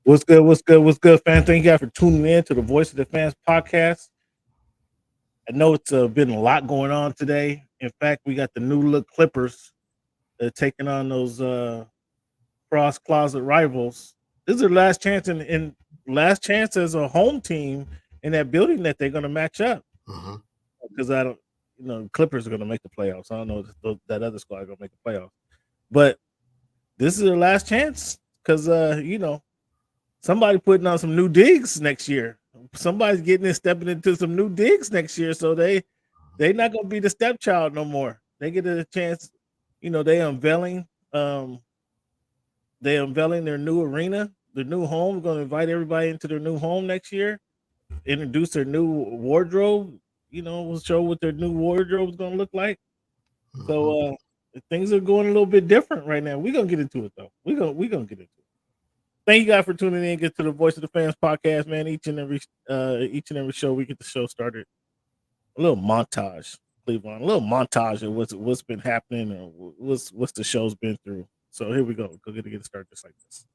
What's good? What's good? What's good, fans? Thank you guys for tuning in to the Voice of the Fans podcast. I know it's been a lot going on today. In fact, we got the new look Clippers taking on those cross closet rivals. This is their last chance in last chance as a home team in that building that they're going to match up. Because I don't, Clippers are going to make the playoffs. I don't know if that other squad is going to make the playoffs, but this is their last chance because somebody putting on some new digs next year. Somebody's stepping into some new digs next year, so they're not going to be the stepchild no more. They get a chance. They unveiling their new arena, their new home. Going to invite everybody into their new home next year. Introduce their new wardrobe. We'll show what their new wardrobe is going to look like. So things are going a little bit different right now. We're gonna get into it though. We're gonna get into it. Thank you guys for tuning in. Get to the Voice of the Fans podcast, man. Each and every show we get the show started. A little montage, Cleveland. A little montage of what's been happening or what's the show's been through. So here we go. Go get it started just like this.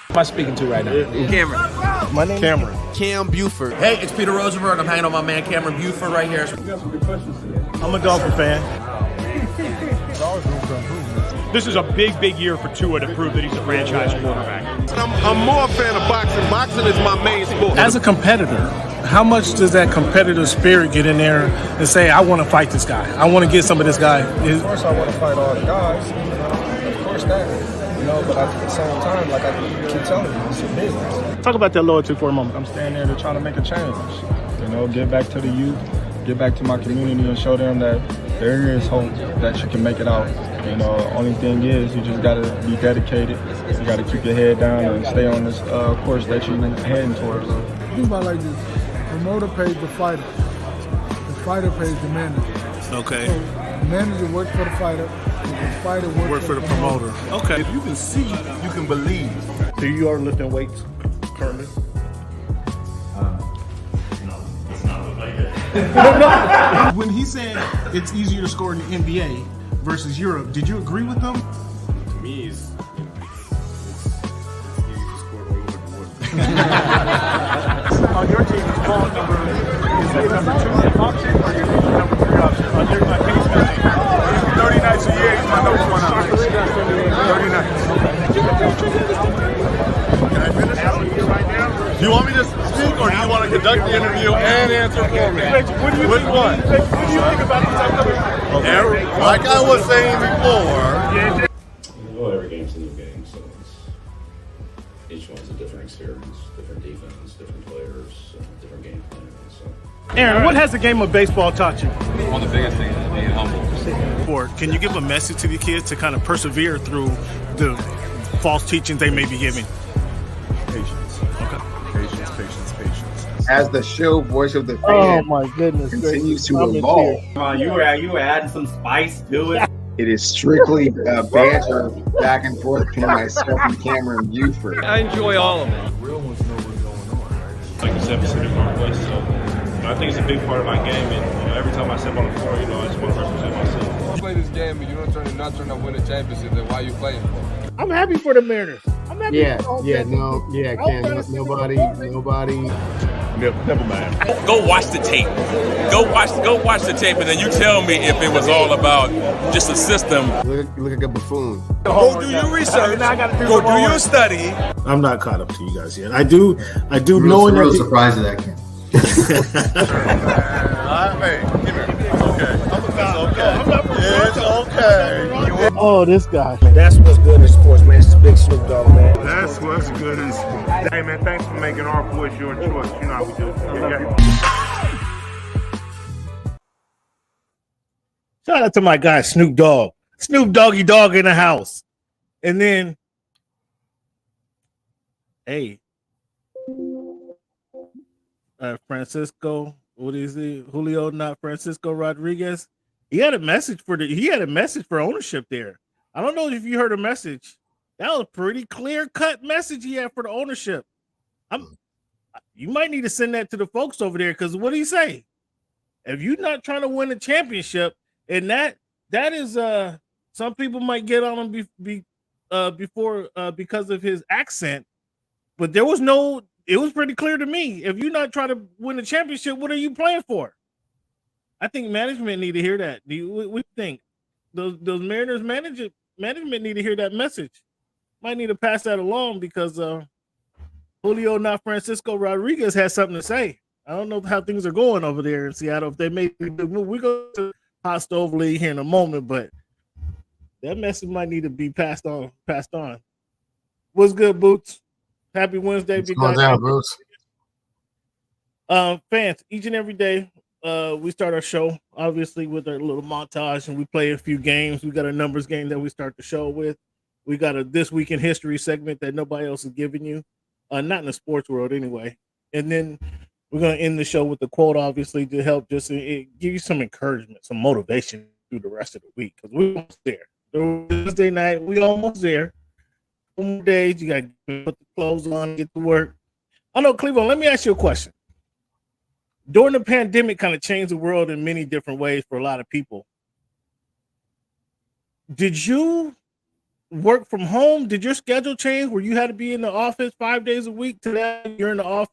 Who am I speaking to right now? Cameron. My name Cameron. Cam Buford. Hey, it's Peter Rosenberg. I'm hanging on my man Cameron Buford right here. I'm a Dolphin fan. This is a big year for Tua to prove that he's a franchise quarterback. I'm more a fan of boxing. Boxing is my main sport. As a competitor, how much does that competitive spirit get in there and say, I want to fight this guy. I want to get some of this guy. Of course I want to fight all the guys. Of course that. But at the same time, like I keep telling you, it's a business. Talk about that loyalty for a moment. I'm standing there to try to make a change. Get back to the youth, get back to my community and show them that there is hope that you can make it out. Only thing is you just got to be dedicated. You got to keep your head down and stay on this course that you're heading towards. Think about it like this. The promoter pays the fighter. The fighter pays the manager. Okay. So the manager works for the fighter. The fighter works for the promoter. Okay. If you can see, you can believe. So you are lifting weights currently? When he said it's easier to score in the NBA versus Europe, did you agree with him? To me, it's easy to score a little bit more. On your team, is ball number 2 option or your number 3 option? On your team, 30 nights a year, he's my number 1 option. 30 nights. Can I finish? Do you want me to speak or do you want to conduct the interview and answer for me? Which one? What do you think about these upcoming? Okay. Like I was saying before. Well, every game's a new game, so each one's a different experience, different defense, different players, different game plan. So. Aaron, what has the game of baseball taught you? One of the biggest things is being humble. Can you give a message to the kids to kind of persevere through the false teachings they may be giving? Patience. Okay. Patience. As the show Voice of the Fan my goodness continues to evolve. You were adding some spice to it. It is strictly banter back and forth between myself and Cameron Buford. I enjoy all of it. Real ones know what's going on, right? Like you said, Pacific Northwest, so I think it's a big part of my game, and every time I step on the floor, I just want to represent myself. You play this game and you don't turn to win a championship, then why are you playing for? I'm happy for the Mariners. I'm happy Cam, nobody. Never mind. Go watch the tape. Go watch the tape, and then you tell me if it was all about just a system. Look like a buffoon. Go do your research. Go do your study. I'm not caught up to you guys yet. I do Real surprised at that, Cam. Hey, come here. It's okay. It's okay. Oh, this guy. That's what's good in sports, man. It's Big Snoop Dogg, man. That's what's good in sports. Hey, man, thanks for making our voice your choice. You know how we do. Yeah. Shout out to my guy Snoop Dogg. Snoop Doggy Dogg in the house. And then, hey, Francisco, what is it? Julio, not Francisco Rodriguez. He had a message for ownership there. I don't know if you heard a message. That was a pretty clear-cut message he had for the ownership. You might need to send that to the folks over there, because what do you say? If you're not trying to win a championship, and that is some people might get on him before because of his accent, but there was no. It was pretty clear to me. If you're not trying to win a championship, what are you playing for? I think management need to hear that. Do you? We think those Mariners management need to hear that message. Might need to pass that along because Julio, not Francisco Rodriguez, has something to say. I don't know how things are going over there in Seattle. If they make we go to hot stove league here in a moment, but that message might need to be passed on. What's good, Boots? Happy Wednesday, big guy. Down, Boots. Fans, each and every day, we start our show obviously with our little montage, and we play a few games. We got a numbers game that we start the show with. We got a This Week in History segment that nobody else is giving you, not in the sports world anyway. And then we're going to end the show with the quote, obviously, to help just give you some encouragement, some motivation through the rest of the week, because we're almost there. Thursday night, we almost there. 4 more days, you got to put the clothes on, get to work. I know, Cleveland, let me ask you a question. During the pandemic, kind of changed the world in many different ways for a lot of people. Did you work from home? Did your schedule change where you had to be in the office 5 days a week? Today, you're in the office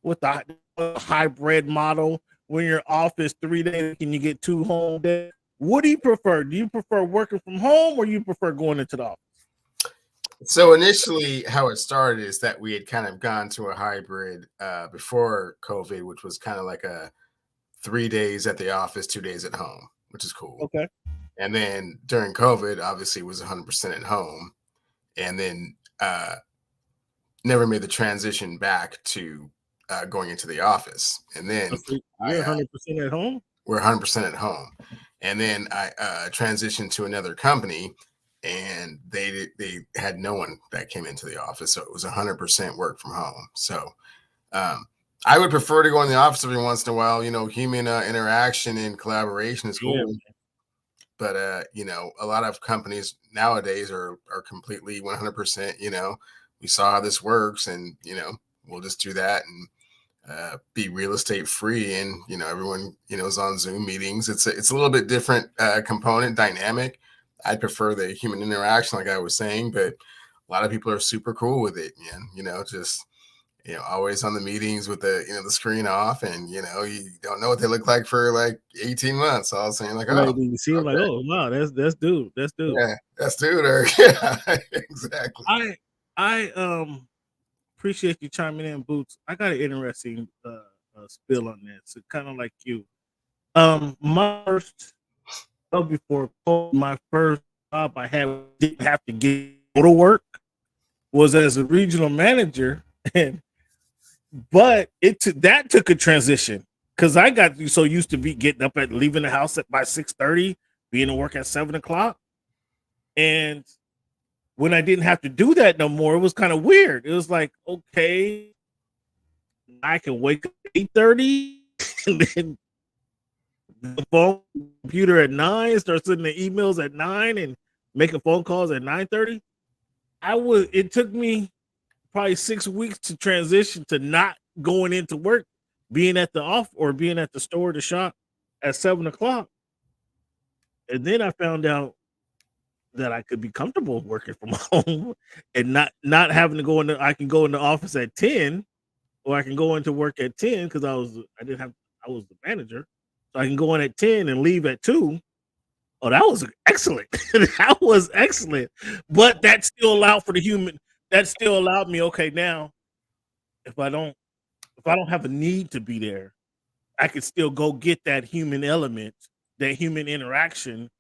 with a hybrid model. When you're in office 3 days and you get 2 home days. What do you prefer? Do you prefer working from home or you prefer going into the office? So initially, how it started is that we had kind of gone to a hybrid before COVID, which was kind of like a 3 days at the office, 2 days at home, which is cool. Okay. And then during COVID, obviously, it was 100% at home, and then never made the transition back to going into the office. And then you're 100% at home. We're 100% at home, and then I transitioned to another company. And they had no one that came into the office, so it was 100% work from home. So I would prefer to go in the office every once in a while. You know, human interaction and collaboration is cool. Yeah. But you know, a lot of companies nowadays are completely 100%. You know, we saw how this works, and you know, we'll just do that and be real estate free. And you know, everyone is on Zoom meetings. It's a little bit different component dynamic. I prefer the human interaction, like I was saying, but a lot of people are super cool with it, man. You know, just always on the meetings with the the screen off, and you don't know what they look like for like 18 months. All of a sudden, like, oh, you see them like, oh wow, that's dude, yeah, that's dude, or yeah, exactly. I appreciate you chiming in, Boots. I got an interesting spill on this. It's kind of like you. My first. Before my first job I didn't have to go to work was as a regional manager, but that took a transition because I got so used to be getting up at leaving the house by 6:30, being to work at 7:00, and when I didn't have to do that no more, it was kind of weird. It was like, okay, I can wake up at 8:30 and then the phone computer at 9, start sending the emails at 9 and making phone calls at 9:30. It took me probably 6 weeks to transition to not going into work, being at the off or being at the store to shop at 7:00. And then I found out that I could be comfortable working from home and not having to go I can go in the office at 10, or I can go into work at 10 because I was the manager. So I can go in at 10 and leave at 2. Oh, that was excellent. That was excellent. But that still allowed for the human. That still allowed me. Okay, now if I don't have a need to be there, I could still go get that human element, that human interaction,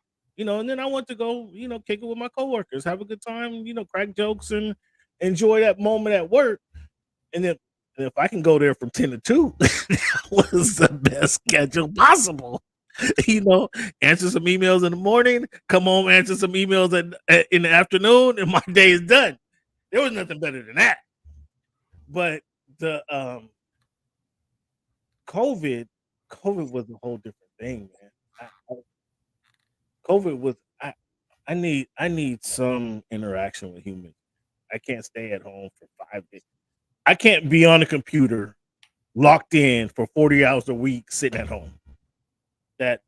And then I want to go, kick it with my coworkers, have a good time, crack jokes and enjoy that moment at work. And then if I can go there from 10 to 2, that was the best schedule possible. Answer some emails in the morning, come home, answer some emails in the afternoon, and my day is done. There was nothing better than that. But the COVID was a whole different thing, man. COVID was I need some interaction with humans. I can't stay at home for 5 days. I can't be on the computer locked in for 40 hours a week sitting at home. That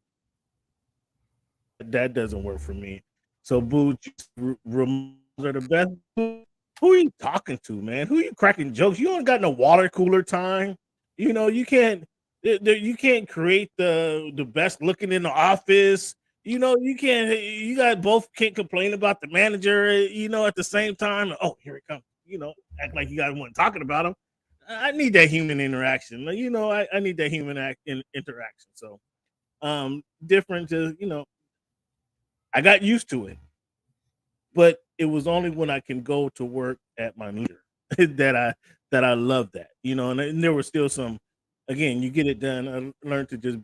doesn't work for me. So, Boo, remind are the best. Who are you talking to, man? Who are you cracking jokes? You don't got no water cooler time. You know, you can't create the best looking in the office. You know, you guys both can't complain about the manager, you know, at the same time. Oh, here it comes. You know, act like you guys weren't talking about him. I need that human interaction. You know, I need that human interaction. So different to, you know, I got used to it. But it was only when I can go to work at my leader that I love that, you know, and there was still some, again, you get it done. I learned to just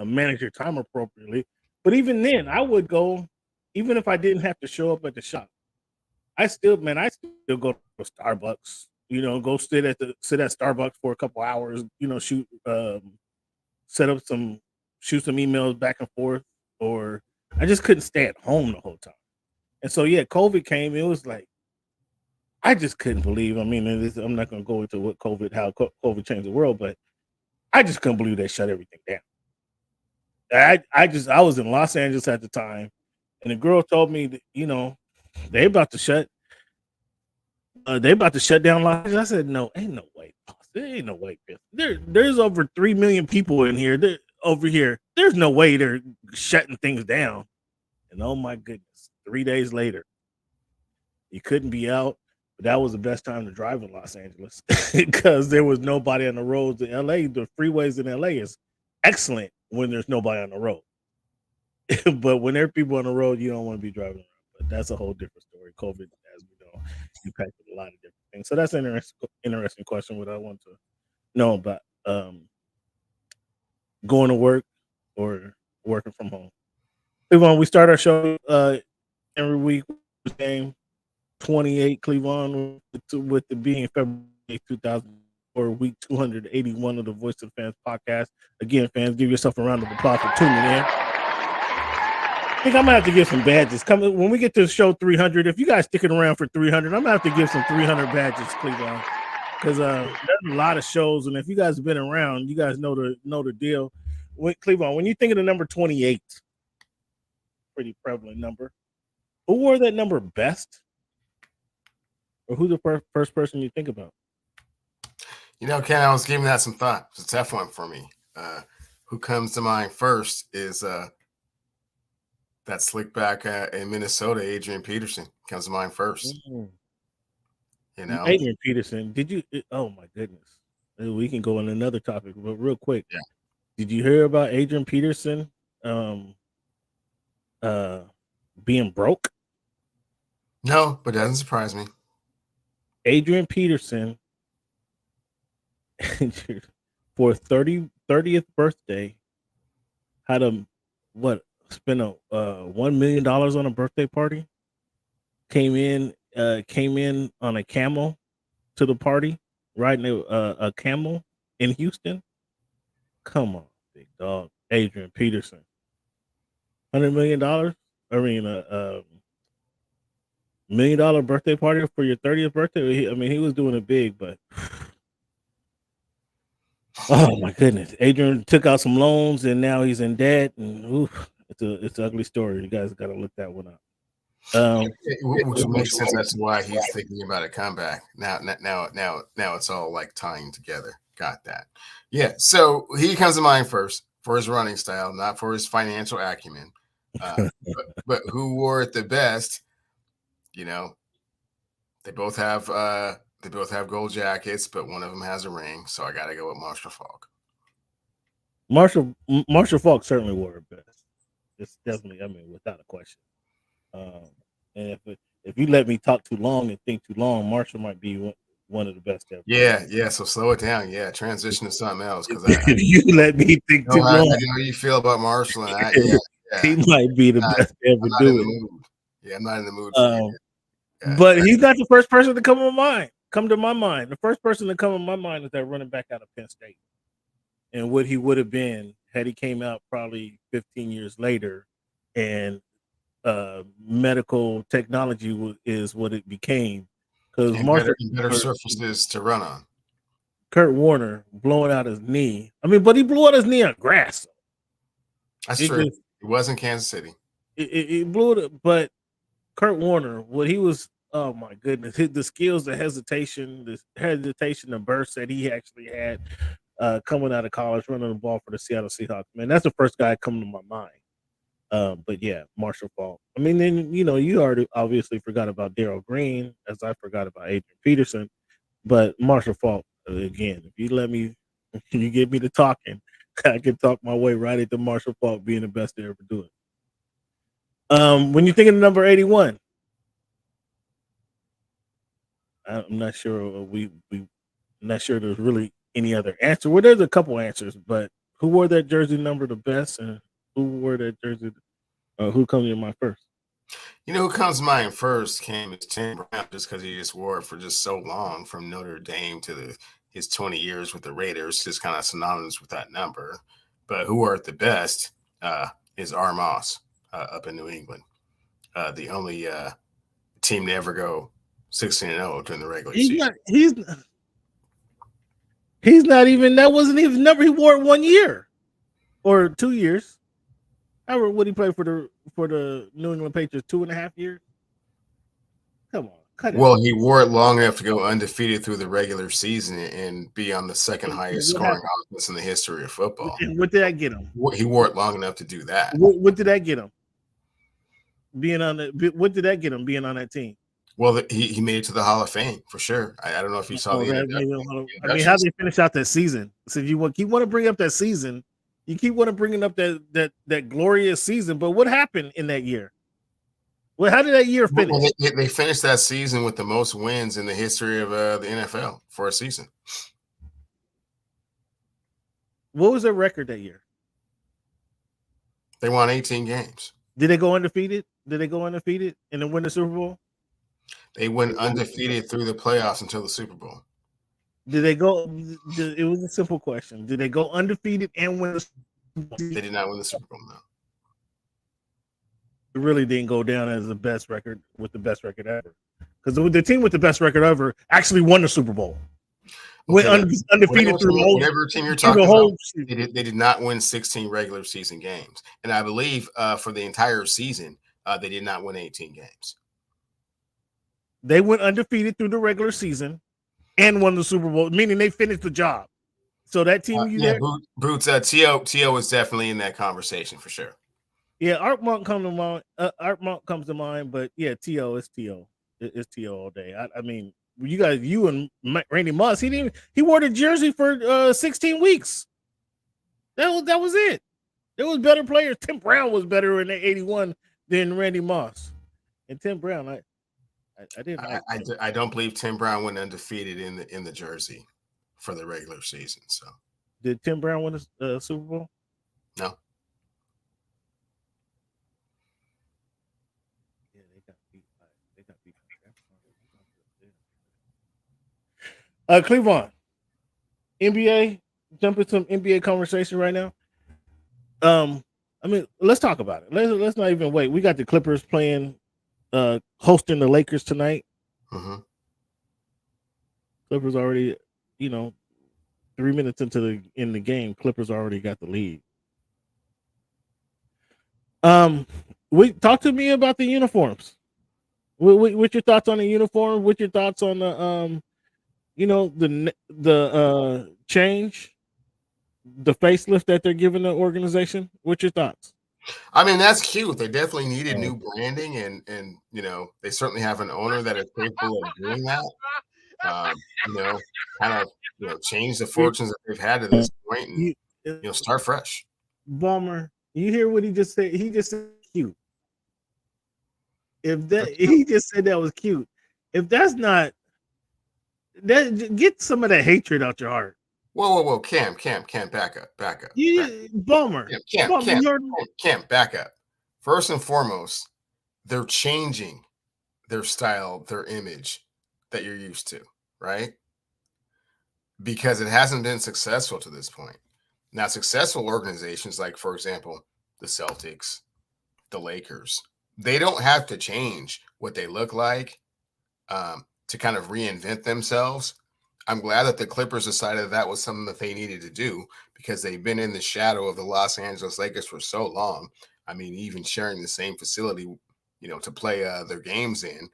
manage your time appropriately. But even then, I would go, even if I didn't have to show up at the shop, I still go to Starbucks, you know, go sit at Starbucks for a couple hours, you know, shoot some emails back and forth, or I just couldn't stay at home the whole time. And so, yeah, COVID came. It was like, I just couldn't believe. I mean, I'm not going to go into how COVID changed the world, but I just couldn't believe they shut everything down. I was in Los Angeles at the time, and the girl told me that, you know, they about to shut down Los Angeles. I said, no, ain't no way. There ain't no way. There's over 3 million people in here. Over here. There's no way they're shutting things down. And oh my goodness, 3 days later, you couldn't be out. But that was the best time to drive in Los Angeles because there was nobody on the roads in LA. The freeways in LA is excellent when there's nobody on the road. But when there are people on the road, you don't want to be driving around. But that's a whole different story. COVID, as we know, impacted a lot of different things. So that's an interesting question. What I want to know about going to work or working from home. Cleavon, we start our show every week with game 28 Cleavon with the being February 2004, week 281 of the Voice of the Fans podcast. Again, fans, give yourself a round of applause for tuning in. I think I'm gonna have to give some badges. When we get to show 300, if you guys sticking around for 300, I'm gonna have to give some 300 badges, Cleavon, because there's a lot of shows, and if you guys have been around, you guys know the deal. Cleavon, when you think of the number 28, pretty prevalent number, who wore that number best? Or who's the first person you think about? You know, Ken, I was giving that some thought. It's a tough one for me. Who comes to mind first is that slick back in Minnesota, Adrian Peterson comes to mind first. Mm-hmm. You know, Adrian Peterson. Did you? Oh my goodness, we can go on another topic, but real quick. Yeah. Did you hear about Adrian Peterson being broke? No, but it doesn't surprise me. Adrian Peterson for 30th birthday had spent $1 million on a birthday party. Came in on a camel to the party, riding a camel in Houston. Come on, big dog. Adrian Peterson. $100 million. I mean, $1 million birthday party for your 30th birthday. He was doing it big, but oh my goodness. Adrian took out some loans and now he's in debt, and it's an ugly story. You guys got to look that one up. Which makes sense as to why he's thinking about a comeback. Now it's all like tying together. Got that. Yeah. So he comes to mind first for his running style, not for his financial acumen. But who wore it the best? You know, they both have gold jackets, but one of them has a ring. So I got to go with Marshall Faulk. Marshall Faulk certainly wore it best. It's definitely, without a question. And if you let me talk too long and think too long, Marshall might be one of the best ever. Yeah. So slow it down. Yeah, transition to something else because if you let me think too long, I know how you feel about Marshall, and he might be the best ever do it. Yeah, I'm not in the mood for you. But he's not the first person to come to my mind. The first person to come to my mind is that running back out of Penn State, and what he would have been had he came out probably 15 years later, and medical technology is what it became. Because better surfaces to run on. Kurt Warner blowing out his knee. But he blew out his knee on grass. That's true. It was in Kansas City. It blew it, but Kurt Warner, what he was, oh my goodness, the skills, the hesitation, the burst that he actually had coming out of college, running the ball for the Seattle Seahawks. Man, that's the first guy coming to my mind. But yeah, Marshall Faulk. I mean, then you already obviously forgot about Darrell Green, as I forgot about Adrian Peterson. But Marshall Faulk, again, if you let me, you get me to talking, I can talk my way right into Marshall Faulk being the best to ever do it. When you think of number 81, I'm not sure I'm not sure there's really any other answer. Well, there's a couple answers, but who wore that jersey number the best, and who wore that jersey? Who comes to mind first? Who comes to mind first came is Tim Brown, just because he just wore it for just so long, from Notre Dame to his 20 years with the Raiders, just kind of synonymous with that number. But who wore it the best is R. Moss up in New England, the only team to ever go 16-0 during the regular season. He's not even, that wasn't even number. He wore it 1 year or 2 years. However, would he play for the New England Patriots 2.5 years? Come on, cut it. Well, he wore it long enough to go undefeated through the regular season and be on the second highest scoring offense in the history of football. And what did that get him? He wore it long enough to do that. What did that get him? What did that get him being on that team? Well, he made it to the Hall of Fame for sure. I don't know if you saw the I mean, how they finish out that season? So you want to bring up that season. You keep want to bringing up that glorious season, but what happened in that year? Well, how did that year finish? Well, they finished that season with the most wins in the history of the NFL for a season. What was their record that year? They won 18 games. Did they go undefeated? Did they go undefeated and then win the Super Bowl? They went undefeated through the playoffs until the Super Bowl. Did they go? It was a simple question. Did they go undefeated and win the Super Bowl? They did not win the Super Bowl, no. It really didn't go down as the best record ever. Because the team with the best record ever actually won the Super Bowl. Went undefeated through the whole. Whatever team you're talking about, they did not win 16 regular season games. And I believe for the entire season, they did not win 18 games. They went undefeated through the regular season and won the Super Bowl, meaning they finished the job. So that team, Boots, T.O. was definitely in that conversation for sure. Yeah, Art Monk comes to mind, but yeah, T.O. is T.O. It's T.O. all day. I mean, you and Randy Moss, he wore the jersey for 16 weeks. That was it. There was better players. Tim Brown was better in the 81 than Randy Moss. And Tim Brown, I don't believe Tim Brown went undefeated in the jersey for the regular season. So did Tim Brown win the Super Bowl? No. Yeah, they got beat. Cleveland, NBA. Jump into some NBA conversation right now. I mean, let's talk about it. Let's not even wait. We got the Clippers playing. Hosting the Lakers tonight. Mm-hmm. Clippers already, 3 minutes into the game, Clippers already got the lead. Talk to me about the uniforms. What's your thoughts on the uniform? What's your thoughts on the the change, the facelift that they're giving the organization? What's your thoughts? I mean, that's cute. They definitely needed new branding, and they certainly have an owner that is capable of doing that. Change the fortunes that they've had to this point, and start fresh. Ballmer, you hear what he just said? He just said cute. He just said that was cute. If that's not that, get some of that hatred out your heart. Whoa, Cam, back up. Yeah, Ballmer. Cam, back up. First and foremost, they're changing their style, their image that you're used to, right? Because it hasn't been successful to this point. Now, successful organizations like, for example, the Celtics, the Lakers, they don't have to change what they look like to kind of reinvent themselves. I'm glad that the Clippers decided that was something that they needed to do, because they've been in the shadow of the Los Angeles Lakers for so long. I mean, even sharing the same facility, to play their games in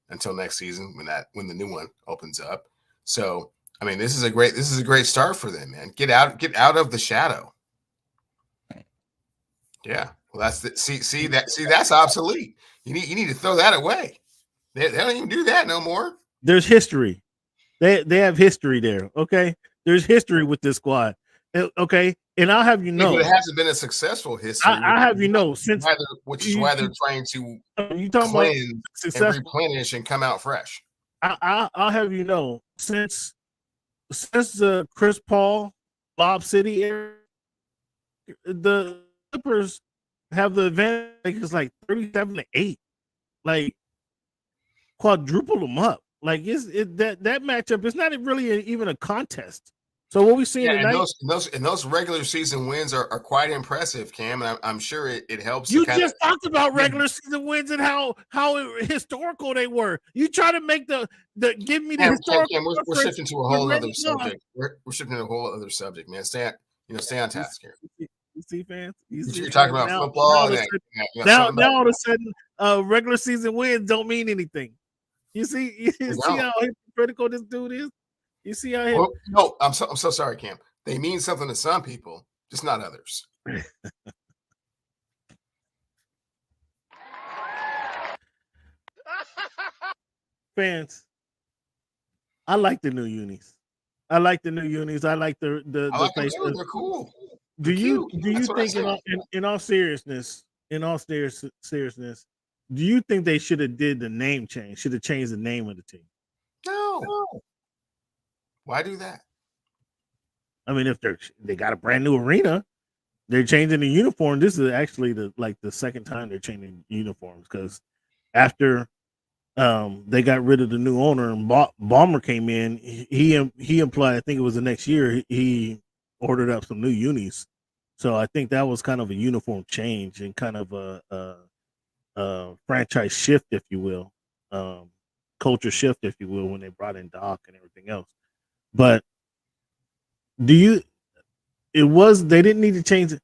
until next season when the new one opens up. So I mean, this is a great start for them, man. Get out of the shadow. Yeah, well, that's obsolete. You need to throw that away. They don't even do that no more. There's history. They have history there. Okay, there's history with this squad. Okay, and I'll have you know, it hasn't been a successful history. I have you know, since which is why they're trying to you talking cleanse about and replenish and come out fresh. I'll have you know, since the Chris Paul Lob City era, the Clippers have the advantage. It's like 37-8, like quadruple them up. Like that matchup is not really even a contest. So what we see tonight, and those regular season wins are quite impressive, Cam, and I'm sure it helps. You just talked about regular season wins and how historical they were. You try to make the give me the historical. Cam, we're shifting to a whole other subject. We're shifting to a whole other subject, man. Stay on task here. You see, fans. You're talking about football. Now all of a sudden, regular season wins don't mean anything. You see how hypocritical this dude is. You see how? No, I'm so sorry, Cam. They mean something to some people, just not others. Fans, I like the new unis. I like the they're cool. Do you think in all seriousness, do you think they should have did the name change? Should have changed the name of the team? No. Why do that? I mean, if they got a brand new arena, they're changing the uniform. This is actually the second time they're changing uniforms, because after they got rid of the new owner and Ballmer came in, he implied, I think it was the next year, he ordered up some new unis. So I think that was kind of a uniform change and kind of a franchise shift, if you will, culture shift, if you will, when they brought in Doc and everything else. But they didn't need to change it.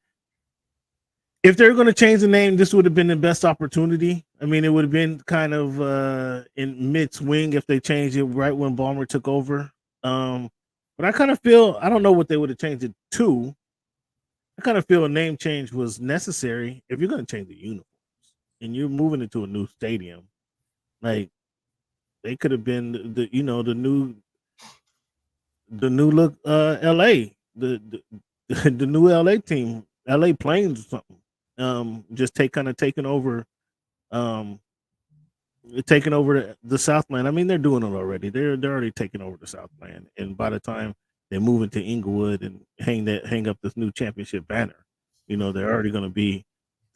If they're going to change the name, this would have been the best opportunity. I mean, it would have been kind of in mid-swing if they changed it right when Ballmer took over. But I kind of feel, I don't know what they would have changed it to. I kind of feel a name change was necessary if you're going to change the uniforms and you're moving into a new stadium. Like, they could have been the new look LA, the new LA team, LA Plains or something. Just taking over the Southland. I mean, they're doing it already. They're already taking over the Southland, and by the time they move into Inglewood and hang up this new championship banner, they're already going to be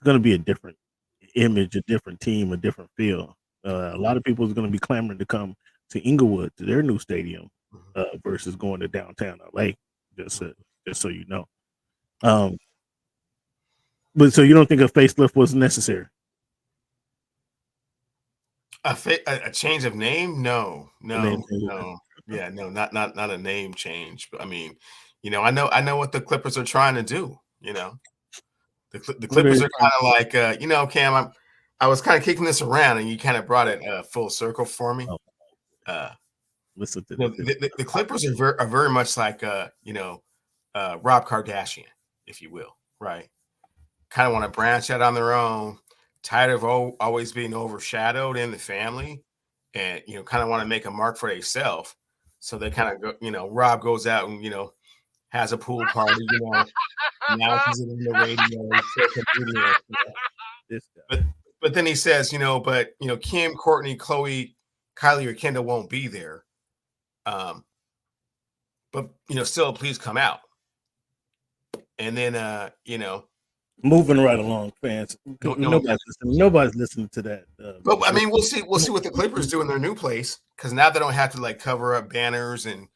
a different image, a different team, a different feel. A lot of people are going to be clamoring to come to Inglewood, to their new stadium, versus going to downtown LA. Just so you know. But so you don't think a facelift was necessary? A change of name? No. Yeah, no, not a name change. But I mean, I know what the Clippers are trying to do. The Clippers are kind of like, Cam, I was kind of kicking this around, and you kind of brought it full circle for me. Listen to the Clippers are very much like Rob Kardashian, if you will, right? Kind of want to branch out on their own, tired of always being overshadowed in the family, and kind of want to make a mark for themselves. So they kind of go, Rob goes out and has a pool party, now he's in the radio. But then he says, Kim, Courtney, Chloe, Kylie, or Kendall won't be there. But still, please come out. And then moving right along, fans. Nobody's listening to that. But I mean, we'll see what the Clippers do in their new place, because now they don't have to cover up banners and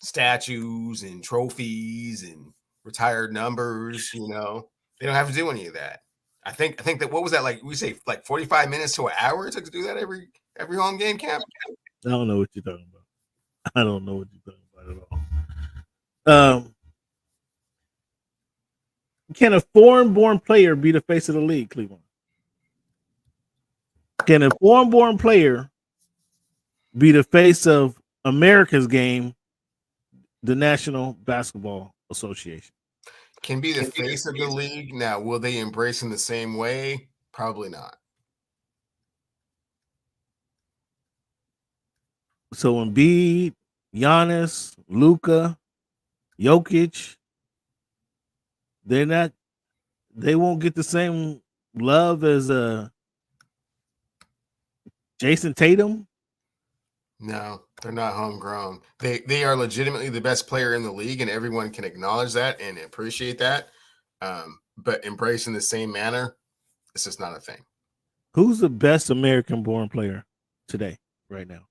statues and trophies and retired numbers. They don't have to do any of that. I think that, what was that, like we say, like 45 minutes to an hour it took to do that every home game, Camp? I don't know what you're talking about. I don't know what you're talking about at all. Can a foreign-born player be the face of the league, Cleveland? Can a foreign-born player be the face of America's game, the National Basketball Association? Can be the face of the league. Now, will they embrace in the same way? Probably not. So Embiid, Giannis, Luka, Jokic, they won't get the same love as Jason Tatum. No, they're not homegrown. They are legitimately the best player in the league, and everyone can acknowledge that and appreciate that. But embrace in the same manner, it's just not a thing. Who's the best American-born player today? Right now.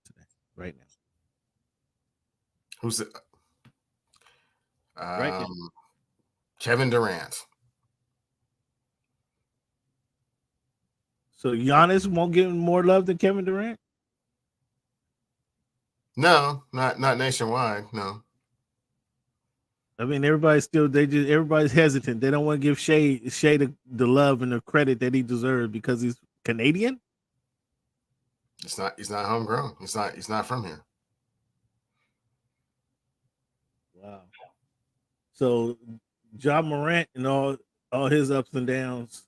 Who's the Right now. Kevin Durant. So Giannis won't get more love than Kevin Durant? No, not nationwide. No. I mean, everybody's hesitant. They don't want to give Shea the love and the credit that he deserves because he's Canadian. He's not homegrown. He's not from here. Wow. So Ja Morant and all his ups and downs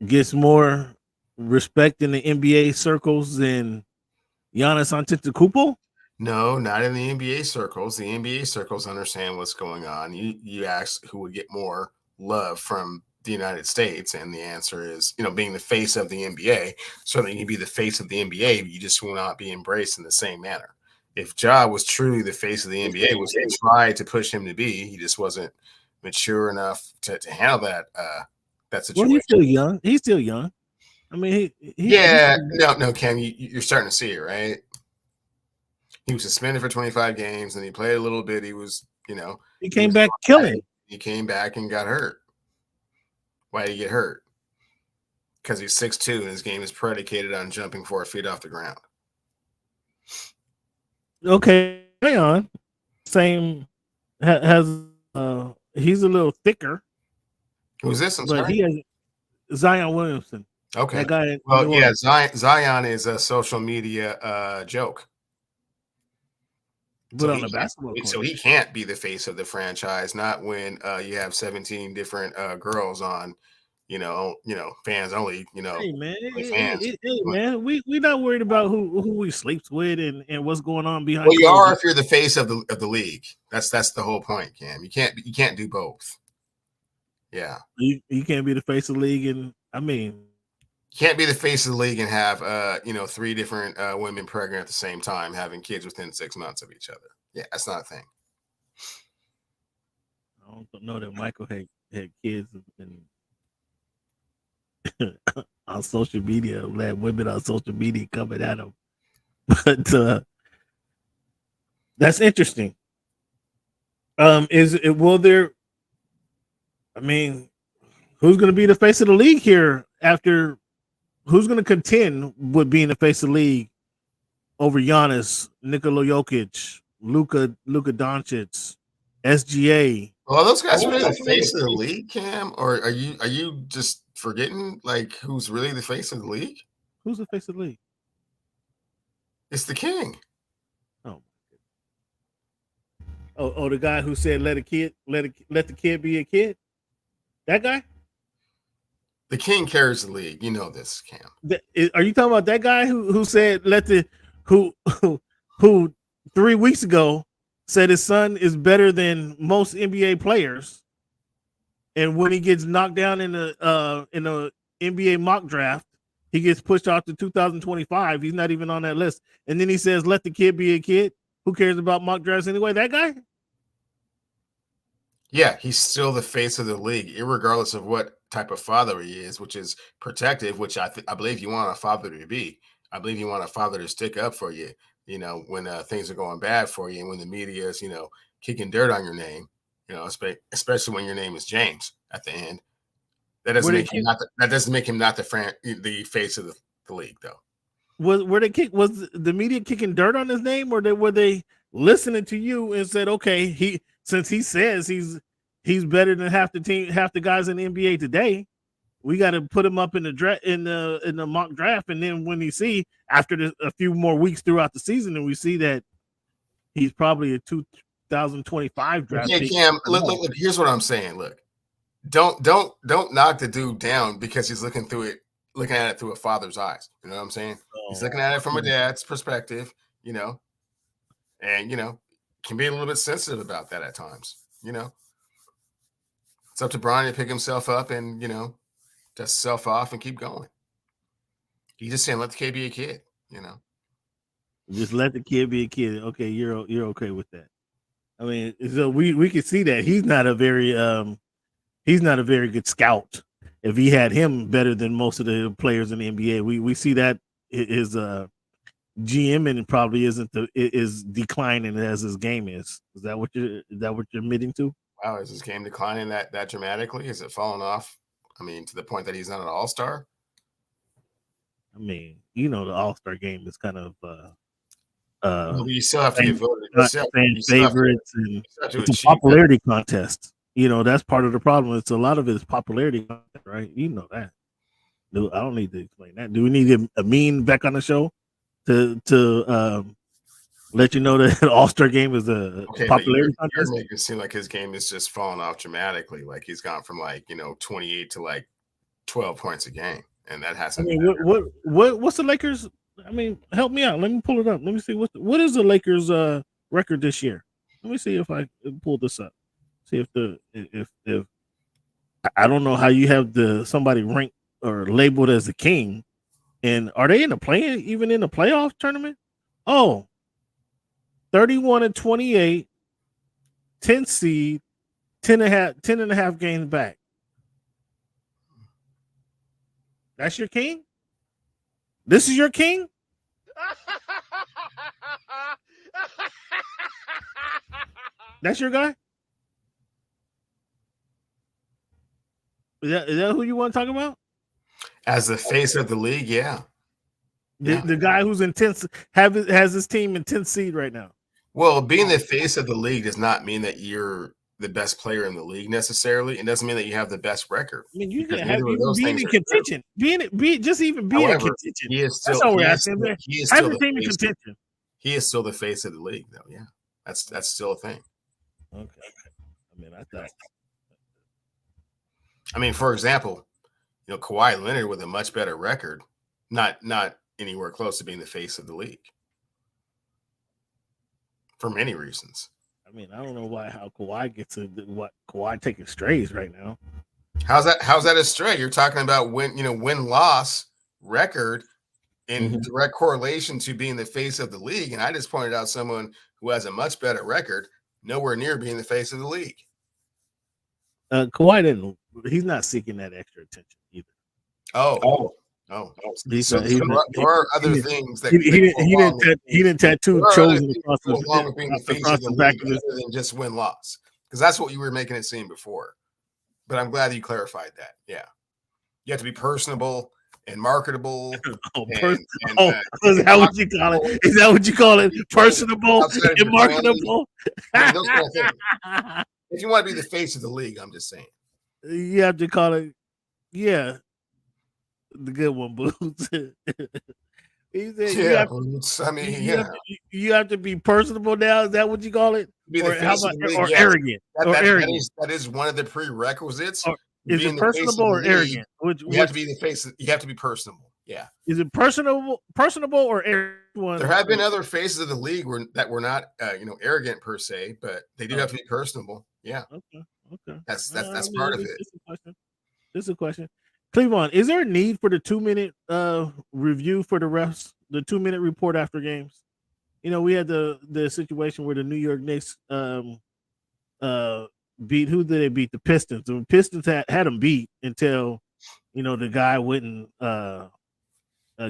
gets more respect in the NBA circles than Giannis Antetokounmpo? No, not in the NBA circles. The NBA circles understand what's going on. You ask who would get more love from the United States, and the answer is, being the face of the NBA. Certainly, you can be the face of the NBA, but you just will not be embraced in the same manner. If Ja was truly the face of the NBA, was tried to push him to be, he just wasn't mature enough to handle that situation. Well, he's still young. I mean, no, Cam, you're starting to see it, right? He was suspended for 25 games, and he played a little bit. He was, he came back killing. He came back and got hurt. Why did he get hurt? Because he's 6'2", and his game is predicated on jumping 4 feet off the ground. Okay, hang on. Same has he's a little thicker. Who's this? But he has Zion Williamson. Okay. That guy. Well, yeah, Zion is a social media joke. But so on the basketball court. So he can't be the face of the franchise, not when you have 17 different girls on, fans only, Hey man, we not worried about who he sleeps with and what's going on behind. Well, you are if you're the face of the league. That's the whole point, Cam. You can't do both. Yeah. You can't be the face of the league, and I mean, you can't be the face of the league and have 3 different women pregnant at the same time, having kids within 6 months of each other. Yeah, that's not a thing. I don't know that Michael had kids and on social media, had women on social media coming at him. But that's interesting. Will there? I mean, who's going to be the face of the league here after? Who's going to contend with being the face of the league over Giannis, Nikola Jokic, Luka Doncic, SGA? Well, those guys are really the face of the league, Cam, or are you just forgetting who's really the face of the league? Who's the face of the league? It's the king. Oh, the guy who said let the kid be a kid. That guy. The king carries the league. You know this, Cam. Are you talking about that guy who said who 3 weeks ago said his son is better than most NBA players, and when he gets knocked down in a NBA mock draft, he gets pushed out to 2025. He's not even on that list, and then he says let the kid be a kid. Who cares about mock drafts anyway? That guy. Yeah, he's still the face of the league, irregardless of what type of father he is, which is protective, which I believe you want a father to be. I believe you want a father to stick up for you, when things are going bad for you and when the media is, kicking dirt on your name, especially when your name is James at the end. That doesn't make him not the face of the league, though. Was the media kicking dirt on his name, or were they listening to you and said, okay, since he says he's better than half the guys in the NBA today, we got to put him up in the mock draft, and then when he see after a few more weeks throughout the season, and we see that he's probably a 2025 draft. Yeah, Cam. Look, here's what I'm saying. Look, don't knock the dude down because he's looking at it through a father's eyes. You know what I'm saying? He's looking at it from a dad's perspective. You know, and can be a little bit sensitive about that at times. It's up to Brian to pick himself up and dust himself off and keep going. He's just saying, let the kid be a kid. Just let the kid be a kid. Okay, you're okay with that. I mean, so we can see that he's not a very good scout. If he had him better than most of the players in the NBA, we see that his GM and probably is declining as his game is. Is that what you're admitting to? Wow, is his game declining that dramatically? Is it falling off? I mean, to the point that he's not an all-star? I mean, the all-star game is kind of you still have to get voted. Fan favorites, and it's a popularity contest. That's part of the problem. It's a lot of it is popularity contest, right? You know that. I don't need to explain that. Do we need Amin back on the show to let you know that the All-Star game is a popularity contest? You're making it seem like his game is just falling off dramatically. Like he's gone from 28 to 12 points a game, and that hasn't. I mean, what's the Lakers? I mean, help me out. Let me pull it up. Let me see what is the Lakers record this year. Let me see if I can pull this up. See if I don't know how you have somebody ranked or labeled as the king, and are they even in the playoff tournament? Oh, 31-28, 10 seed, 10 and a half games back. That's your king? This is your king? That's your guy? Is that who you want to talk about? As the face of the league, yeah. The guy who's in 10th has his team in 10th seed right now. Well, being the face of the league does not mean that you're the best player in the league necessarily. It doesn't mean that you have the best record. I mean, you can have being in contention. Being in contention. He is still the team in contention. He is still the face of the league, though. Yeah, that's still a thing. Okay. I mean, for example, Kawhi Leonard with a much better record, not anywhere close to being the face of the league for many reasons. I mean, I don't know how Kawhi gets Kawhi taking strays right now. How's that a stray? You're talking about win-loss record in direct correlation to being the face of the league. And I just pointed out someone who has a much better record, nowhere near being the face of the league. Kawhi he's not seeking that extra attention either. Oh. So there are other things that he didn't tattoo chosen across with being the face of the league other than just win-loss, because that's what you were making it seem before. But I'm glad you clarified that. Yeah, you have to be personable and marketable. Is that what you call it? Is that what you call it? Personable and marketable. I mean, those kind of things. If you want to be the face of the league, I'm just saying. You have to call it, the good one, Boots. He said, Boots. I mean, you have to be personable now. Is that what you call it? Arrogant? That is one of the prerequisites. Is it personable or arrogant? You have to be the face. You have to be personable. Yeah. Is it personable or arrogant? There have been other faces of the league that were not, arrogant per se, but they do have to be personable. Yeah. Okay. That's part of it. This is a question. Cleveland, is there a need for the 2-minute review for the refs, the 2-minute report after games? We had the situation where the New York Knicks beat, who did they beat? The Pistons. The Pistons had them beat until the guy went and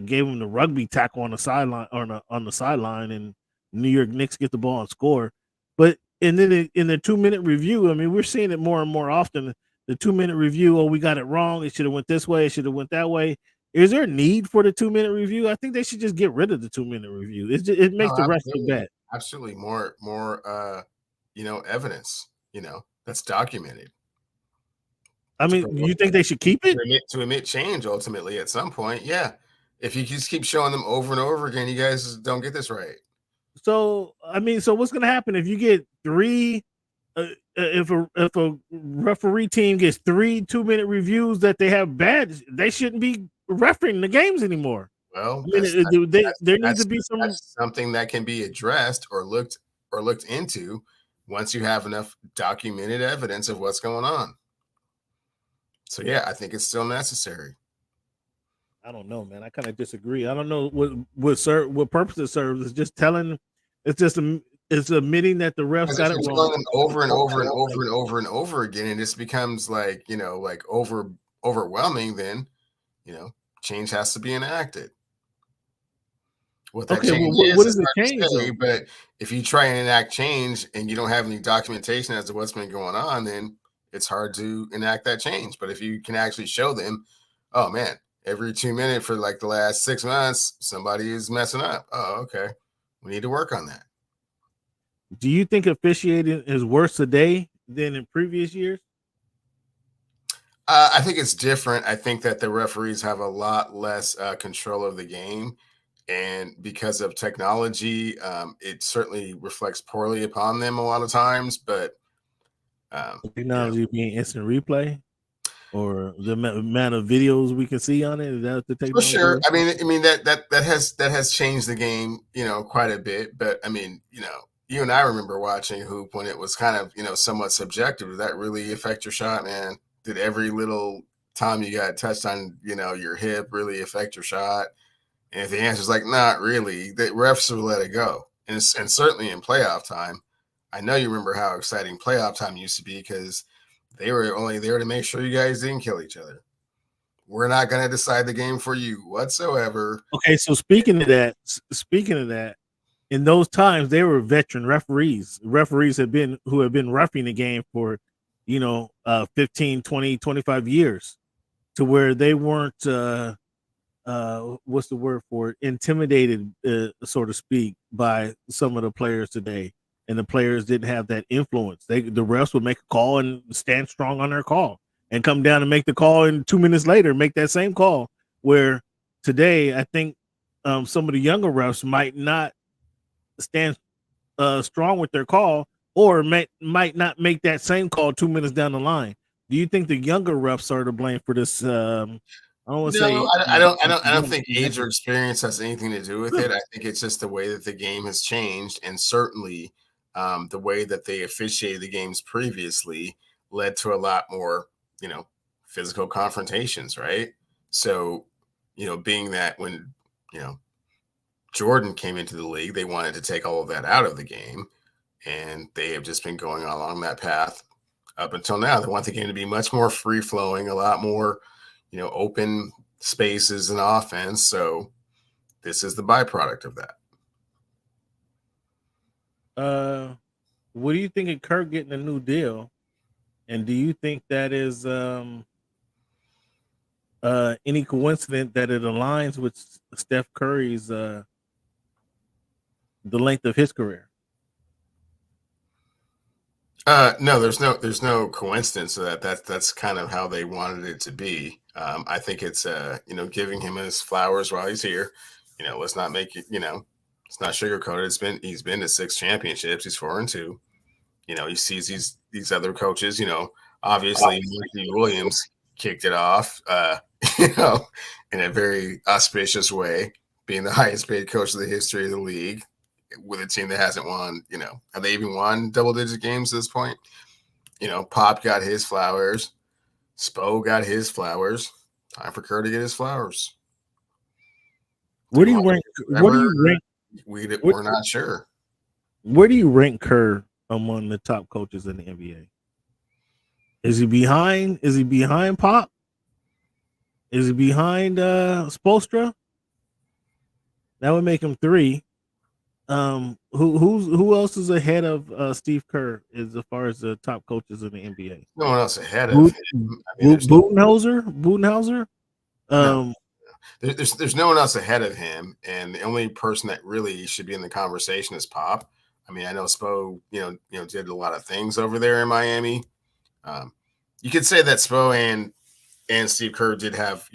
gave him the rugby tackle on the sideline on the sideline, and New York Knicks get the ball and score. But and then in the 2-minute review, I mean, we're seeing it more and more often. The 2-minute review, we got it wrong. It should have went this way. It should have went that way. Is there a need for the 2-minute review? I think they should just get rid of the 2-minute review. It makes the rest look bad. Absolutely, more evidence. That's documented. I mean, you think they should keep it? To admit change ultimately at some point, yeah. If you just keep showing them over and over again, you guys don't get this right. So I mean, so what's going to happen if you get three? If a referee team gets 3 2-minute reviews that they have bad, they shouldn't be refereeing the games anymore. Well, I mean, there needs to be something that can be addressed or looked into once you have enough documented evidence of what's going on. So yeah, I think it's still necessary. I don't know, man. I kind of disagree. I don't know what purpose it serves. It's just telling. It's admitting that the refs got it wrong. Them over and over and over and over and over again, and this becomes like overwhelming. Then change has to be enacted. What that change what is the change? But if you try and enact change and you don't have any documentation as to what's been going on, then it's hard to enact that change. But if you can actually show them, oh man, every 2 minutes for like the last 6 months, somebody is messing up. Oh, okay. We need to work on that. Do you think officiating is worse today than in previous years? I think it's different. I think that the referees have a lot less control of the game. And because of technology, it certainly reflects poorly upon them a lot of times. But technology being instant replay, or the amount of videos we can see on it, is that the technology? For sure. I mean that has changed the game, quite a bit. But I mean, you and I remember watching hoop when it was kind of somewhat subjective. Did that really affect your shot, man? Did every little time you got touched on your hip really affect your shot? And if the answer is like not really, the refs will let it go. And certainly in playoff time, I know you remember how exciting playoff time used to be because they were only there to make sure you guys didn't kill each other. We're not going to decide the game for you whatsoever. Okay, so speaking of that, in those times they were veteran referees. Referees who have been roughing the game for 15, 20, 25 years, to where they weren't what's the word for it? Intimidated, so to speak, by some of the players today. And the players didn't have that influence. The refs would make a call and stand strong on their call and come down and make the call, and 2 minutes later make that same call. Where today, I think some of the younger refs might not stand strong with their call, or might not make that same call 2 minutes down the line. Do you think the younger refs are to blame for this? I don't think age or experience has anything to do with it. I think it's just the way that the game has changed, and certainly the way that they officiated the games previously led to a lot more, physical confrontations, right? So, being that when, Jordan came into the league, they wanted to take all of that out of the game, and they have just been going along that path up until now. They want the game to be much more free flowing, a lot more, open spaces and offense. So this is the byproduct of that. What do you think of Kirk getting a new deal? And do you think that is any coincidence that it aligns with Steph Curry's the length of his career? No, there's no coincidence to that. That's kind of how they wanted it to be. I think it's giving him his flowers while he's here. Let's not make it, it's not sugarcoated. He's been to 6 championships. He's 4-2. He sees these other coaches, obviously Monty Williams kicked it off, in a very auspicious way, being the highest paid coach of the history of the league with a team that hasn't won, have they even won double-digit games at this point? Pop got his flowers. Spo got his flowers. Time for Kerr to get his flowers. Where do you rank? We're not sure. Where do you rank Kerr among the top coaches in the NBA? Is he behind? Is he behind Pop? Is he behind Spoelstra? That would make him 3. Who else is ahead of Steve Kerr as far as the top coaches in the NBA? No one else ahead of him. Budenholzer. No. There's no one else ahead of him, and the only person that really should be in the conversation is Pop. I mean, I know Spo, did a lot of things over there in Miami. you could say that Spo and Steve Kerr did have,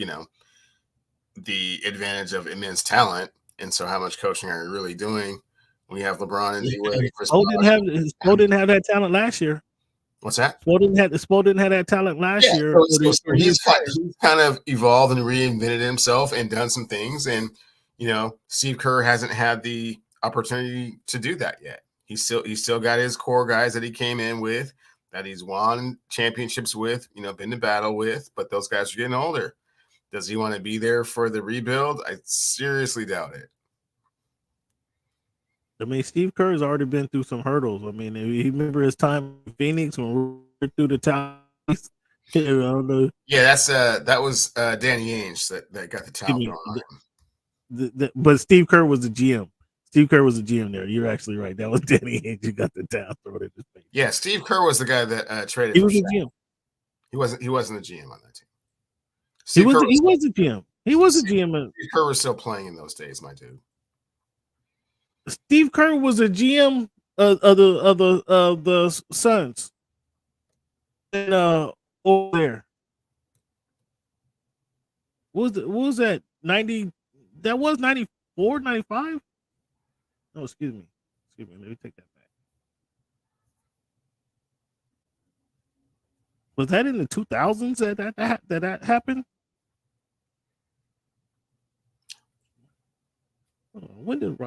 the advantage of immense talent. And so how much coaching are you really doing when you have LeBron and D-Wade? Spo didn't have that talent last year. What's that? Spo didn't have that talent last year. So he's kind of evolved and reinvented himself and done some things. And, Steve Kerr hasn't had the opportunity to do that yet. He's still got his core guys that he came in with, that he's won championships with, been to battle with, but those guys are getting older. Does he want to be there for the rebuild? I seriously doubt it. I mean, Steve Kerr has already been through some hurdles. I mean, you remember his time in Phoenix when we were through the town. Yeah, that was Danny Ainge that got the towel on. But Steve Kerr was the GM. Steve Kerr was the GM there. You're actually right. That was Danny Ainge who got the towel thrown in his face. Yeah, Steve Kerr was the guy that traded. He was the GM. He wasn't the GM on that team. He was the GM. He was the GM. Steve Kerr was still playing in those days, my dude. Steve Kerr was a GM of the Suns. And over there. What was that? 90? That was 94, 95? No, excuse me. Let me take that back. Was that in the 2000s that happened? When did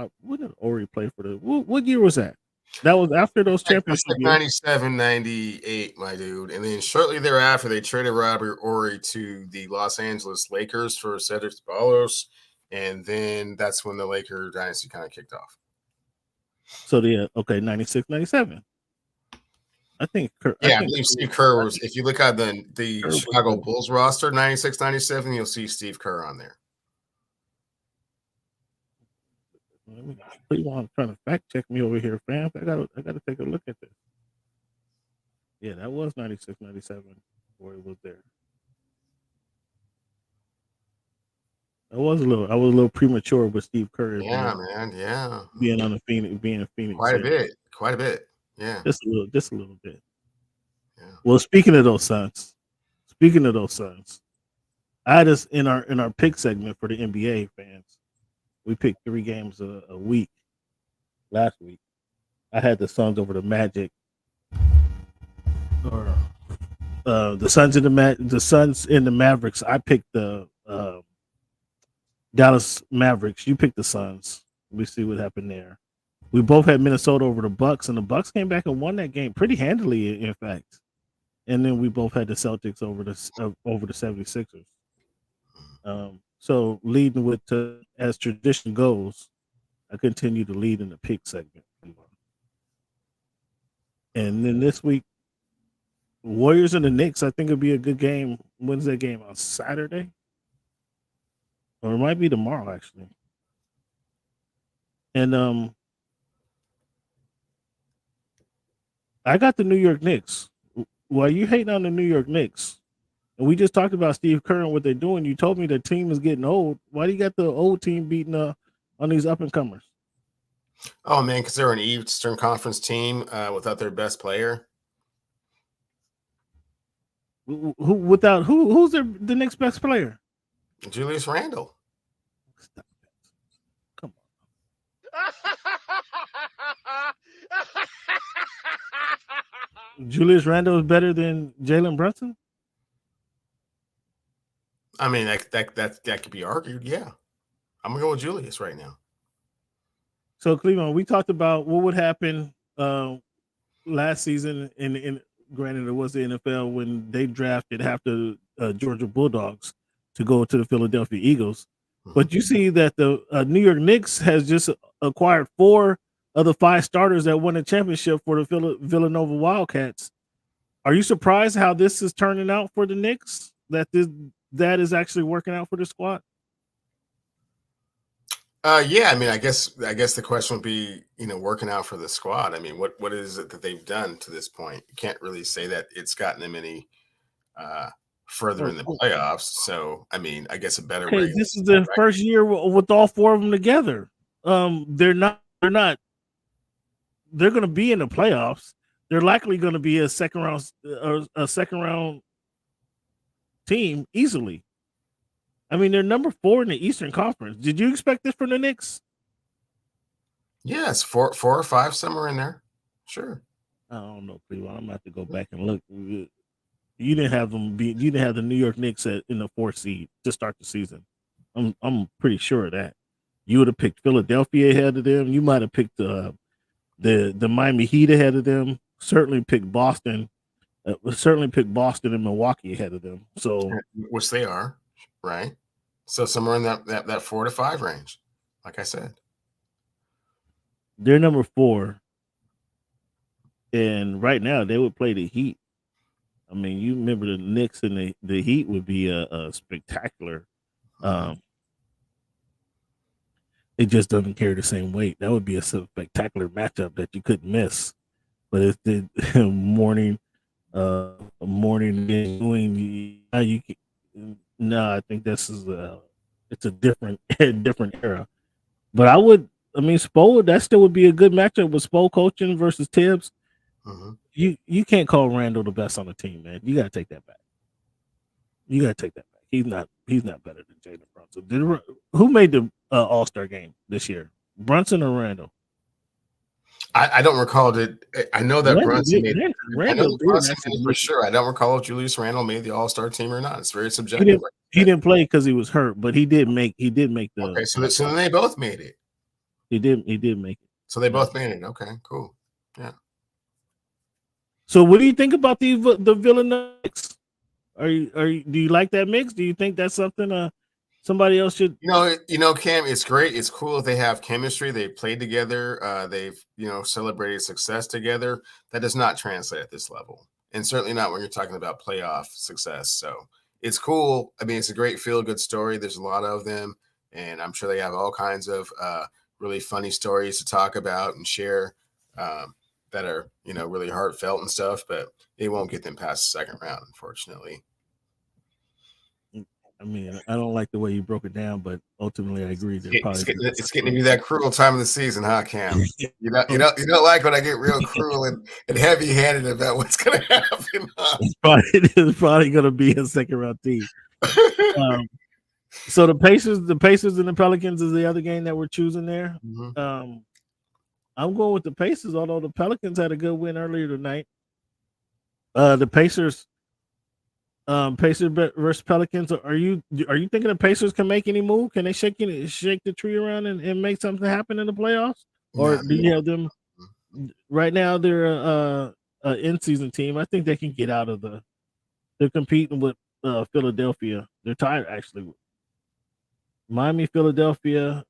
Ori play for the? What year was that? That was after those championships. Like 97, 98, my dude. And then shortly thereafter, they traded Robert Ori to the Los Angeles Lakers for Cedric Ceballos. And then that's when the Laker dynasty kind of kicked off. So 96, 97. I think I believe Steve Kerr was, if you look at the Chicago Bulls roster, 96, 97, you'll see Steve Kerr on there. Please, trying to fact check me over here, fam. I gotta take a look at this. Yeah, that was 96, 97 where it was there. I was a little premature with Steve Kerr. Yeah, man. Yeah. Being a Phoenix. Quite a bit. Yeah. Just a little bit. Yeah. Well, speaking of those Suns, I had us in our pick segment for the NBA fans. We picked 3 games a week last week. I had the Suns over the Magic, or the Suns and the Mavericks. I picked the Dallas Mavericks. You picked the Suns. We see what happened there. We both had Minnesota over the Bucks, and the Bucks came back and won that game pretty handily, in fact. And then we both had the Celtics over the 76ers. So leading with, as tradition goes, I continue to lead in the pick segment. And then this week, Warriors and the Knicks, I think it'll be a good game. When's that game? On Saturday? Or it might be tomorrow, actually. And I got the New York Knicks. While you hating on the New York Knicks, and we just talked about Steve Kerr and what they're doing, you told me the team is getting old. Why do you got the old team beating on these up-and-comers? Oh, man, because they're an Eastern Conference team without their best player. Who's the next best player? Julius Randle. Stop it. Come on. Julius Randle is better than Jalen Brunson? I mean, that could be argued. Yeah, I'm gonna go with Julius right now. So Cleveland, we talked about what would happen last season. In granted, it was the NFL when they drafted half the Georgia Bulldogs to go to the Philadelphia Eagles. Mm-hmm. But you see that the New York Knicks has just acquired 4 of the 5 starters that won the championship for the Villanova Wildcats. Are you surprised how this is turning out for the Knicks? That is actually working out for the squad? Yeah, I mean, I guess the question would be, working out for the squad. I mean, what is it that they've done to this point? You can't really say that it's gotten them any further in the playoffs. So, I mean, I guess a better way. This is the first year with all 4 of them together. They're going to be in the playoffs. They're likely going to be a second round team easily. I mean, they're number 4 in the Eastern Conference. Did you expect this from the Knicks? Yes, 4 or 5 somewhere in there. Sure. I don't know, Cleveland. I'm gonna have to go back and look. You didn't have them be. You didn't have the New York Knicks in the 4th seed to start the season. I'm pretty sure of that. You would have picked Philadelphia ahead of them. You might have picked the Miami Heat ahead of them. Certainly picked Boston. Certainly picked Boston and Milwaukee ahead of them. So, which they are, right? So somewhere in that 4 to 5 range, like I said. They're number 4. And right now they would play the Heat. I mean, you remember the Knicks and the Heat would be a spectacular. It just doesn't carry the same weight. That would be a spectacular matchup that you couldn't miss. But it's the morning doing you can, no, I think this is it's a different era. But Spo, that still would be a good matchup with Spo coaching versus Tibbs. Mm-hmm. You can't call Randall the best on the team, man. You gotta take that back. He's not better than Jalen Brunson. Who made the All-Star game this year? Brunson or Randall? I don't recall it. I know that Brunson made it. Randall for sure. I don't recall if Julius Randle made the All-Star team or not. It's very subjective. He didn't play because he was hurt, but he did make the. Okay, so then they both made it. He did make it. So they both made it. Okay, cool. Yeah. So what do you think about the Villanova mix? Do you like that mix? Do you think that's something somebody else should? Cam, it's great. It's cool if they have chemistry. They played together. They've celebrated success together. That does not translate at this level, and certainly not when you're talking about playoff success. So it's cool. I mean, it's a great feel-good story. There's a lot of them, and I'm sure they have all kinds of really funny stories to talk about and share that are really heartfelt and stuff. But it won't get them past the second round, unfortunately. I mean, I don't like the way you broke it down, but ultimately I agree. It's getting to be that cruel time of the season, huh, Cam? You don't like when I get real cruel and heavy-handed about what's going to happen. Huh? It's probably going to be a second round team. So the Pacers and the Pelicans is the other game that we're choosing there. Mm-hmm. I'm going with the Pacers, although the Pelicans had a good win earlier tonight. The Pacers versus Pelicans. Are you thinking the Pacers can make any move? Can they shake the tree around and make something happen in the playoffs? Or do you have them right now? They're a in-season team. I think they can get out of they're competing with Philadelphia. They're tied actually. Miami, Philadelphia,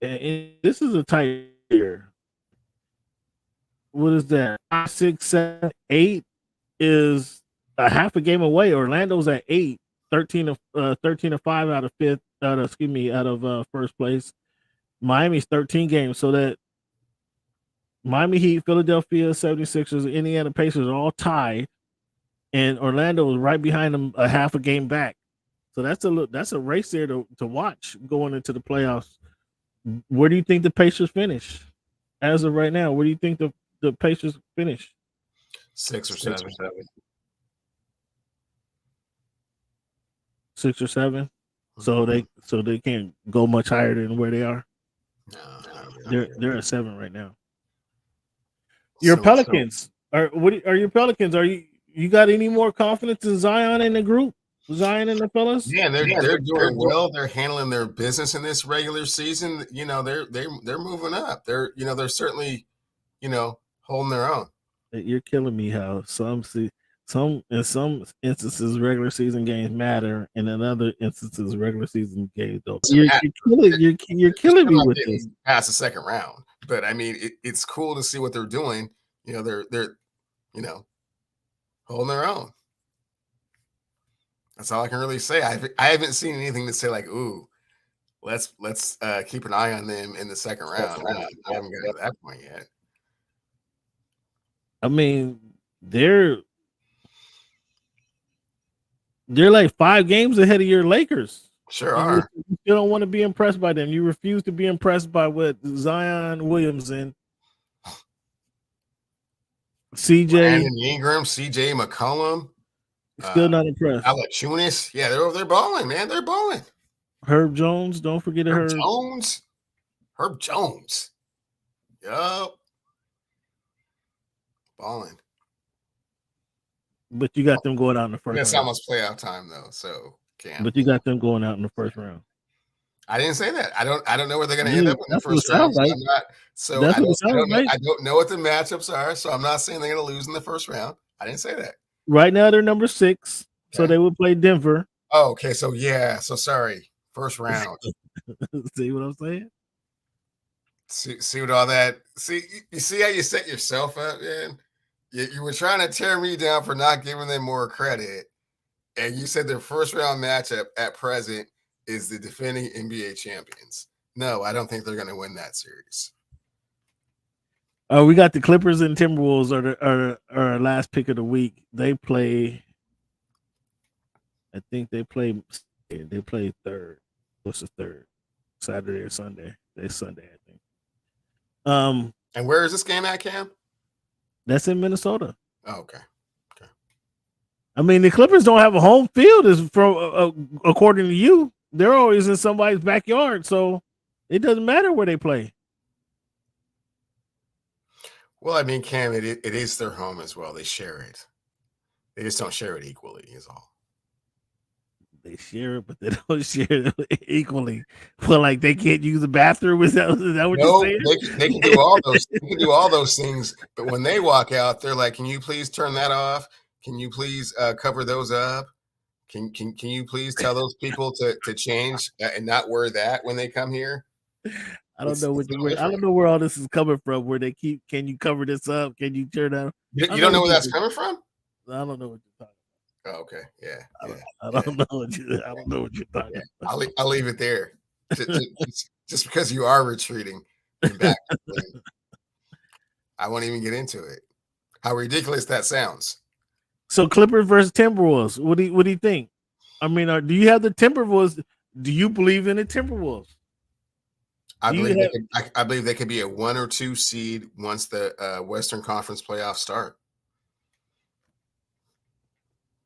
and this is a tight year. What is that? 5, 6, 7, 8 is a half a game away. Orlando's at 8, 13 to 5 out of first place. Miami's 13 games, so that Miami Heat, Philadelphia 76ers, Indiana Pacers are all tied, and Orlando is right behind them, a half a game back. So that's a race there to watch going into the playoffs. Where do you think the Pacers finish? As of right now, where do you think the Pacers finish? 6 or 7. 6 or 7. So they can't go much higher than where they are. No. They're at 7 right now. Your Pelicans are your Pelicans? Are you got any more confidence in Zion in the group? Zion and the fellas? Yeah, they're doing well. They're handling their business in this regular season. They're moving up. They're certainly holding their own. You're killing me. How some instances regular season games matter, and in other instances regular season games don't. You're killing me with this. Past the second round, but I mean it's cool to see what they're doing. They're holding their own. That's all I can really say. I haven't seen anything to say like, "Ooh, let's keep an eye on them in the second round." I haven't got to that point yet. I mean, they're like 5 games ahead of your Lakers. Sure are. You don't want to be impressed by them. You refuse to be impressed by what Zion Williamson, CJ Brandon Ingram, CJ McCollum. Still not impressed. Valanciunas, yeah, they're balling, man. They're balling. Herb Jones, don't forget Herb Jones. Herb Jones. Yup. Balling. But you got them going out in the first round. That's almost playoff time though, so can't. But you got them going out in the first round. I didn't say that. I don't know where they're going to end up in the first round. Like. I don't know what the matchups are, so I'm not saying they're going to lose in the first round. I didn't say that. Right now they're number 6, so they would play Denver. Oh, okay. So so sorry. First round. See what I'm saying? See what all that. See, you see how you set yourself up, man. You were trying to tear me down for not giving them more credit, and you said their first round matchup at present is the defending NBA champions. No, I don't think they're going to win that series. We got the Clippers and Timberwolves are our last pick of the week. They play. I think they play third. What's the third? Saturday or Sunday? It's Sunday, I think. And where is this game at, Cam? That's in Minnesota. Oh, okay. I mean, the Clippers don't have a home field, according to you. They're always in somebody's backyard, so it doesn't matter where they play. Well, I mean, Cam, it is their home as well. They share it. They just don't share it equally, is all. They share it, but they don't share it equally. Well, like they can't use the bathroom. Is that what you're saying? They can do all those. They can do all those things, but when they walk out, they're like, "Can you please turn that off? Can you please cover those up? Can you please tell those people to change and not wear that when they come here?" I don't know I don't know where all this is coming from. Where they keep, can you cover this up? Can you turn that? You don't know where that's coming from? I don't know what you're talking about. Oh, okay, yeah. I don't know what you're talking about. I'll leave it there. Just because you are retreating back, I won't even get into it. How ridiculous that sounds. So Clippers versus Timberwolves. What do you think? I mean, do you have the Timberwolves? Do you believe in the Timberwolves? I believe they could be a 1 or 2 seed once the Western Conference playoffs start.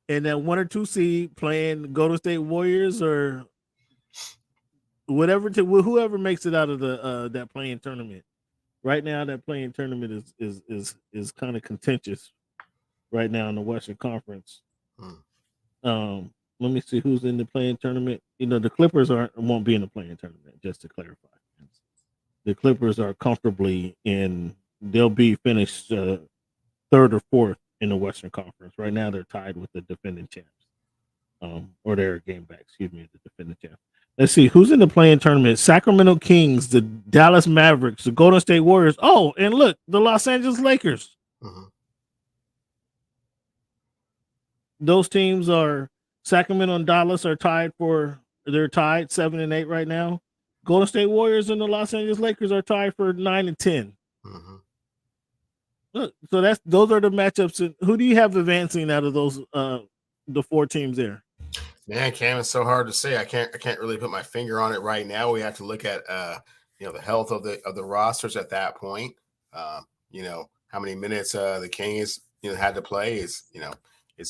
And that 1 or 2 seed playing Golden State Warriors or whatever, whoever makes it out of the that playing tournament. Right now, that playing tournament is kind of contentious. Right now in the Western Conference. Let me see who's in the playing tournament. You know, the Clippers won't be in the playing tournament, just to clarify. The Clippers are comfortably in, they'll be finished 3rd or 4th in the Western Conference. Right now they're tied with the defending champs. Or they're a game back, excuse me, the defending champs. Let's see who's in the playing tournament. Sacramento Kings, the Dallas Mavericks, the Golden State Warriors. Oh, and look, the Los Angeles Lakers. Those teams are Sacramento and Dallas are tied 7 and 8 right now. Golden State Warriors and the Los Angeles Lakers are tied for 9 and 10. Look, so those are the matchups. And who do you have advancing out of those the 4 teams there? Man, Cam, it's so hard to say. I can't really put my finger on it right now. We have to look at the health of the rosters at that point. How many minutes the Kings had to play is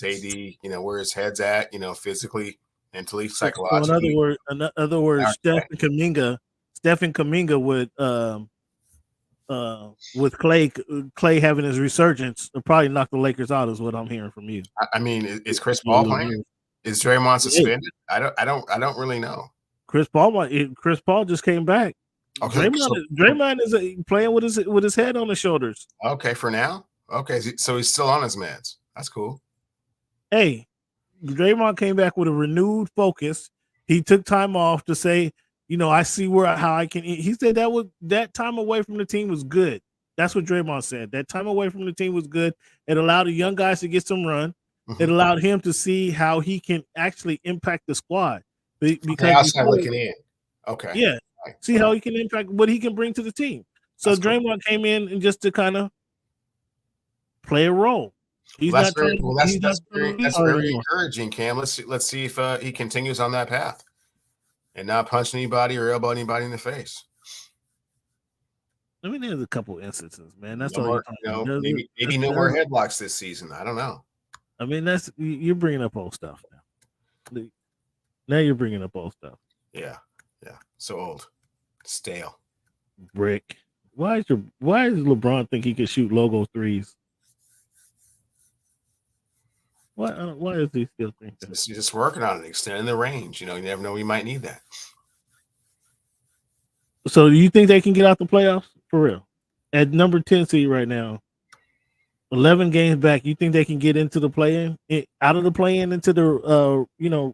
AD, where his head's at, physically, mentally, psychologically. So in other words, Stephen Kuminga with Clay having his resurgence, will probably knock the Lakers out, is what I'm hearing from you. I mean, is Chris Paul playing? Is Draymond suspended? I don't really know. Chris Paul just came back. Okay, Draymond is playing with his head on his shoulders. Okay, for now. Okay, so he's still on his meds. That's cool. Hey, Draymond came back with a renewed focus. He took time off to say, I see how I can. He said that time away from the team was good. That's what Draymond said. That time away from the team was good. It allowed the young guys to get some run. It allowed him to see how he can actually impact the squad. Because looking in. Okay. Yeah. See how he can impact, what he can bring to the team. So that's Draymond cool. Came in and just to kind of play a role. That's very encouraging, Cam. Let's see if he continues on that path and not punch anybody or elbow anybody in the face. I mean, there's a couple instances, man. That's all. Maybe no more headlocks this season. I don't know. I mean, you're bringing up old stuff now. Now you're bringing up old stuff. Yeah. So old, stale. Brick. Why does LeBron think he can shoot logo threes? Why does he still think that? You're just working on it, extending the range. You never know, you might need that. So do you think they can get out the playoffs for real? At number 10 seed right now, 11 games back, you think they can get into the play-in, out of the play-in into the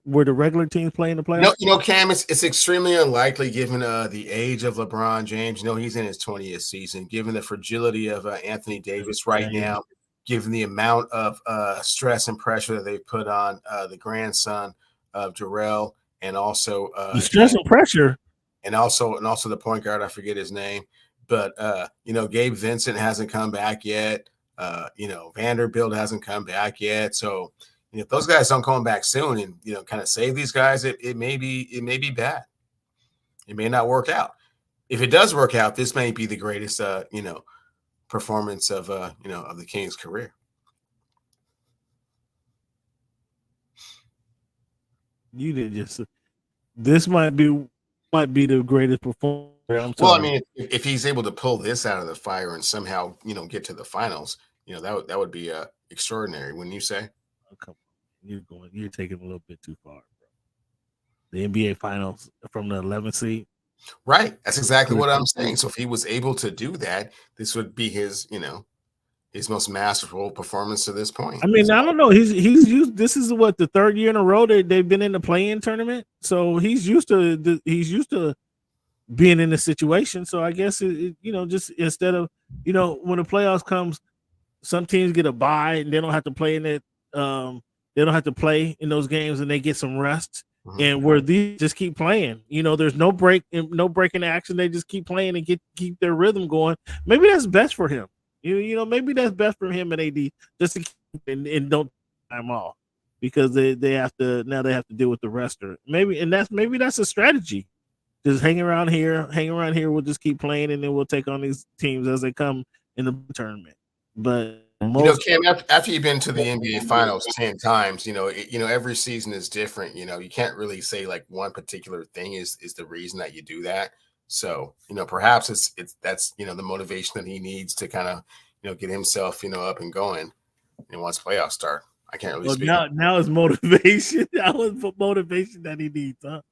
where the regular teams play in the playoffs? Cam, it's extremely unlikely given the age of LeBron James. He's in his 20th season. Given the fragility of Anthony Davis right now, given the amount of stress and pressure that they've put on the grandson of Jarrell, and also the stress and pressure, and also the point guard, I forget his name, but Gabe Vincent hasn't come back yet. Vanderbilt hasn't come back yet. So if those guys don't come back soon and kind of save these guys, it may be bad. It may not work out. If it does work out, this may be the greatest performance of the Kings' career. You did just. This might be the greatest performance. Well, I mean, if he's able to pull this out of the fire and somehow get to the finals, that would be extraordinary, wouldn't you say? Oh, come on. You're taking a little bit too far, bro. The NBA Finals from the 11th seed. Right. That's exactly what I'm saying. So if he was able to do that, this would be his most masterful performance to this point. I mean, I don't know. He's used. This is what the third year in a row they've been in the play-in tournament. So he's used to being in this situation. So I guess just instead of when the playoffs comes, some teams get a bye and they don't have to play in it. They don't have to play in those games and they get some rest. Mm-hmm. And where these just keep playing, there's no break in action. They just keep playing and keep their rhythm going. Maybe that's best for him. Maybe that's best for him and AD just to keep and don't time off because they have to deal with the rest. Or maybe that's a strategy. Just hang around here. We'll just keep playing and then we'll take on these teams as they come in the tournament. But Cam, after you've been to the NBA Finals 10 times, every season is different. You can't really say like one particular thing is the reason that you do that. So, perhaps that's the motivation that he needs to kind of, get himself, up and going. And once playoffs start, I can't really speak. Now it's motivation. That was motivation that he needs, huh?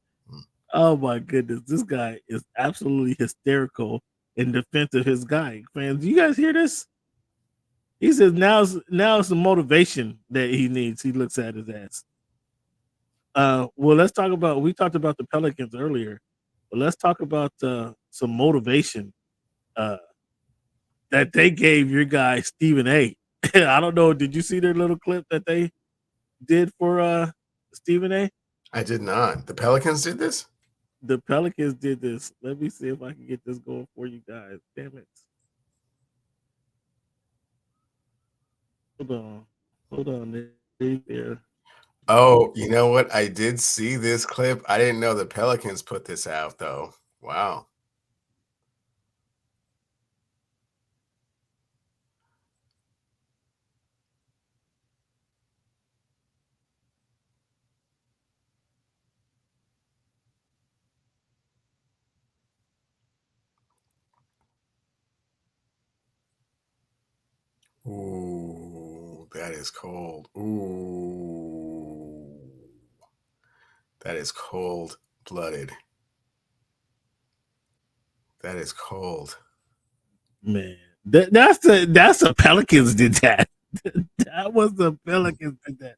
Oh my goodness, this guy is absolutely hysterical in defense of his guy. Fans, do you guys hear this? He says now it's the motivation that he needs. He looks at his ass. Well, let's talk about. We talked about the Pelicans earlier, but let's talk about some motivation that they gave your guy Stephen A. I don't know. Did you see their little clip that they did for Stephen A? I did not. The Pelicans did this? The Pelicans did this. Let me see if I can get this going for you guys. Damn it. Hold on. There. Oh, you know what? I did see this clip. I didn't know the Pelicans put this out, though. Wow. Ooh, that is cold. Ooh, that is cold-blooded. That is cold. Man, that's the Pelicans did that. That was the Pelicans did that.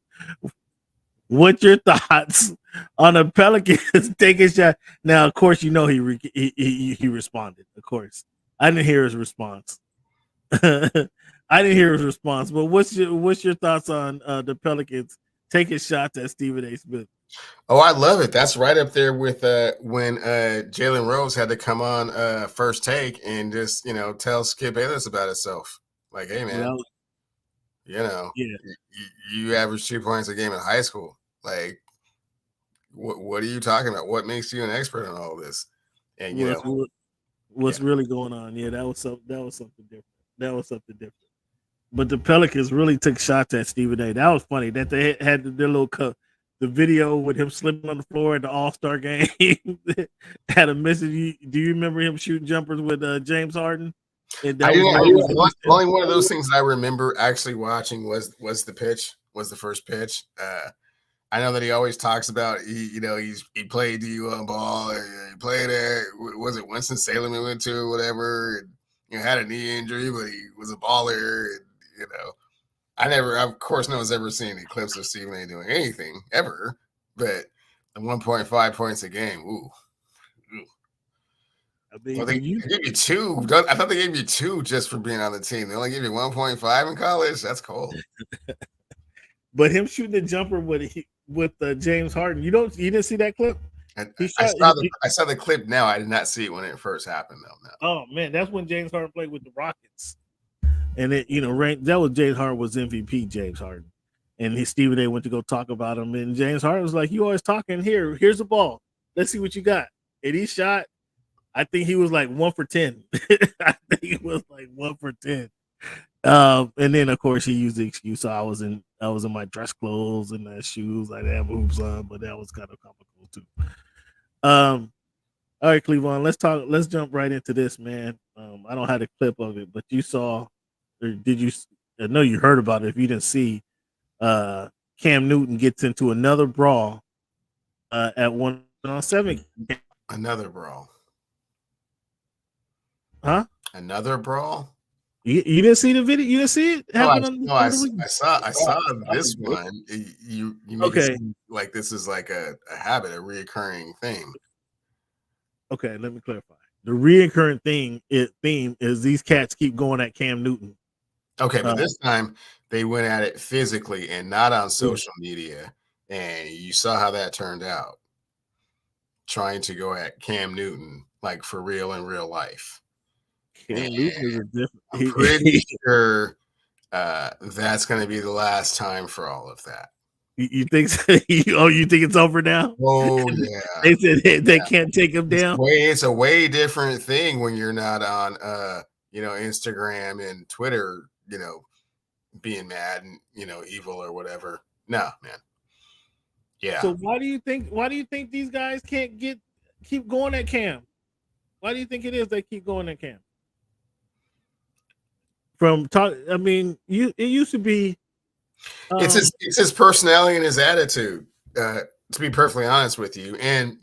What's your thoughts on the Pelicans taking a shot? Now, of course, he responded. Of course, I didn't hear his response. I didn't hear his response, but what's your thoughts on the Pelicans taking shots at Stephen A. Smith? Oh, I love it. That's right up there with when Jalen Rose had to come on First Take and just tell Skip Bayless about himself. Like, hey man, you average 2 points a game in high school. Like, what are you talking about? What makes you an expert on all this? And what's really going on? Yeah, that was something different. But the Pelicans really took shots at Stephen A. That was funny that they had their little the video with him slipping on the floor at the All-Star game. Had a message. Do you remember him shooting jumpers with James Harden? And Only one of those things that I remember actually watching was the first pitch. I know that he always talks about he played D1 ball. He played at, was it Winston-Salem he went to or whatever. And, had a knee injury, but he was a baller. And, of course, no one's ever seen any clips of Stephen A. doing anything ever. But the 1.5 points a game, ooh. I mean, Well, they gave you 2. I thought they gave you 2 just for being on the team. They only gave you 1.5 in college. That's cold. But him shooting the jumper with James Harden, you didn't see that clip? I saw the clip now. I did not see it when it first happened though. No. Oh man, that's when James Harden played with the Rockets, and that was James Harden was MVP. James Harden, and Stephen A. went to go talk about him, and James Harden was like, "You always talking here. Here's the ball. Let's see what you got." And he shot. I think he was like 1 for 10. I think he was like 1 for 10. And then of course he used the excuse, I was in my dress clothes and the shoes, I didn't have hoops on, but that was kind of comical too. All right, Cleavon, let's jump right into this, man. I don't have a clip of it, but you saw, or did you? I know you heard about it. If you didn't see, Cam Newton gets into another brawl at 1-on-7. Another brawl. Huh? Another brawl? You didn't see the video? You didn't see it? I saw this one. You make it seem like this is like a habit, a reoccurring thing. Okay, let me clarify. The reoccurring theme is these cats keep going at Cam Newton. Okay, but this time they went at it physically and not on social media, and you saw how that turned out. Trying to go at Cam Newton like for real in real life. Cam Newton is a different. I'm pretty sure that's going to be the last time for all of that. You think? You think it's over now? Oh yeah. They said they can't take him down. It's a way different thing when you're not on, Instagram and Twitter, being mad and evil or whatever. No, man. Yeah. So why do you think these guys can't keep going at Cam? Why do you think it is they keep going at Cam? It used to be. It's his personality and his attitude. To be perfectly honest with you, and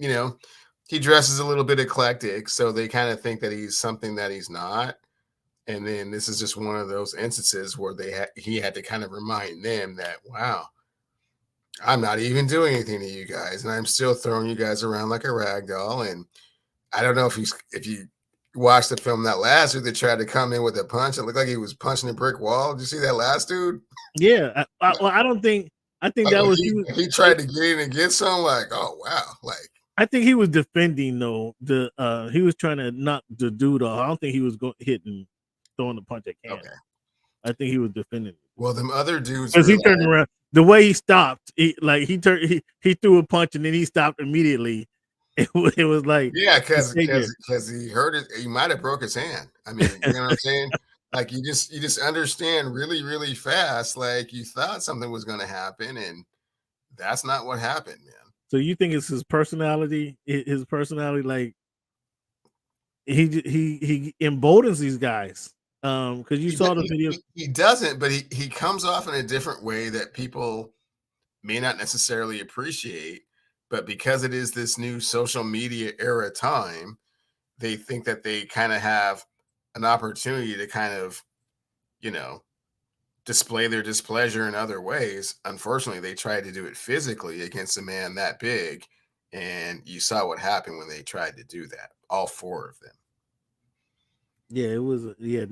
he dresses a little bit eclectic, so they kind of think that he's something that he's not. And then this is just one of those instances where he had to kind of remind them that, wow, I'm not even doing anything to you guys, and I'm still throwing you guys around like a rag doll. And I don't know if you watched the film that last week, they tried to come in with a punch. It looked like he was punching a brick wall. Did you see that last dude? Yeah, I don't think. I think that was he tried to get in and get some. Like, oh wow, like I think he was defending though. He was trying to knock the dude off. I don't think he was hitting, throwing the punch at Cam. Okay. I think he was defending. Well, them other dudes, because he turned around. The way he stopped, he threw a punch and then he stopped immediately. It was like, yeah, because he hurt it. He might have broke his hand. I mean, you know what I'm saying? Like you just understand really, really fast. Like you thought something was going to happen, and that's not what happened, man. So you think it's his personality? His personality, like he emboldens these guys. Because you saw the video. He doesn't, but he comes off in a different way that people may not necessarily appreciate. But because it is this new social media era time, they think that they kind of have an opportunity to kind of, display their displeasure in other ways. Unfortunately, they tried to do it physically against a man that big. And you saw what happened when they tried to do that. All 4 of them. Yeah, it was. Yeah,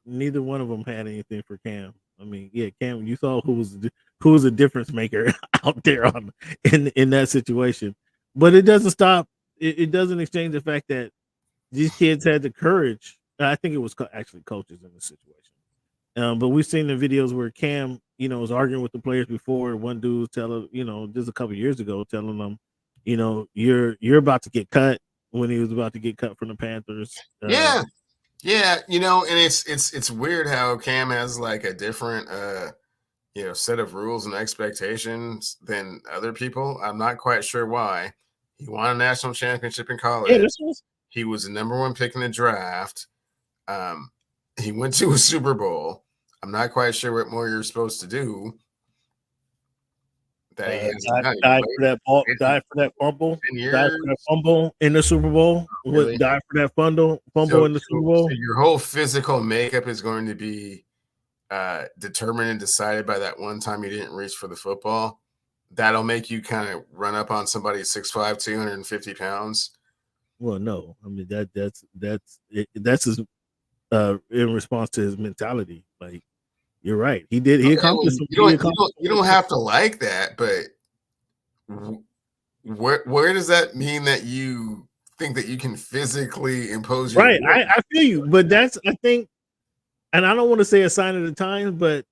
neither one of them had anything for Cam. I mean, yeah, Cam. You saw who was a difference maker out there in that situation. But it doesn't stop. It doesn't exchange the fact that these kids had the courage. I think it was actually coaches in the situation. But we've seen the videos where Cam, was arguing with the players before. One dude was telling, just a couple of years ago, telling them, you're about to get cut when he was about to get cut from the Panthers. Yeah. Yeah, and it's weird how Cam has like a different set of rules and expectations than other people. I'm not quite sure why. He won a national championship in college. Yeah, this was. He was the number one pick in the draft. He went to a Super Bowl. I'm not quite sure what more you're supposed to do. That he died for that ball, died for that fumble, died for that fumble in the Super Bowl. Really? Died for that fumble in the Super Bowl. So your whole physical makeup is going to be determined and decided by that one time you didn't reach for the football. That'll make you kind of run up on somebody 6'5", 250 pounds. Well, no, I mean that's his in response to his mentality. Like, you're right. He did. He accomplished. You don't have to like that, but where does that mean that you think that you can physically impose your right? I feel you, but that's, I think, and I don't want to say a sign of the times, but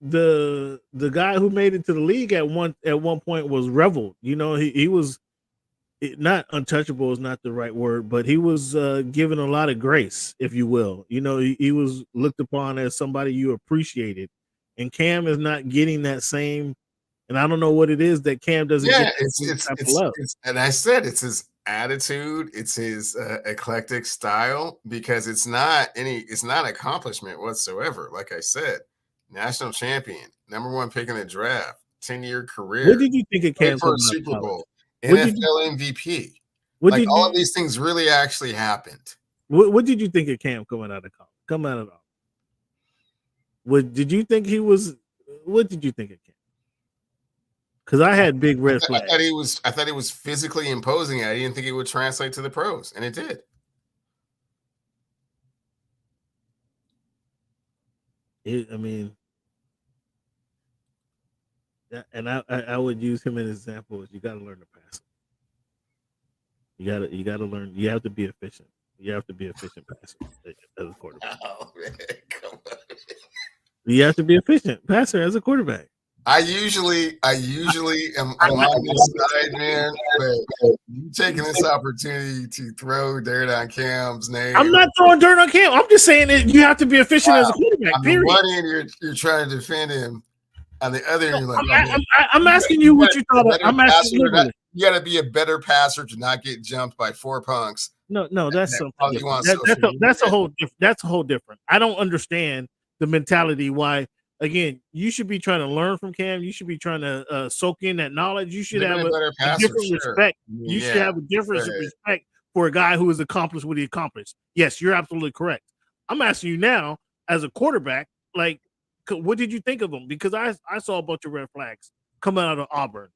the guy who made it to the league at one point was reveled. He was not untouchable is not the right word, but he was given a lot of grace, if you will. He was looked upon as somebody you appreciated, and Cam is not getting that same. And I don't know what it is that Cam doesn't get. It's and I said it's his attitude, it's his eclectic style, because it's not accomplishment whatsoever. Like I said, national champion, number one pick in the draft, 10-year career. What did you think of Cam for a Super Bowl? NFL MVP. All of these things really actually happened. What did you think of Cam coming out of college? What did you think he was? What did you think of Cam? Because I had big red flags. I thought he was physically imposing. I didn't think it would translate to the pros, and it did. And I would use him as an example. You got to learn to pass. You got to learn. You have to be efficient. You have to be efficient passer as a quarterback. Oh man, come on. You have to be efficient passer as a quarterback. I usually am on this side, man, but you taking this opportunity to throw dirt on Cam's name. I'm not throwing dirt on Cam. I'm just saying that you have to be efficient as a quarterback. On the one end, you're trying to defend him. On the other end, you're like, I'm asking you what you thought. I'm asking you. You got to be a better passer to not get jumped by 4 punks. No, that's something. That's a whole different. I don't understand the mentality why. Again, you should be trying to learn from Cam. You should be trying to soak in that knowledge. You should have a different respect. You should have a different respect for a guy who has accomplished what he accomplished. Yes, you're absolutely correct. I'm asking you now, as a quarterback, like, what did you think of him? Because I saw a bunch of red flags coming out of Auburn.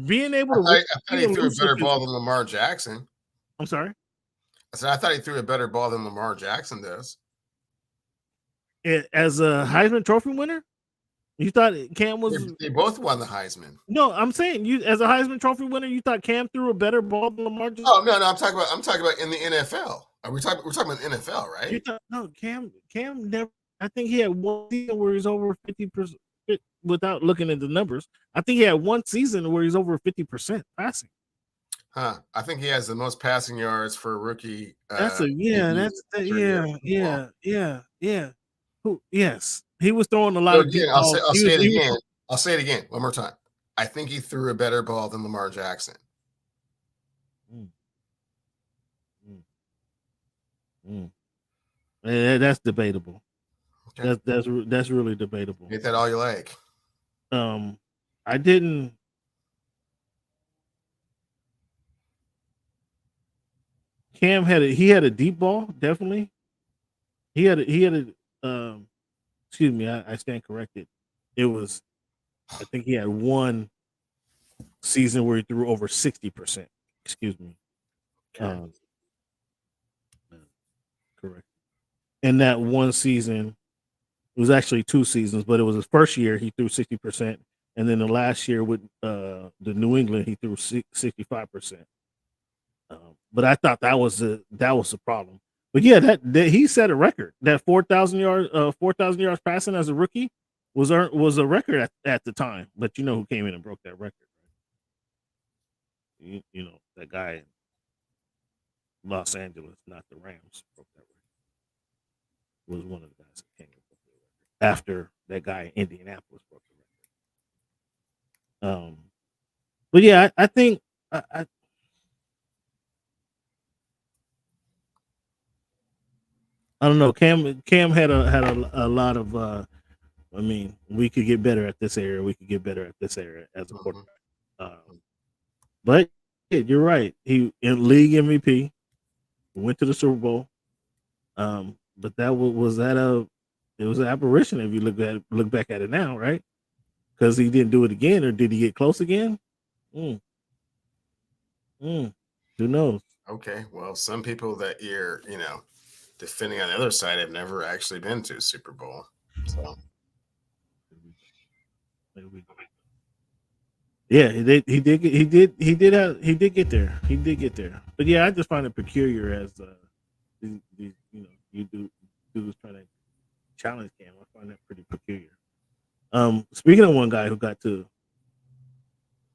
Being able to, I thought he threw a better ball than Lamar Jackson. I'm sorry. I said I thought he threw a better ball than Lamar Jackson does. As a Heisman Trophy winner, you thought Cam was? They both won the Heisman. No, I'm saying you, as a Heisman Trophy winner, you thought Cam threw a better ball than Lamar Jackson? Oh no, I'm talking about in the NFL. We're talking about the NFL, right? No, Cam never. I think he had one season where he's over 50%. Without looking at the numbers, I think he had one season where he's over 50% passing. I think he has the most passing yards for a rookie. Yes, he was throwing a lot of deep balls. I'll say it again one more time. I think he threw a better ball than Lamar Jackson. That's debatable. Okay. That's really debatable. Get that all you like. I didn't. Cam had a deep ball, definitely. He had a excuse me, I stand corrected. It was, I think he had one season where he threw over 60%. Excuse me. Correct. And that one season, it was actually 2 seasons, but it was his first year he threw 60%, and then the last year with the New England he threw 65%. But I thought that was the problem. But yeah, that he set a record. That 4,000 yards passing as a rookie was a record at the time. But you know who came in and broke that record? Right? You know that guy. Los Angeles, not the Rams, broke that record. Was one of the guys that came after that guy in Indianapolis broke the record. But yeah, I think I don't know. Cam had a lot of. I mean, we could get better at this area. We could get better at this area as a quarterback. But yeah, you're right. He in league MVP. Went to the Super Bowl. But that was it was an apparition if you look back at it now, right? Because he didn't do it again, or did he get close again? Who knows? Okay, well, some people that you're, defending on the other side have never actually been to a Super Bowl. So, yeah, he did get there. He did get there. But yeah, I just find it peculiar as you dudes trying to challenge Cam. I find that pretty peculiar. Speaking of one guy who got to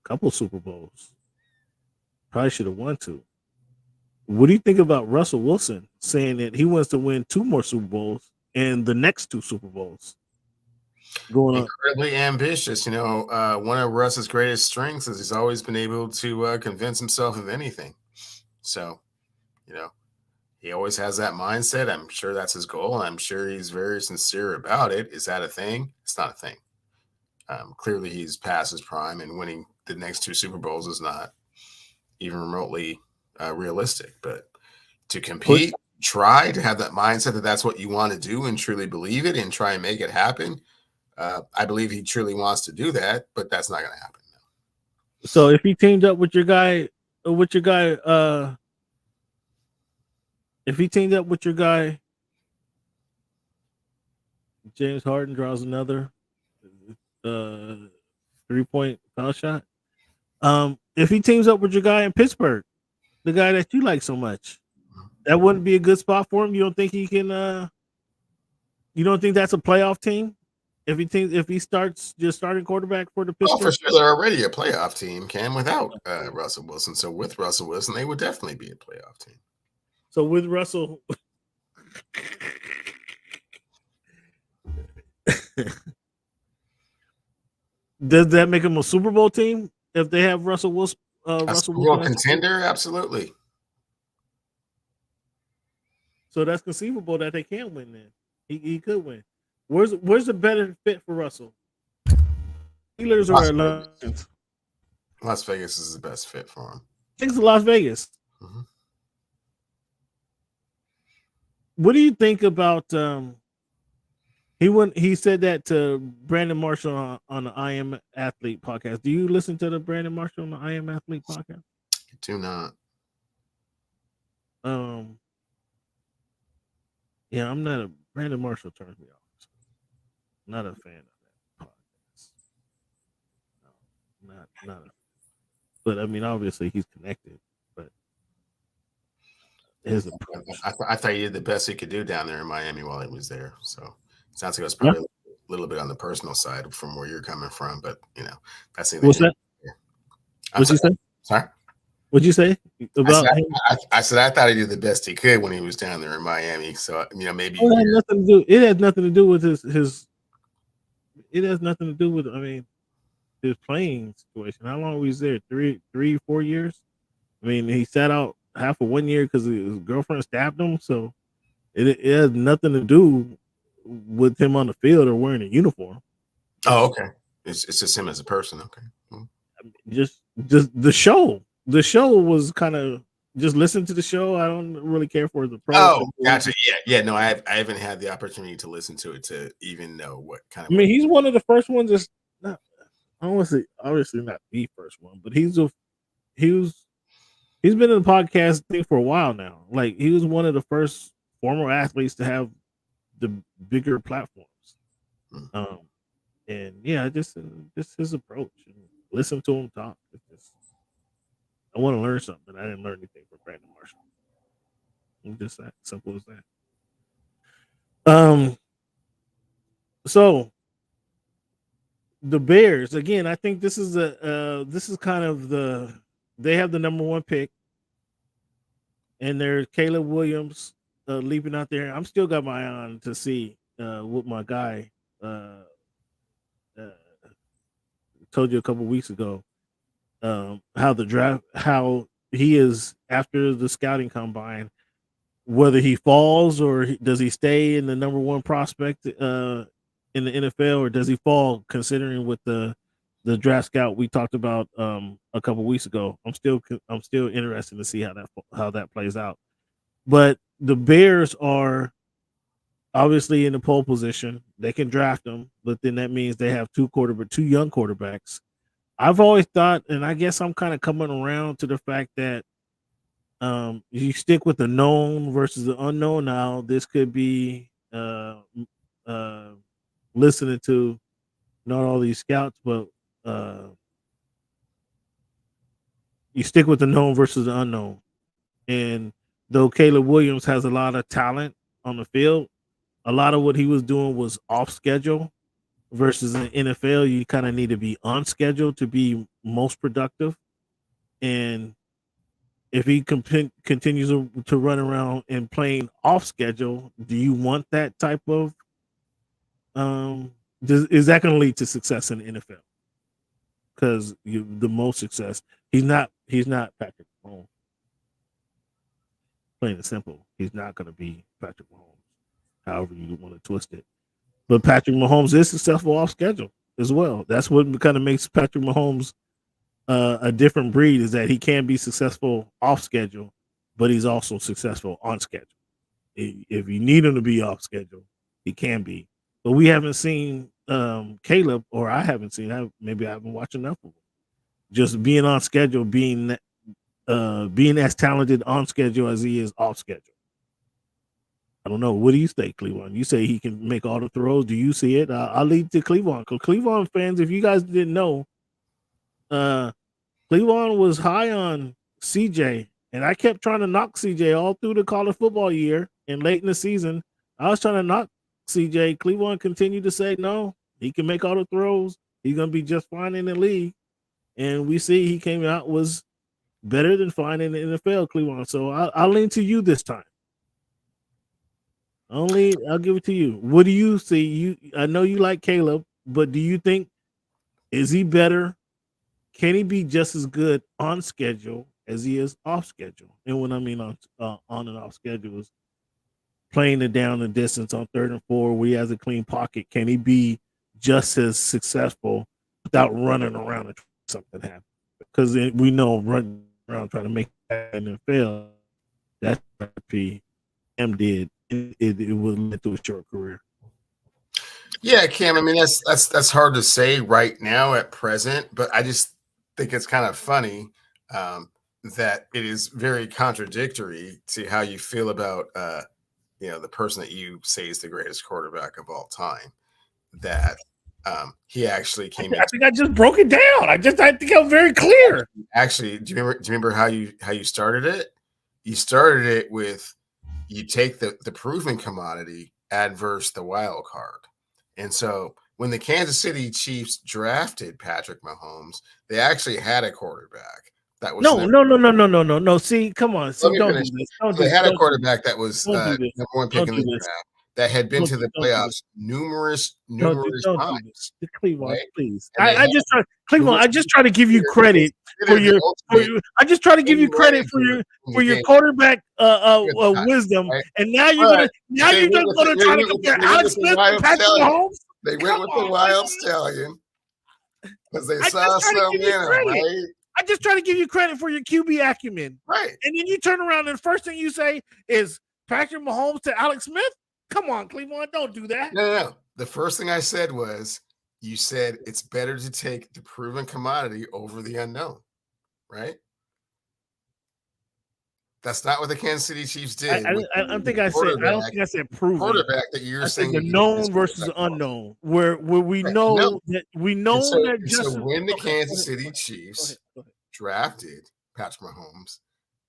a couple Super Bowls, probably should have won two. What do you think about Russell Wilson saying that he wants to win 2 more Super Bowls and the next 2 Super Bowls? Going incredibly ambitious. One of Russ's greatest strengths is he's always been able to convince himself of anything. So, he always has that mindset. I'm sure that's his goal. I'm sure he's very sincere about it. Is that a thing? It's not a thing. Clearly, he's past his prime, and winning the next 2 Super Bowls is not even remotely realistic. But to compete, try to have that mindset that that's what you want to do and truly believe it and try and make it happen. I believe he truly wants to do that, but that's not going to happen. No. So if he teamed up with your guy, James Harden draws another 3-point foul shot. If he teams up with your guy in Pittsburgh, the guy that you like so much, that wouldn't be a good spot for him. You don't think he can? You don't think that's a playoff team? If he starts just starting quarterback for the Pittsburgh, for sure they're already a playoff team, Cam, without Russell Wilson. So with Russell Wilson, they would definitely be a playoff team. So with Russell, does that make him a Super Bowl team if they have Russell Wilson? Super Bowl contender, absolutely. So that's conceivable that they can win. Then he could win. Where's the better fit for Russell? Steelers or Lions? Las Vegas is the best fit for him. I think it's Las Vegas. Mm-hmm. What do you think about? He said that to Brandon Marshall on the I Am Athlete podcast. Do you listen to the Brandon Marshall on the I Am Athlete podcast? I do not. Yeah, I'm not a Brandon Marshall turns me off. Not a fan of that podcast. No, not. But I mean, obviously he's connected. But his approach. I thought he did the best he could do down there in Miami while he was there. So it sounds like it was probably a little bit on the personal side from where you're coming from. But that's the what's that? What'd you say? Sorry. What'd you say about him? I said I thought he did the best he could when he was down there in Miami. So maybe it had nothing to do. It has nothing to do with his. It has nothing to do with his playing situation. How long was he there? 4 years. I mean, he sat out half of 1 year because his girlfriend stabbed him. So it has nothing to do with him on the field or wearing a uniform. Oh, okay. It's just him as a person. Okay. Just the show. The show was kind of just listen to the show. I don't really care for the pro. Oh, gotcha. Yeah. No, I haven't had the opportunity to listen to it to even know what kind of. I mean, he's one of the first ones. That's not. I don't want to say obviously not the first one, but he's been in the podcast thing for a while now. Like he was one of the first former athletes to have the bigger platforms. And yeah, just his approach. And listen to him talk. I want to learn something. I didn't learn anything from Brandon Marshall. It's just that simple as that. So the Bears again. I think this is kind of they have the number 1 pick, and there's Caleb Williams leaping out there. I'm still got my eye on to see what my guy told you a couple weeks ago. How he is after the scouting combine, whether he falls or does he stay in the number one prospect in the NFL, or does he fall considering with the draft scout we talked about a couple weeks ago. I'm still interested to see how that plays out. But the Bears are obviously in the pole position. They can draft them, but then that means they have two young quarterbacks. I've always thought, and I guess I'm kind of coming around to the fact that you stick with the known versus the unknown. Now, this could be listening to not all these scouts, but you stick with the known versus the unknown. And though Caleb Williams has a lot of talent on the field, a lot of what he was doing was off schedule. Versus in the NFL, you kind of need to be on schedule to be most productive. And if he continues to run around and playing off schedule, do you want that type of is that going to lead to success in the NFL? Because the most success, he's not Patrick Mahomes. Plain and simple, he's not going to be Patrick Mahomes. However you want to twist it. But Patrick Mahomes is successful off schedule as well. That's what kind of makes Patrick Mahomes a different breed, is that he can be successful off schedule, but he's also successful on schedule. If you need him to be off schedule, he can be. But we haven't seen Caleb, or I haven't seen. Maybe I haven't watched enough of him. Just being on schedule, being as talented on schedule as he is off schedule. I don't know. What do you say, Cleveland? You say he can make all the throws. Do you see it? I'll lead to Cleveland. Because Cleveland fans, if you guys didn't know, Cleveland was high on CJ, and I kept trying to knock CJ all through the college football year and late in the season. I was trying to knock CJ. Cleveland continued to say, no, he can make all the throws. He's going to be just fine in the league. And we see he came out, was better than fine in the NFL, Cleveland. So I'll lean to you this time. I'll give it to you. What do you see? I know you like Caleb, but do you think, is he better? Can he be just as good on schedule as he is off schedule? And when I mean on and off schedule is playing it down the distance on 3rd and 4 where he has a clean pocket. Can he be just as successful without running around and something happen? Because we know running around trying to make that in the NFL, that's what PM did. It would lead to a short career. Yeah, Cam. I mean, that's hard to say right now at present, but I just think it's kind of funny that it is very contradictory to how you feel about the person that you say is the greatest quarterback of all time. That he actually came. I think I just broke it down. I think I'm very clear. Actually, do you remember how you started it? You started it with, you take the proven commodity adverse the wild card. And so when the Kansas City Chiefs drafted Patrick Mahomes, they actually had a quarterback that was no. See, come on. See, don't do this. They had a quarterback that was number one pick in the draft that had been to the playoffs numerous times. Cleveland, right? Please. I just try to give you credit for your. I just try to give you credit for your quarterback wisdom, right? And now you're gonna try to compare Alex Smith to Patrick Mahomes. They went with the wild stallion because they saw something in him, right? I just try to give you credit for your QB acumen, right? And then you turn around and the first thing you say is Patrick Mahomes to Alex Smith. Come on, Cleveland, don't do that. No. The first thing I said was, you said it's better to take the proven commodity over the unknown, right? That's not what the Kansas City Chiefs did. I don't think I said proven. Quarterback that you're saying the known versus the unknown, where we know that So when the Kansas City Chiefs drafted Patrick Mahomes,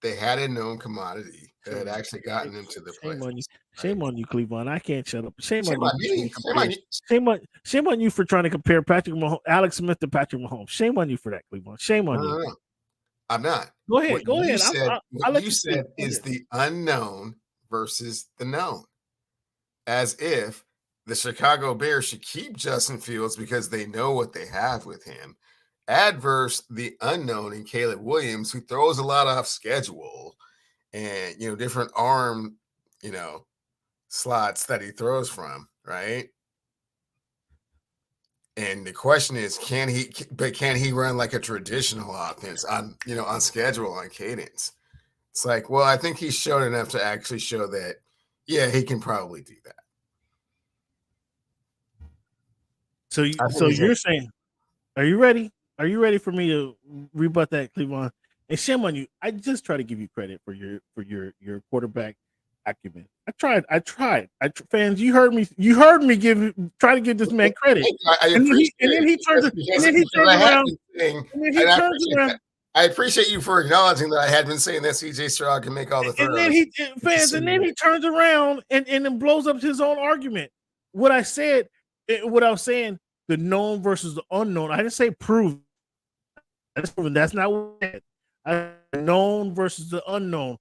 they had a known commodity that had actually gotten them to the playoffs. Shame on you, Cleveland. I can't shut up. Shame on you for trying to compare Alex Smith to Patrick Mahomes. Shame on you for that, Cleveland. Shame on you. I'm not. Go ahead. What Go you ahead. said, I'll what let you speak. said Go is ahead. the unknown versus the known. As if the Chicago Bears should keep Justin Fields because they know what they have with him. Adverse the unknown in Caleb Williams, who throws a lot off schedule and, different arm, slots that he throws from, right? And the question is, can he run like a traditional offense on schedule, on cadence? It's like, well, I think he's shown enough to actually show that, yeah, he can probably do that. So you're saying, are you ready? Are you ready for me to rebut that, Cleveland? And shame on you. I just try to give you credit for your quarterback acumen. I tried. Fans, you heard me. You heard me try to give this man credit. And then he turns around. I appreciate you for acknowledging that I had been saying that CJ Stroud can make all the throws. And then he turns around and then blows up his own argument. What I was saying, the known versus the unknown. I didn't say prove. That's not what I said. Known versus the unknown.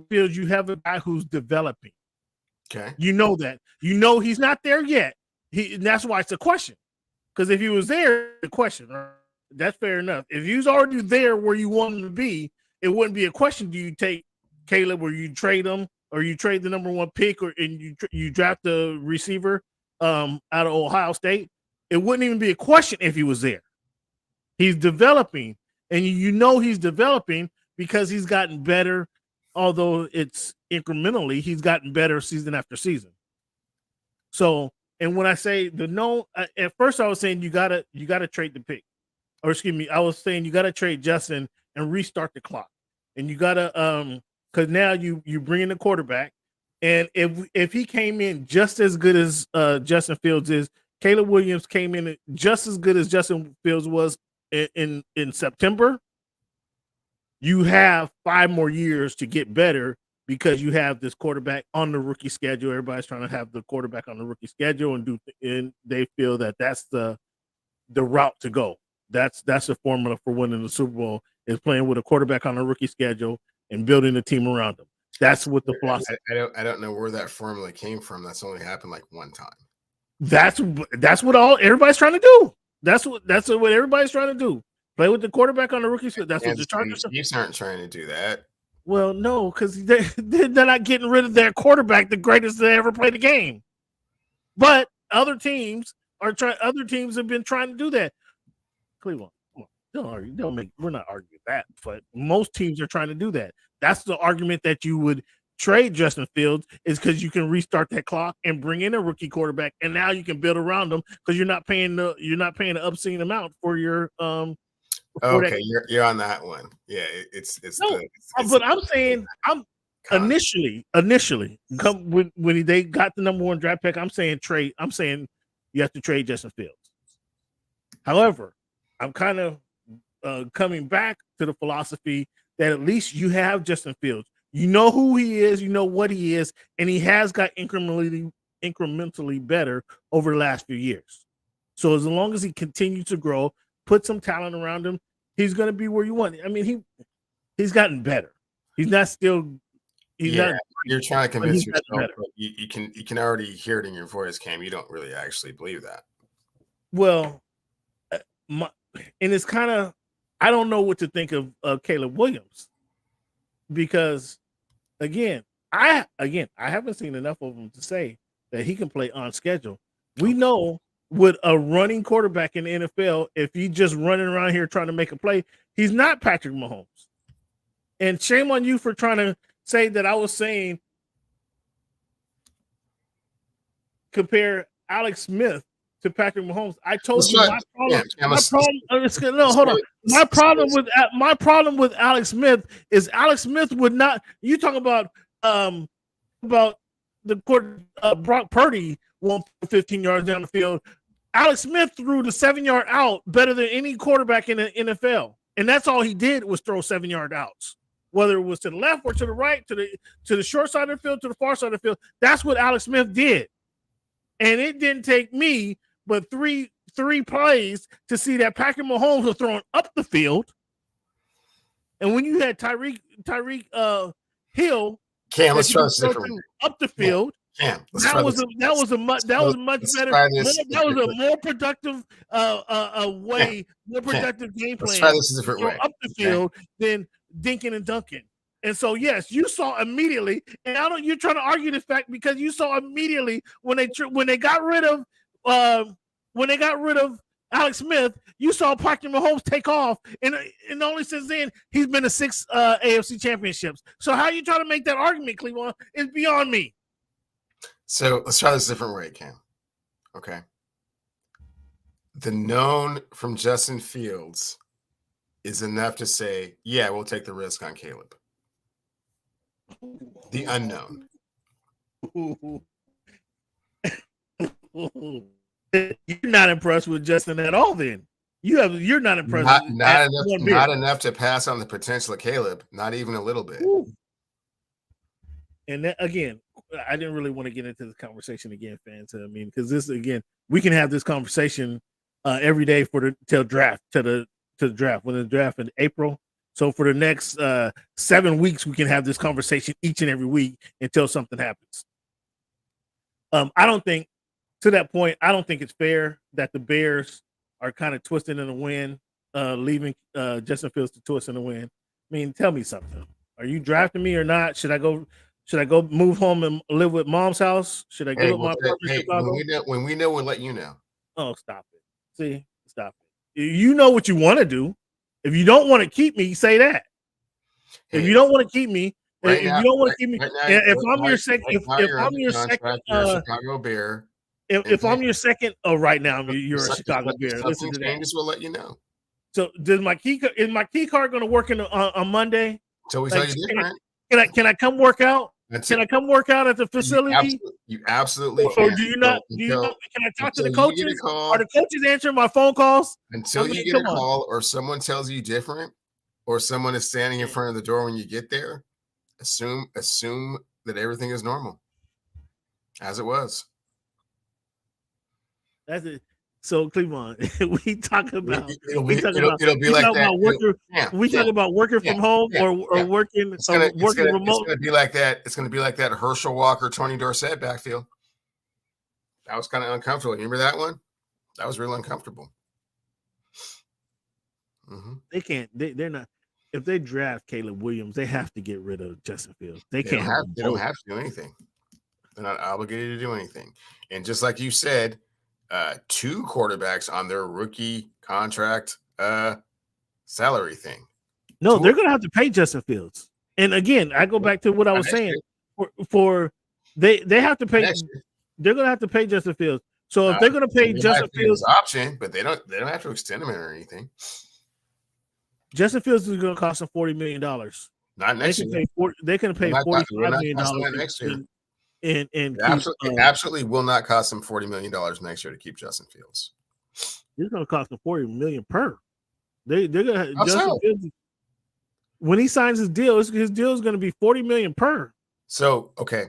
Fields, you have a guy who's developing. Okay. You know that. You know he's not there yet. And that's why it's a question. Because if he was there, the question. That's fair enough. If he's already there where you want him to be, it wouldn't be a question. Do you take Caleb or you trade him, or you trade the number 1 pick, and you draft the receiver out of Ohio State? It wouldn't even be a question if he was there. He's developing, and he's developing because he's gotten better. Although it's incrementally, he's gotten better season after season. So, and when I say the no, at first I was saying you gotta trade the pick, or excuse me, I was saying you gotta trade Justin and restart the clock, and you gotta because now you bring in the quarterback, and if he came in just as good as Justin Fields is, Caleb Williams came in just as good as Justin Fields was in September. You have 5 more years to get better because you have this quarterback on the rookie schedule. Everybody's trying to have the quarterback on the rookie schedule and they feel that that's the route to go. That's the formula for winning the Super Bowl, is playing with a quarterback on the rookie schedule and building a team around them. That's what the philosophy. I don't know where that formula came from. That's only happened like one time. That's what everybody's trying to do. That's what everybody's trying to do. Play with the quarterback on the rookie schedule. That's what the Chargers. You aren't trying to do that. Well, no, because they're not getting rid of their quarterback, the greatest to ever play the game. But other teams have been trying to do that. Cleveland, we're not arguing that, but most teams are trying to do that. That's the argument that you would trade Justin Fields, is because you can restart that clock and bring in a rookie quarterback, and now you can build around them because you're not paying the obscene amount for your Okay, you're on that one. Yeah, but I'm saying initially come when they got the number 1 draft pick, I'm saying you have to trade Justin Fields. However, I'm kind of coming back to the philosophy that at least you have Justin Fields. You know who he is, you know what he is, and he has got incrementally better over the last few years. So as long as he continues to grow, put some talent around him, he's going to be where you want. I mean, he's gotten better. He's not still. You're trying to convince yourself, but you can already hear it in your voice, Cam. You don't really actually believe that. Well, and it's kind of, I don't know what to think of Caleb Williams, because again, I haven't seen enough of him to say that he can play on schedule. We know with a running quarterback in the NFL, if he's just running around here trying to make a play, he's not Patrick Mahomes. And shame on you for trying to say that I was saying compare Alex Smith to Patrick Mahomes. I told you my problem with Alex Smith is Alex Smith would not. You talk about the court. Brock Purdy won't put 15 yards down the field. Alex Smith threw the 7-yard out better than any quarterback in the NFL, and that's all he did was throw 7-yard outs. Whether it was to the left or to the right, to the short side of the field, to the far side of the field, that's what Alex Smith did. And it didn't take me but three plays to see that Patrick Mahomes was throwing up the field And when you had Tyreek Hill, Cam, let's that try you this could throw different. to up the field. Cam, let's That try was this. much better. That was a more productive way, more productive game Let's plan. try this a different throw way. up the field than dinking and dunking. And so, yes, you saw immediately, and I don't. You're trying to argue this fact because you saw immediately when they got rid of Alex Smith, you saw Patrick Mahomes take off, and only since then he's been to 6 AFC championships. So how you trying to make that argument, Cleveland, is beyond me. So let's try this a different way, Cam. Okay. The known from Justin Fields is enough to say, yeah, we'll take the risk on Caleb. The unknown. You're not impressed with Justin at all. Then you're not impressed. Not enough to pass on the potential of Caleb. Not even a little bit. And that, again, I didn't really want to get into this conversation again, fans. I mean, because this again, we can have this conversation every day till draft to the draft when the draft in April. So for the next 7 weeks, we can have this conversation each and every week until something happens. I don't think to that point. I don't think it's fair that the Bears are kind of twisting in the wind, leaving Justin Fields to twist in the wind. I mean, tell me something. Are you drafting me or not? Should I go move home and live with mom's house? Should I give up my apartment in Chicago? When we know, we'll let you know. Oh, stop it. See, stop it. You know what you want to do. If you don't want to keep me, say that. If you don't want to keep me, if you don't want to keep me, if I'm your second, Chicago Bear. If I'm your second, right now you're a Chicago Bear. Listen to that. We'll let you know. So is my key card going to work on Monday? So we tell you different. Can I come work out? Can I come work out at the facility? You absolutely or do you not? Can I talk to the coaches? Are the coaches answering my phone calls? Until you get a call or someone tells you different, or someone is standing in front of the door when you get there, assume that everything is normal, as it was. That's it. So Cleveland, we talk about it'll be like that. We talk about working from home or working remote. It's gonna be like that. It's gonna be like that Herschel Walker, Tony Dorsett backfield. That was kind of uncomfortable. Remember that one? That was real uncomfortable. Mm-hmm. They can't. They're not. If they draft Caleb Williams, they have to get rid of Justin Fields. They don't have to do anything. They're not obligated to do anything. And just like you said, 2 quarterbacks on their rookie contract salary thing. No, they're going to have to pay Justin Fields. And again, I go back to what I was saying. They have to pay. They're going to have to pay Justin Fields. So if they're going to pay Justin Fields, option, but they don't have to extend him or anything. Justin Fields is going to cost them $40 million. Not next year. They can pay $45 million next year. And absolutely will not cost them $40 million next year to keep Justin Fields. It's going to cost them $40 million per. They're going to Fields, when he signs his deal is going to be $40 million per. So okay,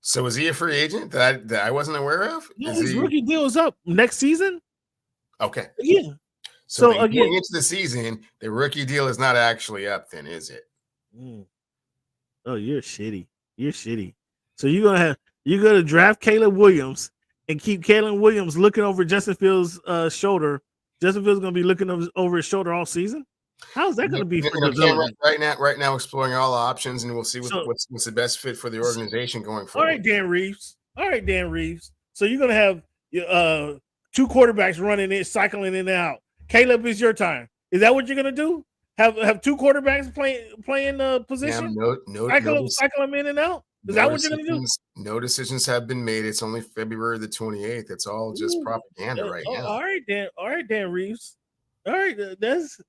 so is he a free agent that I wasn't aware of? Yeah, his rookie deal is up next season. Okay, yeah. So again, going into the season, the rookie deal is not actually up. Then is it? Oh, you're shitty. You're shitty. So you're gonna draft Caleb Williams and keep Caleb Williams looking over Justin Fields' shoulder. Justin Fields gonna be looking over his shoulder all season. How is that gonna be for development? Right now, exploring all options, and we'll see what's the best fit for the organization going forward. All right, Dan Reeves. So you're gonna have 2 quarterbacks running in, cycling in and out. Caleb, is your time. Is that what you're gonna do? Have 2 quarterbacks playing the position? Cycle them in and out. Is that what you're gonna do? No decisions have been made. It's only February the 28th. It's all just propaganda right now. All right, Dan Reeves. All right,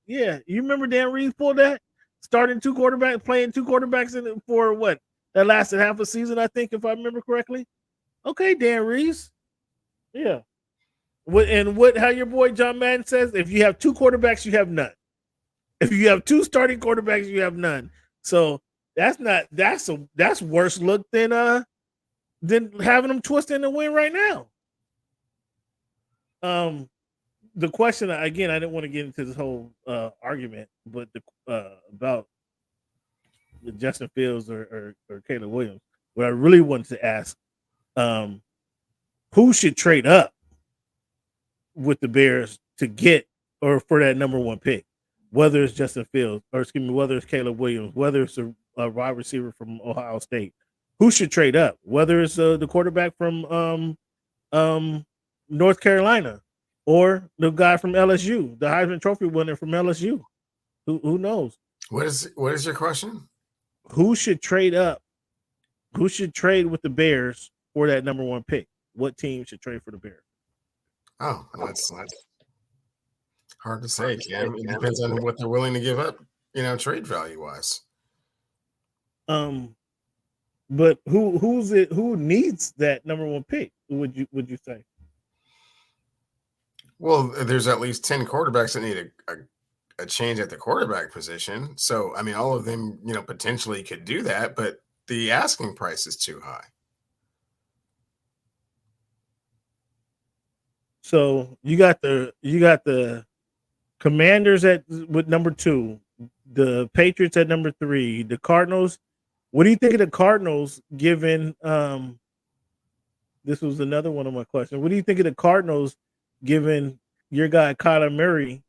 You remember Dan Reeves pulled that? Starting 2 quarterbacks, playing 2 quarterbacks for what? That lasted half a season, I think, if I remember correctly. Okay, Dan Reeves. Yeah. How your boy John Madden says, if you have 2 quarterbacks, you have none. If you have 2 starting quarterbacks, you have none. So that's worse look than having them twist in the win right now. the question again, I didn't want to get into this whole argument, but about the Justin Fields or Caleb Williams. What I really wanted to ask, who should trade up with the Bears to get or for that number one pick? Whether it's Justin Fields or whether it's Caleb Williams, whether it's a wide receiver from Ohio State, who should trade up? Whether it's the quarterback from North Carolina or the guy from LSU, the Heisman Trophy winner from LSU. Who knows? What is your question? Who should trade up? Who should trade with the Bears for that number one pick? What team should trade for the Bears? Oh, that's hard to say. It depends on what they're willing to give up, trade value wise. But who needs that number one pick? Would you say? Well, there's at least 10 quarterbacks that need a change at the quarterback position. So, I mean, all of them, potentially could do that, but the asking price is too high. So you got the Commanders with number 2, the Patriots at number 3, the Cardinals. What do you think of the Cardinals given this was another one of my questions. What do you think of the Cardinals giving your guy Kyler Murray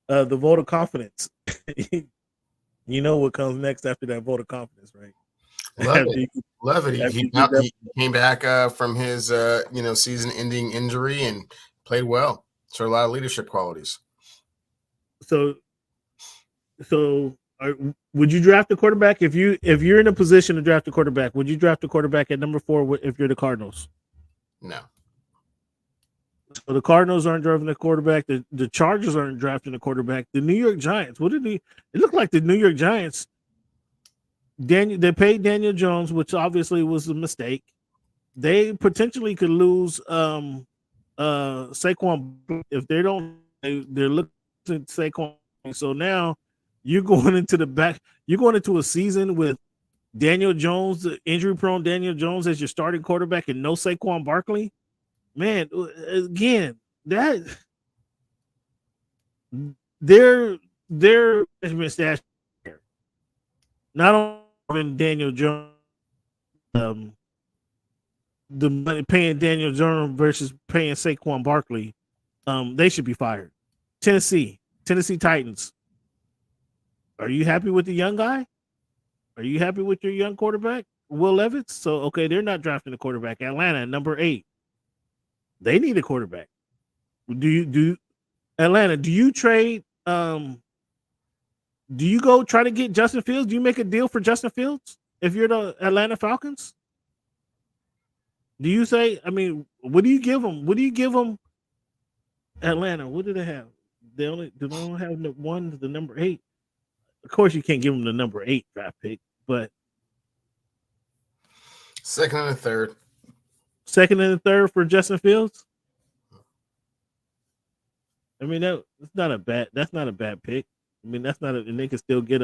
the vote of confidence? You know what comes next after that vote of confidence, right? Love it. He came back from his season-ending injury and played well. Showed a lot of leadership qualities. So would you draft a quarterback if you're in a position to draft a quarterback? Would you draft a quarterback at number 4 if you're the Cardinals? No. So the Cardinals aren't drafting a quarterback. The Chargers aren't drafting a quarterback. The New York Giants. It looked like the New York Giants. They paid Daniel Jones, which obviously was a mistake. They potentially could lose Saquon if they don't. They're looking at Saquon. So now you're going into a season with Daniel Jones, the injury-prone Daniel Jones, as your starting quarterback, and no Saquon Barkley. Man, again, that their management staff, not only Daniel Jones, the money paying Daniel Jones versus paying Saquon Barkley, they should be fired. Tennessee Titans. Are you happy with the young guy? Are you happy with your young quarterback, Will Levis? So okay, they're not drafting a quarterback. Atlanta, number 8. They need a quarterback. Atlanta, do you trade? Do you go try to get Justin Fields? Do you make a deal for Justin Fields if you're the Atlanta Falcons? Do you say, what do you give them? What do you give them? Atlanta, what do they have? They only have the number 8. Of course, you can't give them the number 8 draft pick, but second and a third. Second and a third for Justin Fields. That's not a bad pick. That's not and they can still get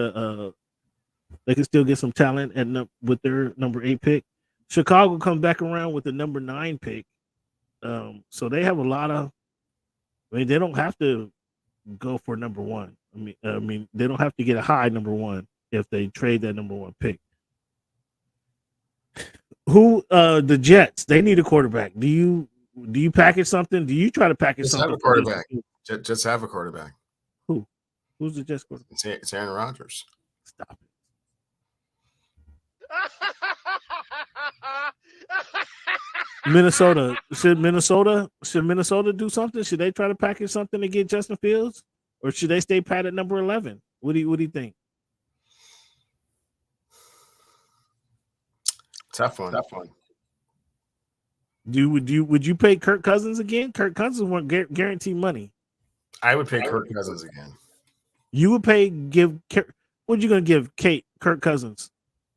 some talent with their number 8 pick. Chicago comes back around with the number 9 pick. So they have a lot of. They don't have to go for number 1. They don't have to get a high number 1 if they trade that number 1 pick. The Jets, they need a quarterback. Do you package something? Do you try to package something? Have a quarterback. Just have a quarterback. Who's the Jets quarterback? It's Aaron Rodgers. Stop it. Minnesota. Should Minnesota do something? Should they try to package something to get Justin Fields? Or should they stay pat at number 11? What do you think? Tough one. Would you pay Kirk Cousins again? Kirk Cousins won't guarantee money. I would pay Kirk Cousins again. You would what are you gonna give Kirk Cousins?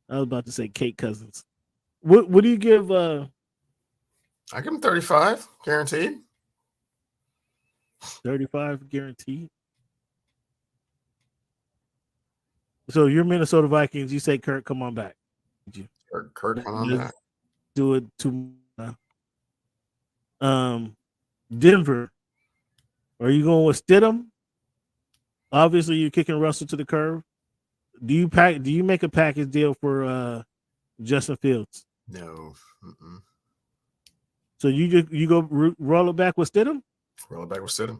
I was about to say Kate Cousins. What do you give I give him 35 guaranteed. 35 guaranteed. So you're Minnesota Vikings, you say Kirk, come on back. Kirk, come on back. Do it to Denver. Are you going with Stidham? Obviously, you're kicking Russell to the curb. Do you make a package deal for Justin Fields? No. Mm-mm. So you go roll it back with Stidham? Roll it back with Stidham.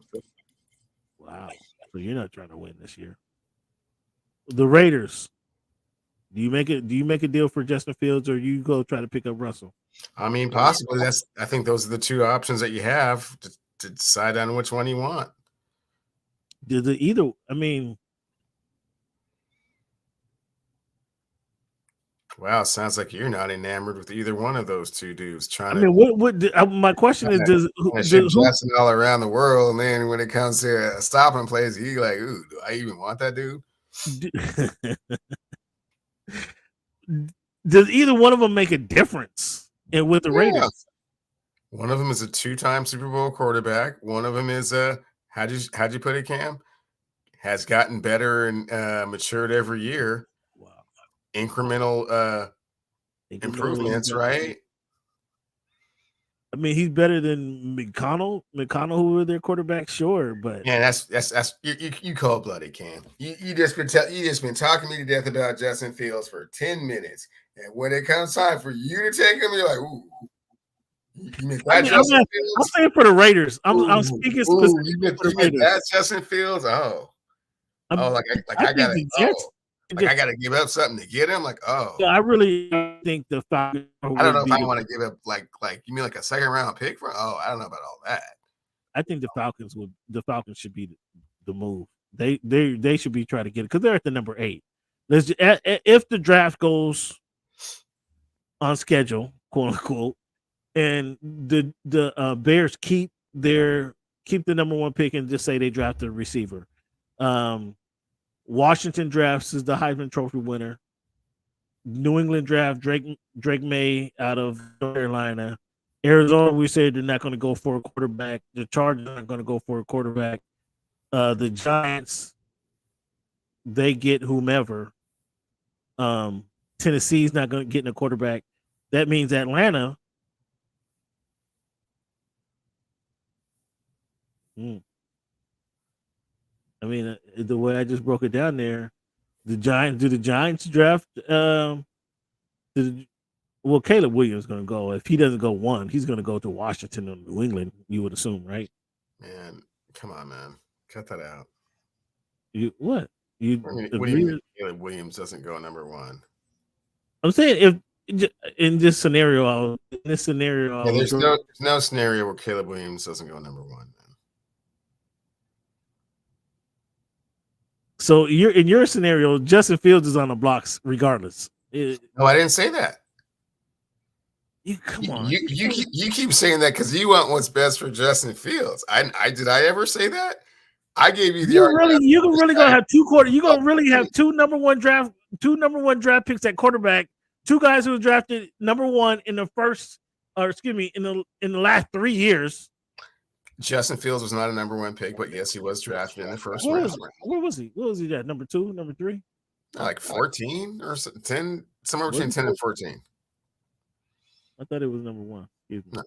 Wow. So you're not trying to win this year. The Raiders. Do you make a deal for Justin Fields, or you go try to pick up Russell? I mean, possibly. I think those are the two options that you have to decide on which one you want. Wow, sounds like you're not enamored with either one of those two dudes. My question is, does Justin all around the world, and then when it comes to stopping plays, you like, ooh, do I even want that dude? Does either one of them make a difference with the Raiders? One of them is a 2-time Super Bowl quarterback. One of them is how'd you put it, Cam? Has gotten better and matured every year. Wow. Incremental improvements, right? I mean, he's better than McConnell. McConnell, who were their quarterback, sure, but yeah, that's you cold blooded, Cam. You just been talking me to death about Justin Fields for 10 minutes, and when it comes time for you to take him, you're like, ooh. I'm saying for the Raiders. I'm speaking specifically for the Raiders. That's Justin Fields. I gotta give up something to get him. Like, yeah, I really think the Falcons. I don't know if I want to give up like you mean like a second round pick for? I don't know about all that. I think the Falcons should be the move. They should be trying to get it because they're at the number 8. If the draft goes on schedule, quote unquote, and the Bears keep the number 1 pick and just say they drafted a receiver. Washington drafts is the Heisman Trophy winner. New England draft Drake May out of North Carolina. Arizona, we say they're not going to go for a quarterback. The Chargers aren't going to go for a quarterback. The Giants, they get whomever. Tennessee's not going to get a quarterback. That means Atlanta. I mean, the way I just broke it down there, do the Giants draft? Caleb Williams is going to go. If he doesn't go 1, he's going to go to Washington or New England. You would assume, right? Man, come on, man, cut that out. What do you mean Caleb Williams doesn't go number 1? I'm saying in this scenario, there's no scenario where Caleb Williams doesn't go number 1. So in your scenario, Justin Fields is on the blocks regardless. No, I didn't say that. Come on. You keep saying that because you want what's best for Justin Fields. Did I ever say that? I gave you the argument. You're really gonna have 2 quarter. You're gonna really have 2 number 1 draft picks at quarterback. 2 guys who were drafted number 1 in the last 3 years. Justin Fields was not a number 1 pick, but yes, he was drafted in the first round. Where was he? What was he at? Number 2, number 3? Like 14 or 10, somewhere between 10 and 14. I thought it was number 1. Excuse me.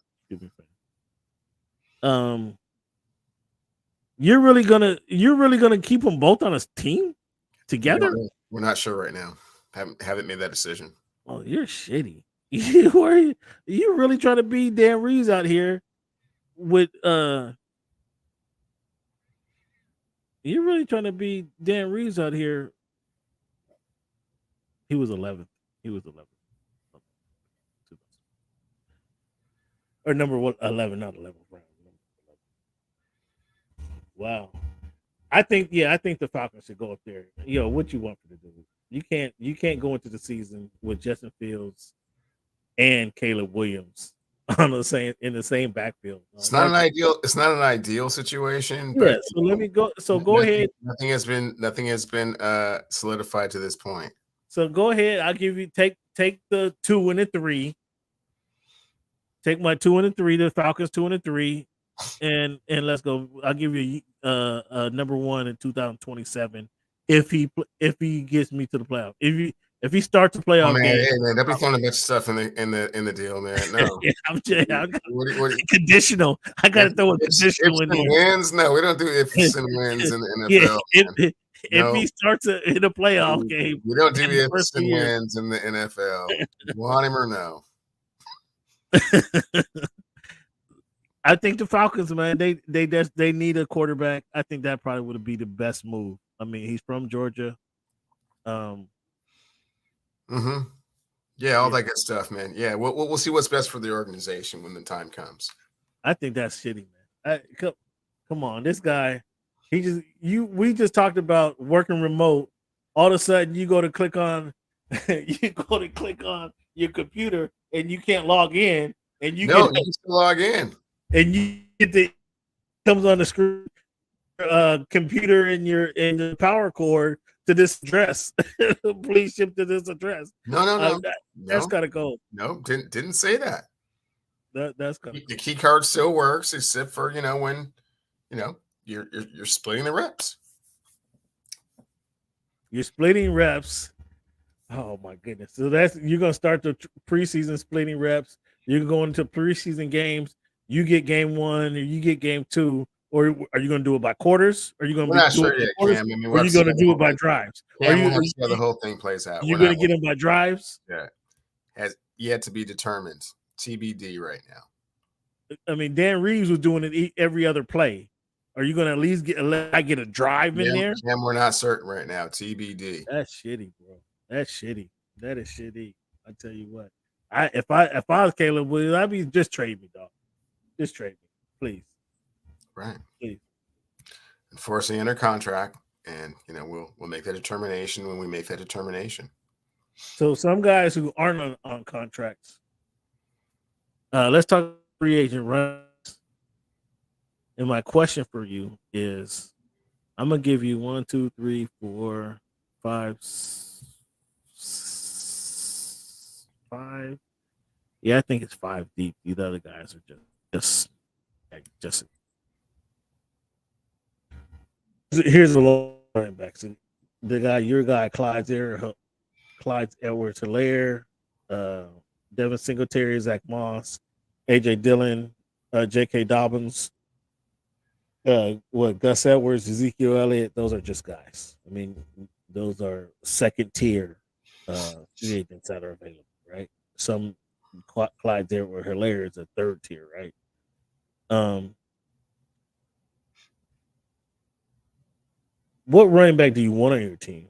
You're really gonna keep them both on a team together? We're not sure right now. Haven't made that decision. Oh, you're shitty. You really trying to be Dan Reeves out here with you're really trying to be Dan Reeves out here. He was 11th. Or number 11, not 11th round. Wow. I think the Falcons should go up there. What you want for the dude? You can't go into the season with Justin Fields and Caleb Williams in the same backfield. It's not an ideal situation. Yeah. So let me go. So go ahead. Nothing has been solidified to this point. So go ahead. I'll give you take the 2 and the 3. Take my 2 and the 3. The Falcons 2 and the 3, and let's go. I'll give you number 1 in 2027 if he gets me to the playoff. If he starts a Oh playoff man, game, hey man, don't be throwing a bunch of stuff in the deal, man. No. yeah, I'm just, What- conditional. I got to throw a conditional in ifs and there. wins? No, we don't do ifs and wins in the Yeah, NFL. man. if No. he starts in a playoff game, We don't do in the ifs first and year. wins in the NFL. You want him or no? I think the Falcons, man, they need a quarterback. I think that probably would be the best move. I mean, he's from Georgia. Yeah, all that good stuff, man. Yeah, we'll see what's best for the organization when the time comes. I think that's shitty, man. Come on, this guy. We just talked about working remote. All of a sudden, you go to click on your computer and you can't log in, and you can still log in, and you get the comes on the screen, computer in the power cord to this address. Please ship to this address. No. That's gotta go. No, didn't say that. That's gotta go. The key card still works, except for when you're splitting the reps. You're splitting reps. Oh my goodness! So you're gonna start the preseason splitting reps. You're going to preseason games. You get game 1 or you get game 2, or are you going to do it by quarters? Are you going to do it by quarters? Cam. Or are you going to do it by drives? Cam, we'll see how the whole thing plays out. You're going to get them by drives? Yeah, has yet to be determined. TBD right now. I mean, Dan Reeves was doing it every other play. Are you going to at least get a drive in there? Cam, we're not certain right now. TBD. That's shitty, bro. That's shitty. That is shitty. I tell you what. If I was Caleb Williams, I'd be just trade me, dog. Just trade me, please. Right. Please. Enforcing under contract, and we'll make that determination when we make that determination. So some guys who aren't on contracts. Let's talk free agent runs. And my question for you is, I'm gonna give you 1, 2, 3, 4, 5, 5. Yeah, I think it's 5 deep. These other guys are just. Here's the low running backs. Your guy, Clyde Edwards-Helaire, Devin Singletary, Zach Moss, AJ Dillon, J.K. Dobbins, Gus Edwards, Ezekiel Elliott. Those are just guys. I mean, those are second tier free agents that are available, right? Some Clyde Edwards-Helaire is a third tier, right? What running back do you want on your team?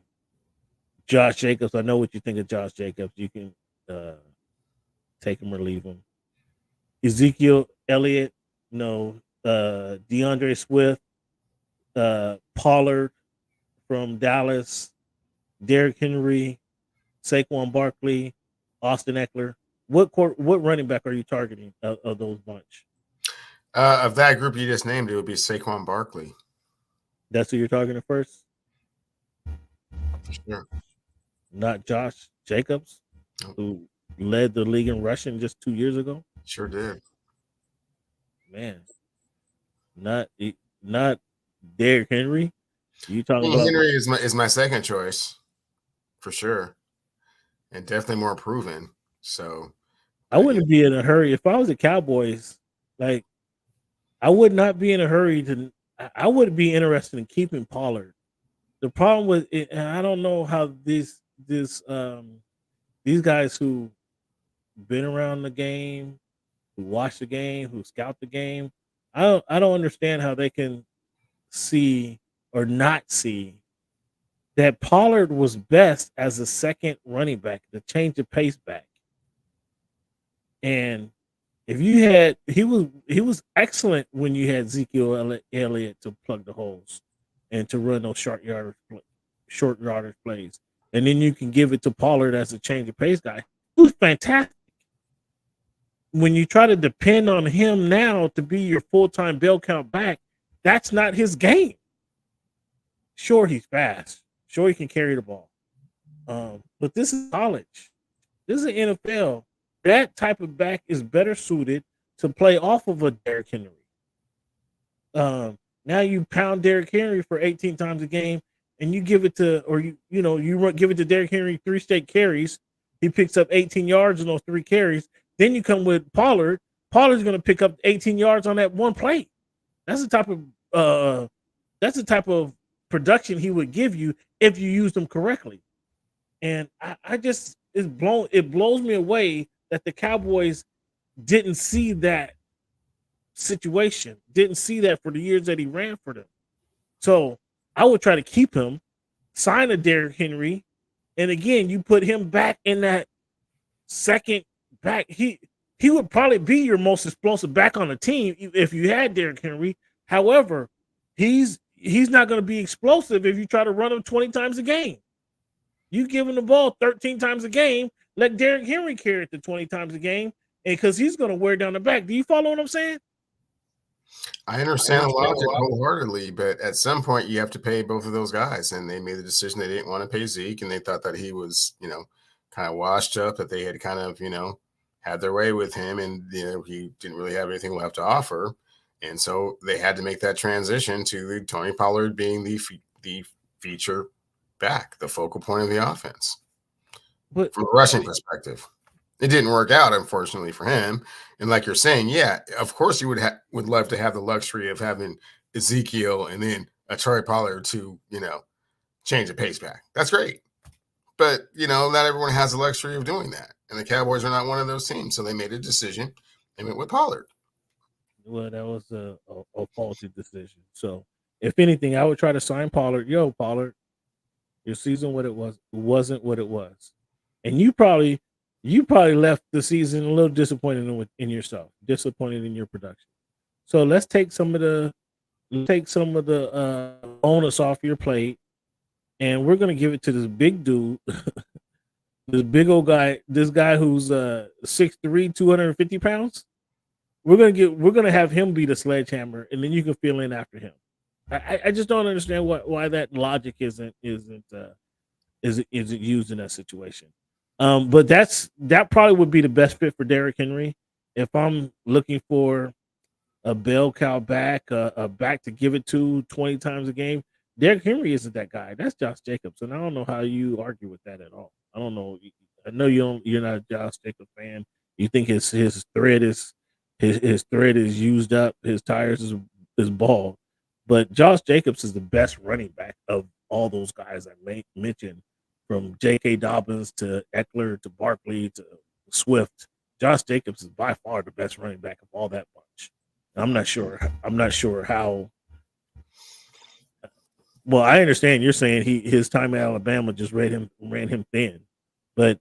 Josh Jacobs. I know what you think of Josh Jacobs. You can take him or leave him. Ezekiel Elliott, no. DeAndre Swift, Pollard from Dallas, Derrick Henry, Saquon Barkley, Austin Eckler. What running back are you targeting of those bunch? Of that group you just named, it would be Saquon Barkley. That's who you're targeting first? Sure. Not Josh Jacobs, who led the league in rushing just 2 years ago? Sure did. Man. Not Derrick Henry. You talking about Henry is my second choice for sure, and definitely more proven. So I wouldn't be in a hurry if I was the Cowboys. Like, I would not be in a hurry to. I would be interested in keeping Pollard. The problem with it, and I don't know how these guys who been around the game, who watch the game, who scout the game. I don't understand how they can see or not see that Pollard was best as a second running back, the change of pace back. And if you had, he was excellent when you had Ezekiel Elliott to plug the holes and to run those short yardage plays. And then you can give it to Pollard as a change of pace guy. He was fantastic. When you try to depend on him now to be your full-time bell count back, that's not his game. Sure, he's fast. Sure, he can carry the ball. But this is college. This is the NFL. That type of back is better suited to play off of a Derrick Henry. Now you pound Derrick Henry for 18 times a game, and you give it to, or give it to Derrick Henry 3 straight carries. He picks up 18 yards in those 3 carries. Then you come with Pollard. Pollard's going to pick up 18 yards on that one play. That's the type of production he would give you if you used him correctly. And it blows me away that the Cowboys didn't see that situation, didn't see that for the years that he ran for them. So I would try to keep him, sign a Derrick Henry, and again, you put him back in that second back. He would probably be your most explosive back on the team if you had Derrick Henry. However, he's not going to be explosive if you try to run him 20 times a game. You give him the ball 13 times a game, let Derrick Henry carry it to 20 times a game, and because he's going to wear down the back. Do you follow what I'm saying? I understand the logic wholeheartedly, but at some point you have to pay both of those guys, and they made the decision they didn't want to pay Zeke, and they thought that he was, kind of washed up, that they had kind of, had their way with him, and he didn't really have anything left to offer, and so they had to make that transition to Tony Pollard being the feature back, the focal point of the offense. But from a rushing perspective, it didn't work out, unfortunately, for him. And like you're saying, yeah, of course you would love to have the luxury of having Ezekiel and then a Troy Pollard to, change the pace back. That's great. But, not everyone has the luxury of doing that. And the Cowboys are not one of those teams. So they made a decision and went with Pollard. Well, that was a faulty decision. So if anything, I would try to sign Pollard. Yo, Pollard, your season wasn't what it was. And you probably left the season a little disappointed in yourself, disappointed in your production. So let's take some of the onus off your plate, and we're gonna give it to this big dude, this big old guy, this guy who's 6'3", 250 pounds. We're gonna have him be the sledgehammer, and then you can fill in after him. I just don't understand why that logic isn't used in that situation. But that probably would be the best fit for Derrick Henry. If I'm looking for a bell cow back, a back to give it to 20 times a game, Derrick Henry isn't that guy. That's Josh Jacobs, and I don't know how you argue with that at all. I don't know. I know you're not a Josh Jacobs fan. You think his thread is used up. His tires is bald. But Josh Jacobs is the best running back of all those guys I mentioned, from J.K. Dobbins to Eckler to Barkley to Swift. Josh Jacobs is by far the best running back of all that bunch. I'm not sure how. Well, I understand you're saying his time at Alabama just ran him thin, but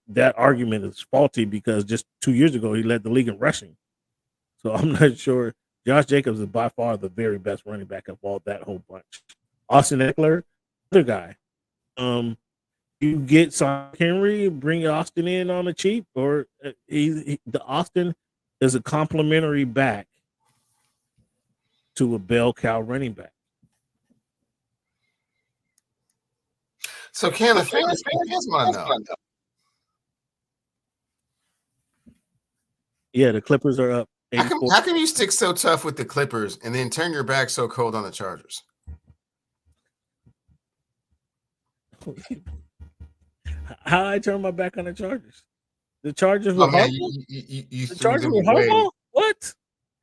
that argument is faulty because just 2 years ago he led the league in rushing. So I'm not sure. Josh Jacobs is by far the very best running back of all that whole bunch. Austin Eckler, other guy. You get Henry, bring Austin in on the cheap, or the Austin is a complimentary back to a bell cow running back. So can the fans want to know? Yeah, the Clippers are up. How can you stick so tough with the Clippers and then turn your back so cold on the Chargers? How I turn my back on the Chargers? The Chargers were horrible. The Chargers were horrible. What?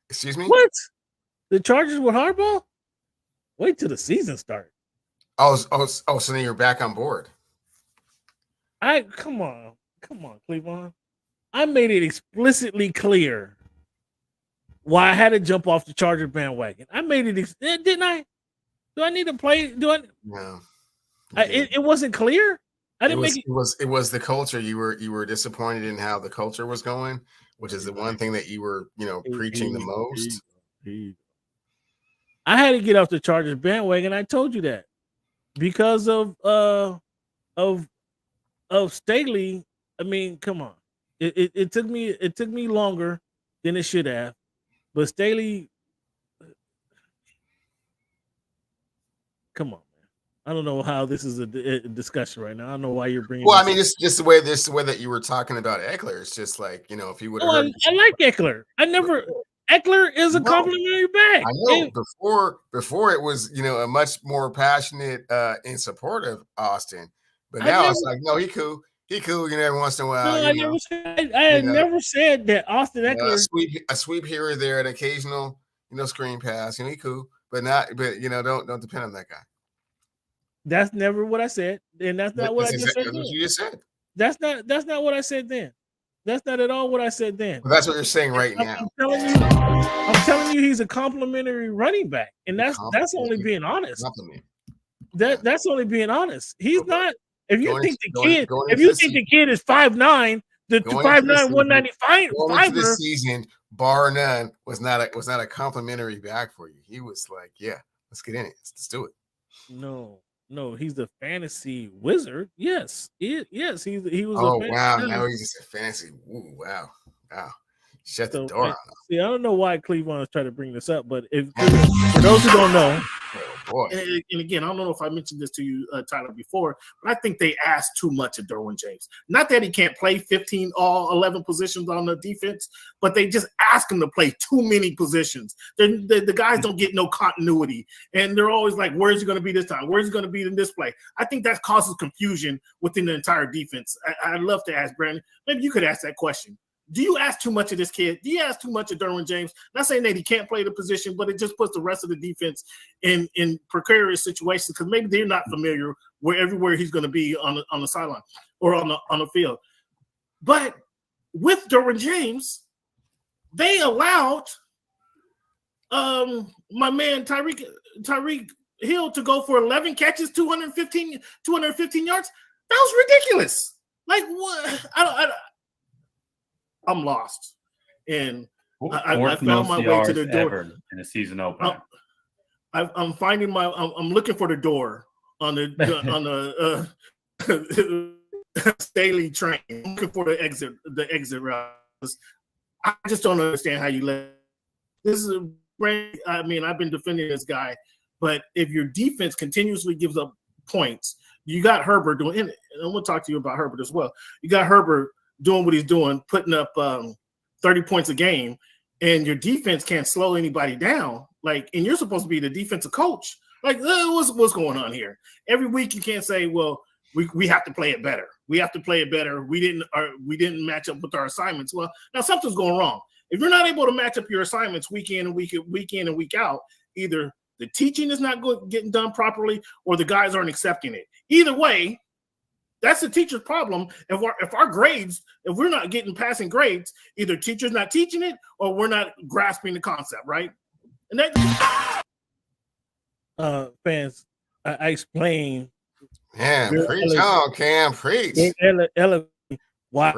Excuse me? What? The Chargers were horrible? Wait till the season starts. Oh, so then you're back on board. Come on, Cleveland. I made it explicitly clear why I had to jump off the Charger bandwagon. I made it, didn't I? Do I need to play? No. It wasn't clear. I didn't make it. It was the culture. You were disappointed in how the culture was going, which is the one thing that you were, preaching the most. I had to get off the Chargers bandwagon. I told you that because of Staley. I mean, come on. It took me longer than it should have, but Staley. Come on. I don't know how this is a discussion right now. I don't know why you're bringing. Well, I mean, it's just the way that you were talking about Eckler. It's just like, if you would have. I like Eckler. Eckler is a No. complimentary back. I know before it was, a much more passionate and supportive Austin, but now it's like, no, he cool. He cool, every once in a while. No, I had never said that Austin Eckler a sweep here or there, an occasional, screen pass. He cool, but don't depend on that guy. That's never what I said, and that's not what I just said. That's what you just said. That's not what I said then. That's not at all what I said then. Well, that's what you're saying right now. I'm telling you, he's a complimentary running back, and that's only being honest. That's only being honest. He's not. If you think the kid is 5'9", the 5'9", 195 going into this season, bar none, was not a complimentary back for you. He was like, yeah, let's get in it. Let's do it. No, he's the fantasy wizard. Yes, he was. Oh wow! Now he's just a fantasy. Ooh, wow. Shut the door on him. See, I don't know why Cleveland was trying to bring this up, but for those who don't know, and again, I don't know if I mentioned this to you, Tyler, before, but I think they asked too much of Derwin James. Not that he can't play 15 all 11 positions on the defense, but they just ask him to play too many positions. The guys don't get no continuity, and they're always like, where's he going to be this time? Where's he going to be in this play? I think that causes confusion within the entire defense. I'd love to ask Brandon. Maybe you could ask that question. Do you ask too much of this kid? Do you ask too much of Derwin James? Not saying that he can't play the position, but it just puts the rest of the defense in precarious situations because maybe they're not familiar everywhere he's going to be on the sideline or on the field. But with Derwin James, they allowed my man Tyreek Hill to go for 11 catches, 215 yards. That was ridiculous. Like what? I'm lost, and I found my way to the door in a season opener. I'm finding I'm looking for the door on the Staley train. I'm looking for the exit route. I just don't understand how you let this is. I mean, I've been defending this guy, but if your defense continuously gives up points, you got Herbert doing. And I'm gonna talk to you about Herbert as well. You got Herbert doing what he's doing, putting up 30 points a game, and your defense can't slow anybody down. Like, and you're supposed to be the defensive coach. Like, what's going on here? Every week you can't say, well, we have to play it better. We have to play it better. We didn't match up with our assignments. Well, now something's going wrong. If you're not able to match up your assignments week in and week out, either the teaching is not getting done properly or the guys aren't accepting it. Either way, that's the teacher's problem. If our grades, if we're not getting passing grades, either teacher's not teaching it or we're not grasping the concept, right? And that fans, I explained. Man, preach on, Cam, preach. Why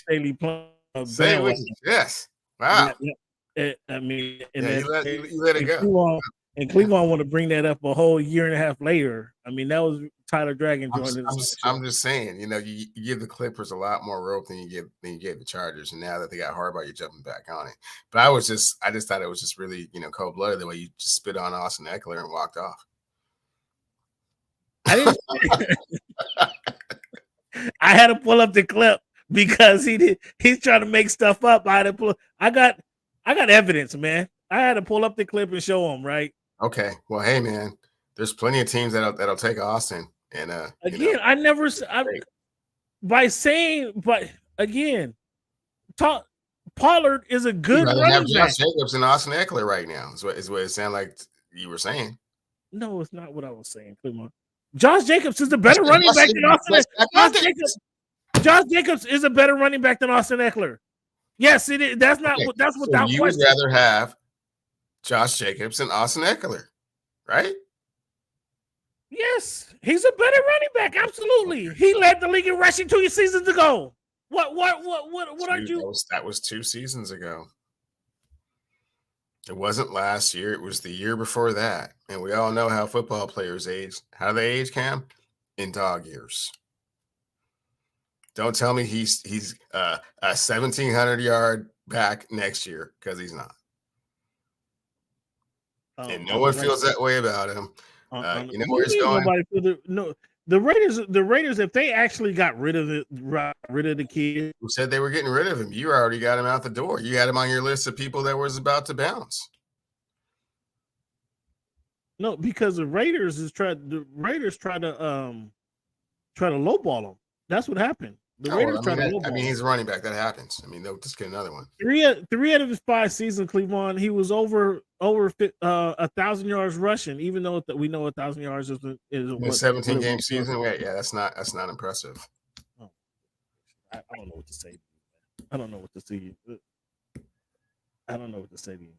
Staley playing? Say with you. Yes. Wow. I mean, you let it go. And Cleveland want to bring that up a whole year and a half later. I mean, that was Tyler Dragon joining us. I'm just saying, you give the Clippers a lot more rope than you gave the Chargers, and now that they got Harbaugh, you're jumping back on it. But I just thought it was just really, cold blooded the way you just spit on Austin Eckler and walked off. I had to pull up the clip because he's trying to make stuff up. I got evidence, man. I had to pull up the clip and show him, right? Okay. Well, hey, man, there's plenty of teams that'll take Austin. And again, Pollard is a good running have back. Josh Jacobs and Austin Eckler right now. Is what it sounded like you were saying. No, it's not what I was saying. Come on. Josh Jacobs is a better running back than Austin Eckler. Josh Jacobs is a better running back than Austin Eckler. Yes, it is. That's not. That's without you question. Would rather have Josh Jacobs and Austin Eckler, right? Yes, he's a better running back. Absolutely, he led the league in rushing 2 seasons ago. What are you? That was 2 seasons ago. It wasn't last year. It was the year before that. And we all know how football players age. How do they age, Cam? In dog years. Don't tell me he's a 1,700-yard back next year, because he's not. And no one feels that way about him. You know where he's going? The Raiders, if they actually got rid of the kid, who said they were getting rid of him? You already got him out the door. You had him on your list of people that was about to bounce. no, because the Raiders try to lowball him. That's what happened. The Raiders tried to lowball him. He's a running back. That happens. They'll just get another one. Three out of his 5 seasons, Cleveland, he was over 1,000 yards rushing. Even though we know 1,000 yards is a 17-game season. Yeah, that's not impressive. Oh, I don't know what to say. I don't know what to say. I don't know what to say to you.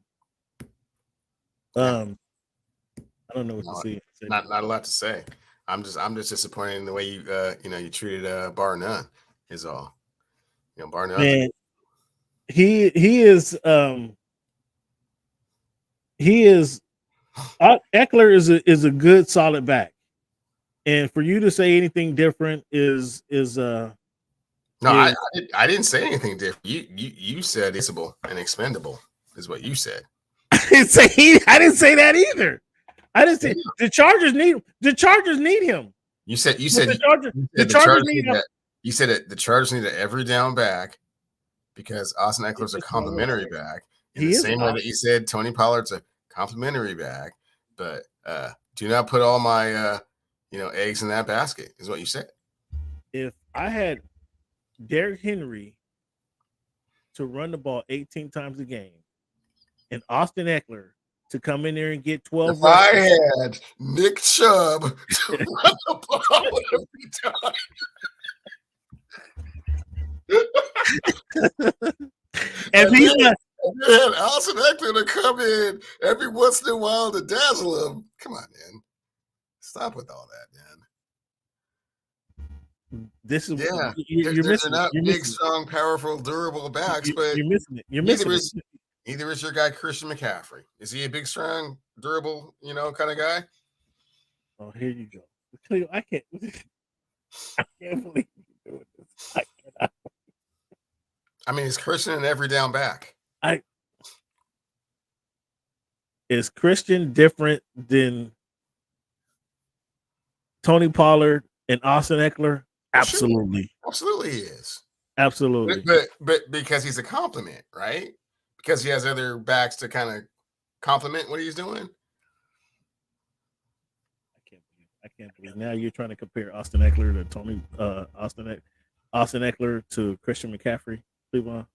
I don't know what to say. Not a lot to say. I'm just disappointed in the way you you treated Bar None. Is all. Bar None. Man, he is Eckler is a good solid back, and for you to say anything different is no. I didn't say anything different. You said expendable and expendable is what you said. I didn't say that either. I didn't say the Chargers need him. You said the Chargers need him. You said that the Chargers need an every down back because Austin Eckler's a complimentary back. In the same way that you said Tony Pollard's a complimentary back, but do not put all my eggs in that basket, is what you said. If I had Derrick Henry to run the ball 18 times a game and Austin Eckler to come in there and get 12 if I had Nick Chubb to run the ball every time. And he had Austin Eckler to come in every once in a while to dazzle him. Come on, man. Stop with all that, man. This is you're missing. Not big, strong, powerful, durable backs, but you're missing it. You're missing it. Either is your guy Christian McCaffrey. Is he a big, strong, durable, kind of guy? Oh, here you go. I can't believe you're doing this. Is Christian an every down back? Is Christian different than Tony Pollard and Austin Eckler? Absolutely. Sure. Absolutely he is. Absolutely. But because he's a compliment, right? Because he has other backs to kind of complement what he's doing. I can't believe now you're trying to compare Austin Eckler to Austin Eckler to Christian McCaffrey, Cleveland,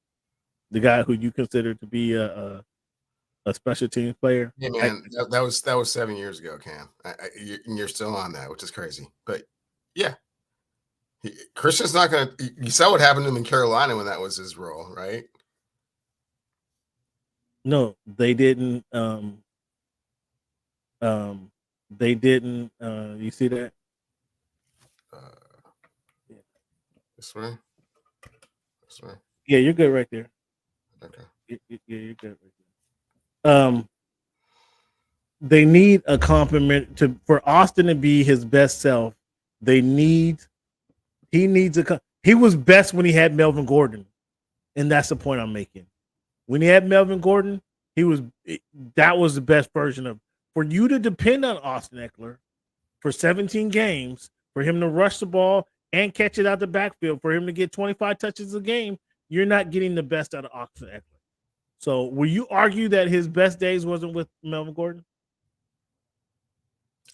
the guy who you consider to be a special teams player. Yeah, man, that was 7 years ago, Cam. You're still on that, which is crazy. But yeah, Christian's not going to. You saw what happened to him in Carolina when that was his role, right? No, they didn't. They didn't. You see that? This way. This way. Yeah, you're good right there. Okay. Yeah, you're good right there. They need a compliment for Austin to be his best self. He needs he was best when he had Melvin Gordon, and that's the point I'm making. When he had Melvin Gordon, that was the best version of. For you to depend on Austin Eckler for 17 games, for him to rush the ball and catch it out the backfield, for him to get 25 touches a game, you're not getting the best out of Austin Eckler. So will you argue that his best days wasn't with Melvin Gordon?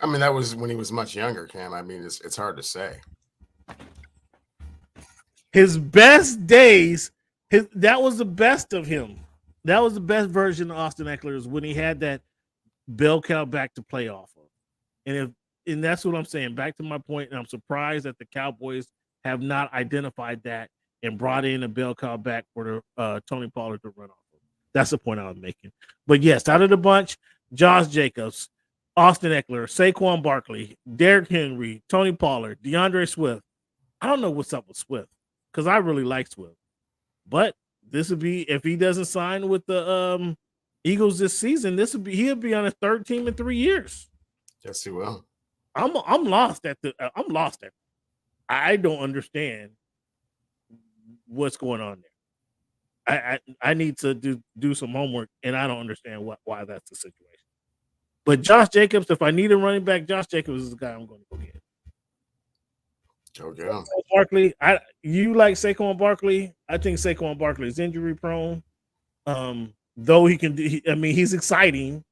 That was when he was much younger, Cam. It's hard to say. His best days, that was the best of him. That was the best version of Austin Eckler is when he had that bell cow back to play off of. And that's what I'm saying. Back to my point, and I'm surprised that the Cowboys have not identified that and brought in a bell cow back for the Tony Pollard to run off of. That's the point I was making. But yes, out of the bunch, Josh Jacobs, Austin Eckler, Saquon Barkley, Derrick Henry, Tony Pollard, DeAndre Swift. I don't know what's up with Swift because I really like Swift. But this would be, if he doesn't sign with the Eagles this season, he'll be on his third team in 3 years. Yes, he will. I'm lost at I don't understand what's going on there. I need to do some homework, and I don't understand why that's the situation. But Josh Jacobs, if I need a running back, Josh Jacobs is the guy I'm going to go get. Okay. Barkley, you like Saquon Barkley? I think Saquon Barkley is injury prone. Though he's exciting,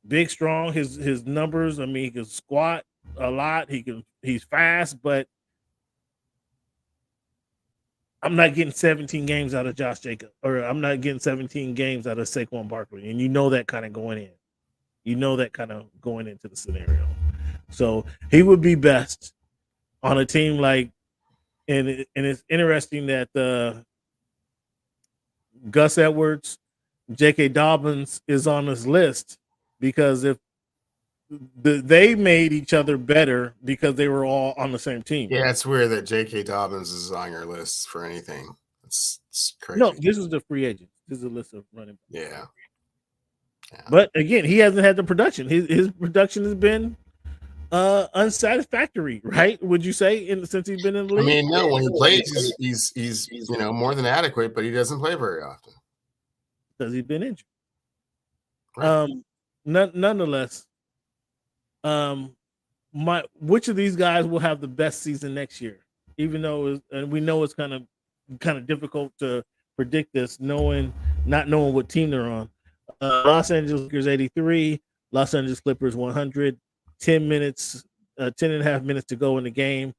big, strong. His numbers. I mean, he can squat a lot. He's fast, but I'm not getting 17 games out of Josh Jacobs, or I'm not getting 17 games out of Saquon Barkley, and you know that kind of going in. You know that kind of going into the scenario. So he would be best on a team like, and it's interesting that Gus Edwards, J.K. Dobbins is on this list because if they made each other better because they were all on the same team. Yeah, it's weird that J.K. Dobbins is on your list for anything. It's crazy. No, this is the free agent. This is a list of running backs. Yeah. But again, he hasn't had the production. His production has been unsatisfactory, right? Would you say since he's been in the league? I mean, no, when he plays, he's more than adequate, but he doesn't play very often because he's been injured. Right. Nonetheless, which of these guys will have the best season next year? Even though we know it's kind of difficult to predict this, not knowing what team they're on. Los Angeles Lakers 83, Los Angeles Clippers 100, 10 and a half minutes to go in the game.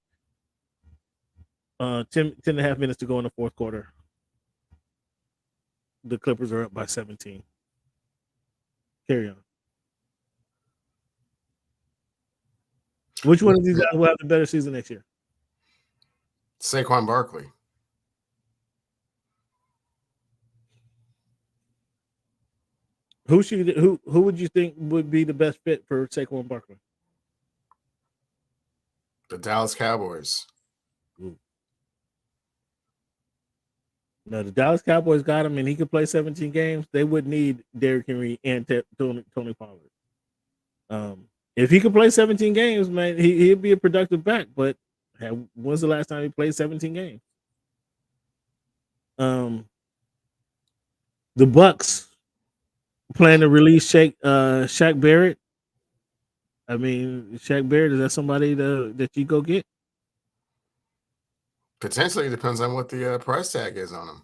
10 and a half minutes to go in the fourth quarter. The Clippers are up by 17. Carry on. Which one of these guys will have the better season next year? Saquon Barkley. Who would you think would be the best fit for Saquon Barkley? The Dallas Cowboys. No, the Dallas Cowboys got him, and he could play 17 games. They would need Derrick Henry and Tony Pollard. If he could play 17 games, man, he'd be a productive back. But when's the last time he played 17 games? The Bucks plan to release Shaq Barrett. I mean, Shaq Barrett, is that somebody that you go get? Potentially, depends on what the price tag is on him.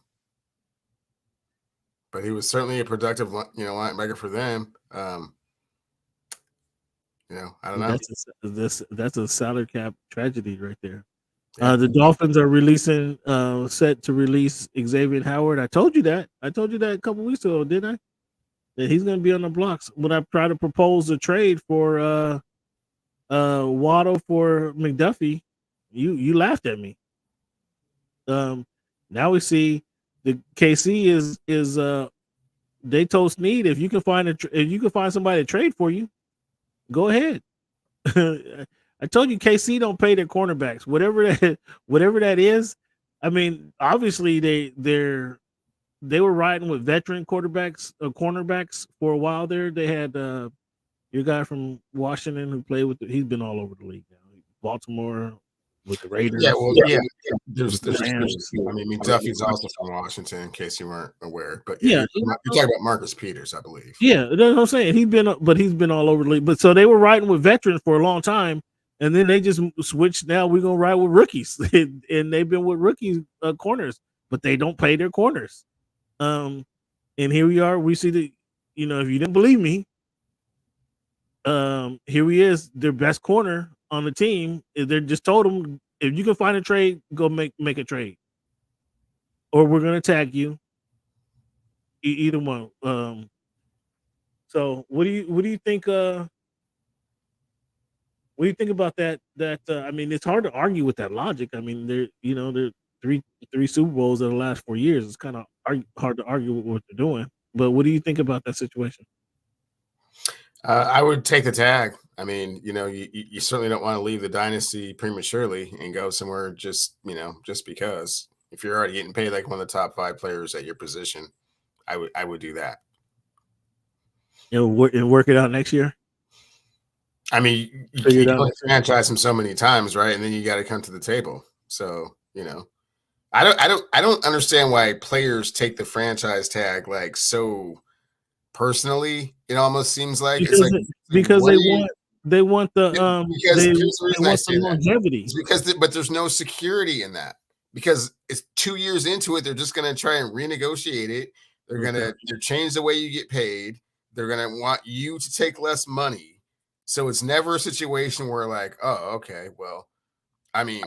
But he was certainly a productive, linebacker for them. I don't know. That's a salary cap tragedy right there. Yeah. The Dolphins are set to release Xavier Howard. I told you that a couple weeks ago, didn't I? That he's going to be on the blocks. When I tried to propose a trade for Waddle for McDuffie, you laughed at me. Now we see the KC is they told Snead, if you can find somebody to trade for you, go ahead. I told you KC don't pay their cornerbacks, whatever that is. I mean, obviously they were riding with veteran cornerbacks for a while there. They had your guy from Washington who played he's been all over the league now. Baltimore with the Raiders. Yeah, well, yeah. There's McDuffie's also from Washington, in case you weren't aware. But you're talking about Marcus Peters, I believe. Yeah, that's what I'm saying. He's been all over the league. But so they were riding with veterans for a long time, and then they just switched. Now we're gonna ride with rookies, and they've been with rookies corners, but they don't pay their corners. And here we are. We see if you didn't believe me, here he is, their best corner on the team. They just told him, if you can find a trade, go make a trade, or we're gonna tag you. Either one. So what do you think? What do you think about that? I mean, it's hard to argue with that logic. I mean, they're three Super Bowls in the last 4 years. It's kind of hard to argue with what they're doing. But what do you think about that situation? I would take the tag. I mean, you certainly don't want to leave the dynasty prematurely and go somewhere just because. If you're already getting paid like one of the top 5 players at your position, I would do that. And work it out next year. I mean, you can franchise him so many times, right? And then you got to come to the table. So, I don't understand why players take the franchise tag like so personally. It almost seems like because they want They want the because they here's the reason I want say the that. longevity. It's because but there's no security in that, because it's 2 years into it. They're just going to try and renegotiate it. They're going to change the way you get paid. They're going to want you to take less money. So it's never a situation where like, oh, okay, well, I mean,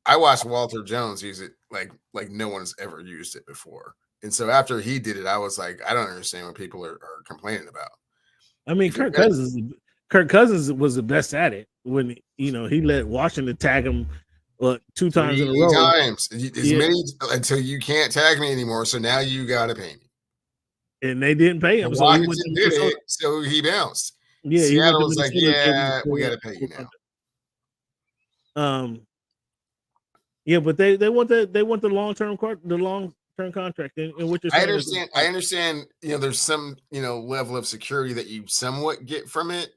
I watched Walter Jones use it like no one's ever used it before. And so after he did it, I was like, I don't understand what people are complaining about. I mean, Kirk Cousins was the best at it when he let Washington tag him 2 times in a row. Times as many until you can't tag me anymore. So now you got to pay me. And they didn't pay him. So he went to did it, so he bounced. Yeah, Seattle was like, yeah, we got to pay you now. Yeah, but they want the long-term contract. In which I understand. There's some level of security that you somewhat get from it,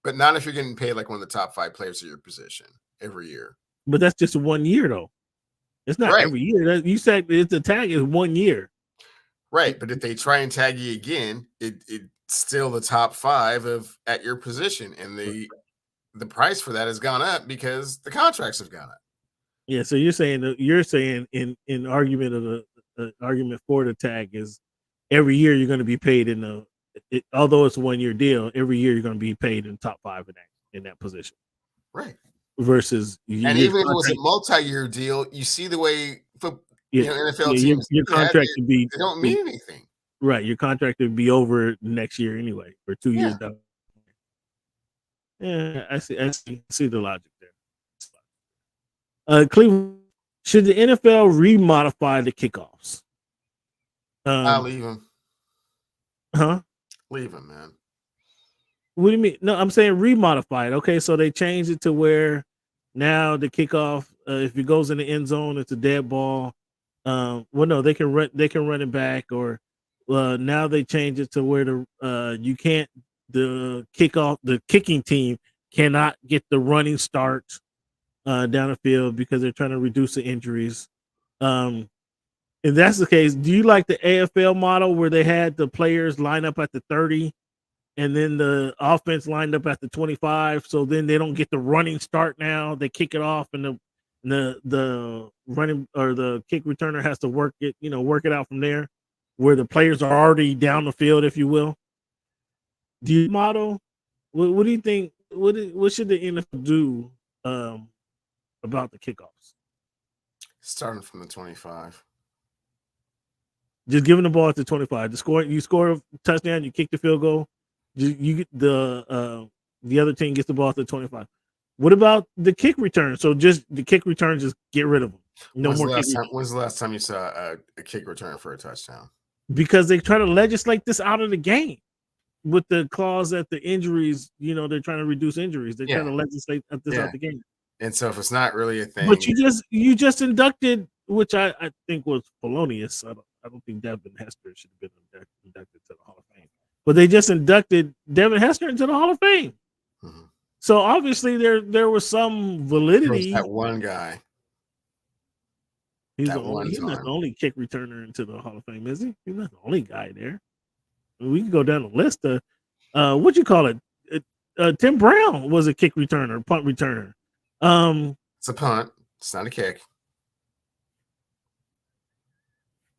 but not if you're getting paid like one of the top 5 players of your position every year. But that's just 1 year though. It's not every year. You said the tag is 1 year. Right, but if they try and tag you again, it's still the top 5 at your position, and the price for that has gone up because the contracts have gone up. Yeah, so you're saying in argument of the argument for the tag is every year you're going to be paid although it's a 1 year deal, every year you're going to be paid in top 5 in that position. Right. Versus and even if it was a multi-year deal, you see the way NFL teams your contract would be they don't mean anything. Right, your contract would be over next year anyway, for 2 years down. Yeah, I see the logic there. Cleveland, should the NFL remodify the kickoffs? I'll leave them. Huh? Leave them, man. What do you mean? No, I'm saying remodify it. Okay, so they changed it to where now the kickoff, if it goes in the end zone, it's a dead ball. Well, no, they can run it back, or now they change it to where the kicking team cannot get the running start down the field because they're trying to reduce the injuries. If that's the case, do you like the AFL model where they had the players line up at the 30 and then the offense lined up at the 25? So then they don't get the running start now. They kick it off and the running or the kick returner has to work it out from there, where the players are already down the field, if you will. Do you model? What do you think? What should the NFL do about the kickoffs? Starting from the 25. Just giving the ball at the 25. You score a touchdown, you kick the field goal. You get the other team gets the ball at the 25. What about the kick return? So just the kick return, just get rid of them. When's the last time you saw a kick return for a touchdown? Because they try to legislate this out of the game with the clause that the injuries, they're trying to reduce injuries. They're trying to legislate this out of the game. And so if it's not really a thing, but you just inducted, which I think was felonious. I don't think Devin Hester should have been inducted to the Hall of Fame. But they just inducted Devin Hester into the Hall of Fame. Mm-hmm. So obviously there was some validity. That one guy. He's not the only kick returner into the Hall of Fame, is he? He's not the only guy there. We can go down the list of what you call it. Tim Brown was a kick returner, punt returner. It's a punt. It's not a kick.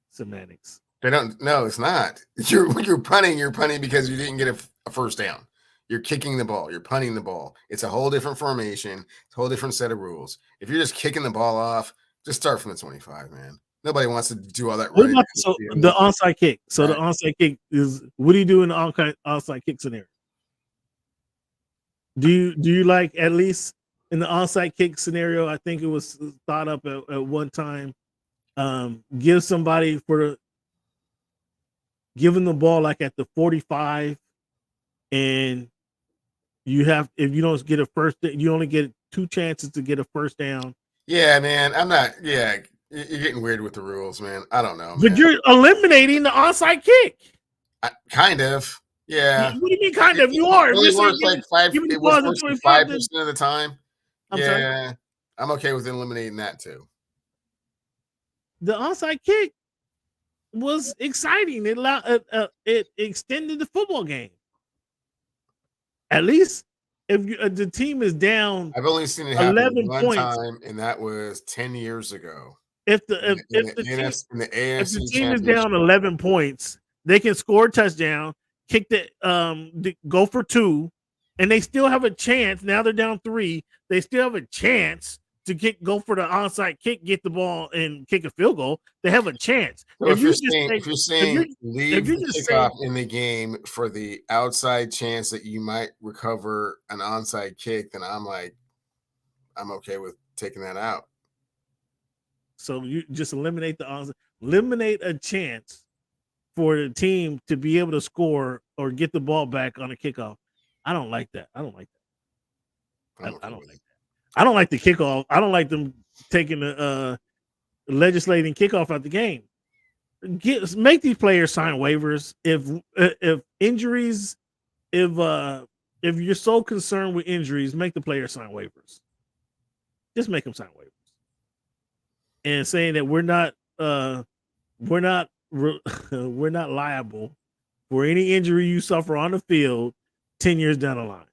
Semantics. They don't. No, it's not. You're punting. You're punting because you didn't get a first down. You're kicking the ball. You're punting the ball. It's a whole different formation. It's a whole different set of rules. If you're just kicking the ball off, just start from the 25, man. Nobody wants to do all that. So the onside kick. So the onside kick is, what do you do in the onside kick scenario? Do you like, at least in the onside kick scenario, I think it was thought up at one time, give somebody giving the ball like at the 45, and if you don't get a first, you only get 2 chances to get a first down. Yeah, man. I'm not. Yeah, you're getting weird with the rules, man. I don't know. But you're eliminating the onside kick. Kind of. Yeah. What do you mean, kind of? You are. It works like 5% of the time. Sorry? I'm okay with eliminating that too. The onside kick was exciting. It extended the football game. At least if the team is down, I've only seen it happen 11 one points. time, and that was 10 years ago. If the AFC team is down 11 points, they can score a touchdown, kick go for 2, and they still have a chance. Now they're down 3. They still have a chance to go for the onside kick, get the ball, and kick a field goal. They have a chance. So if you're saying leave the kickoff in the game for the outside chance that you might recover an onside kick, then I'm okay with taking that out. So you just eliminate a chance for the team to be able to score or get the ball back on a kickoff. I don't like that. I don't like that. I don't like that. I don't like the kickoff. I don't like them taking the legislating kickoff out the game. Make these players sign waivers. If injuries, if you're so concerned with injuries, make the players sign waivers. Just make them sign waivers. And saying that we're not liable for any injury you suffer on the field 10 years down the line.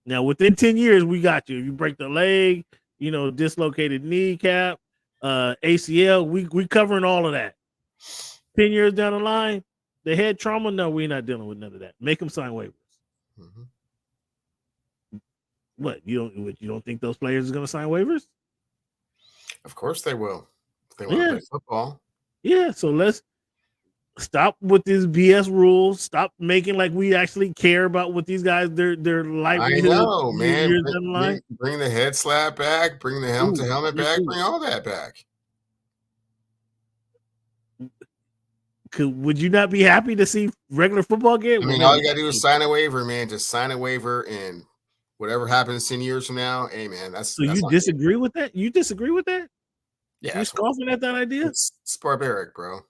Now, within 10 years, we got you. If you break the leg, dislocated kneecap, ACL, we covering all of that. 10 years down the line, the head trauma, no, we're not dealing with none of that. Make them sign waivers. Mm-hmm. What, you don't think those players are going to sign waivers? Of course they will. If they want to play football. Yeah, so let's stop with these BS rules. Stop making like we actually care about what these guys their livelihood. I know, man. Bring the head slap back. Bring the helmet back. Bring all that back. Would you not be happy to see regular football game? I mean, all you gotta do is sign a waiver, man. Just sign a waiver, and whatever happens 10 years from now, hey, man, that's you disagree with that? You disagree with that? Yeah, you scoffing at that idea? It's barbaric, bro.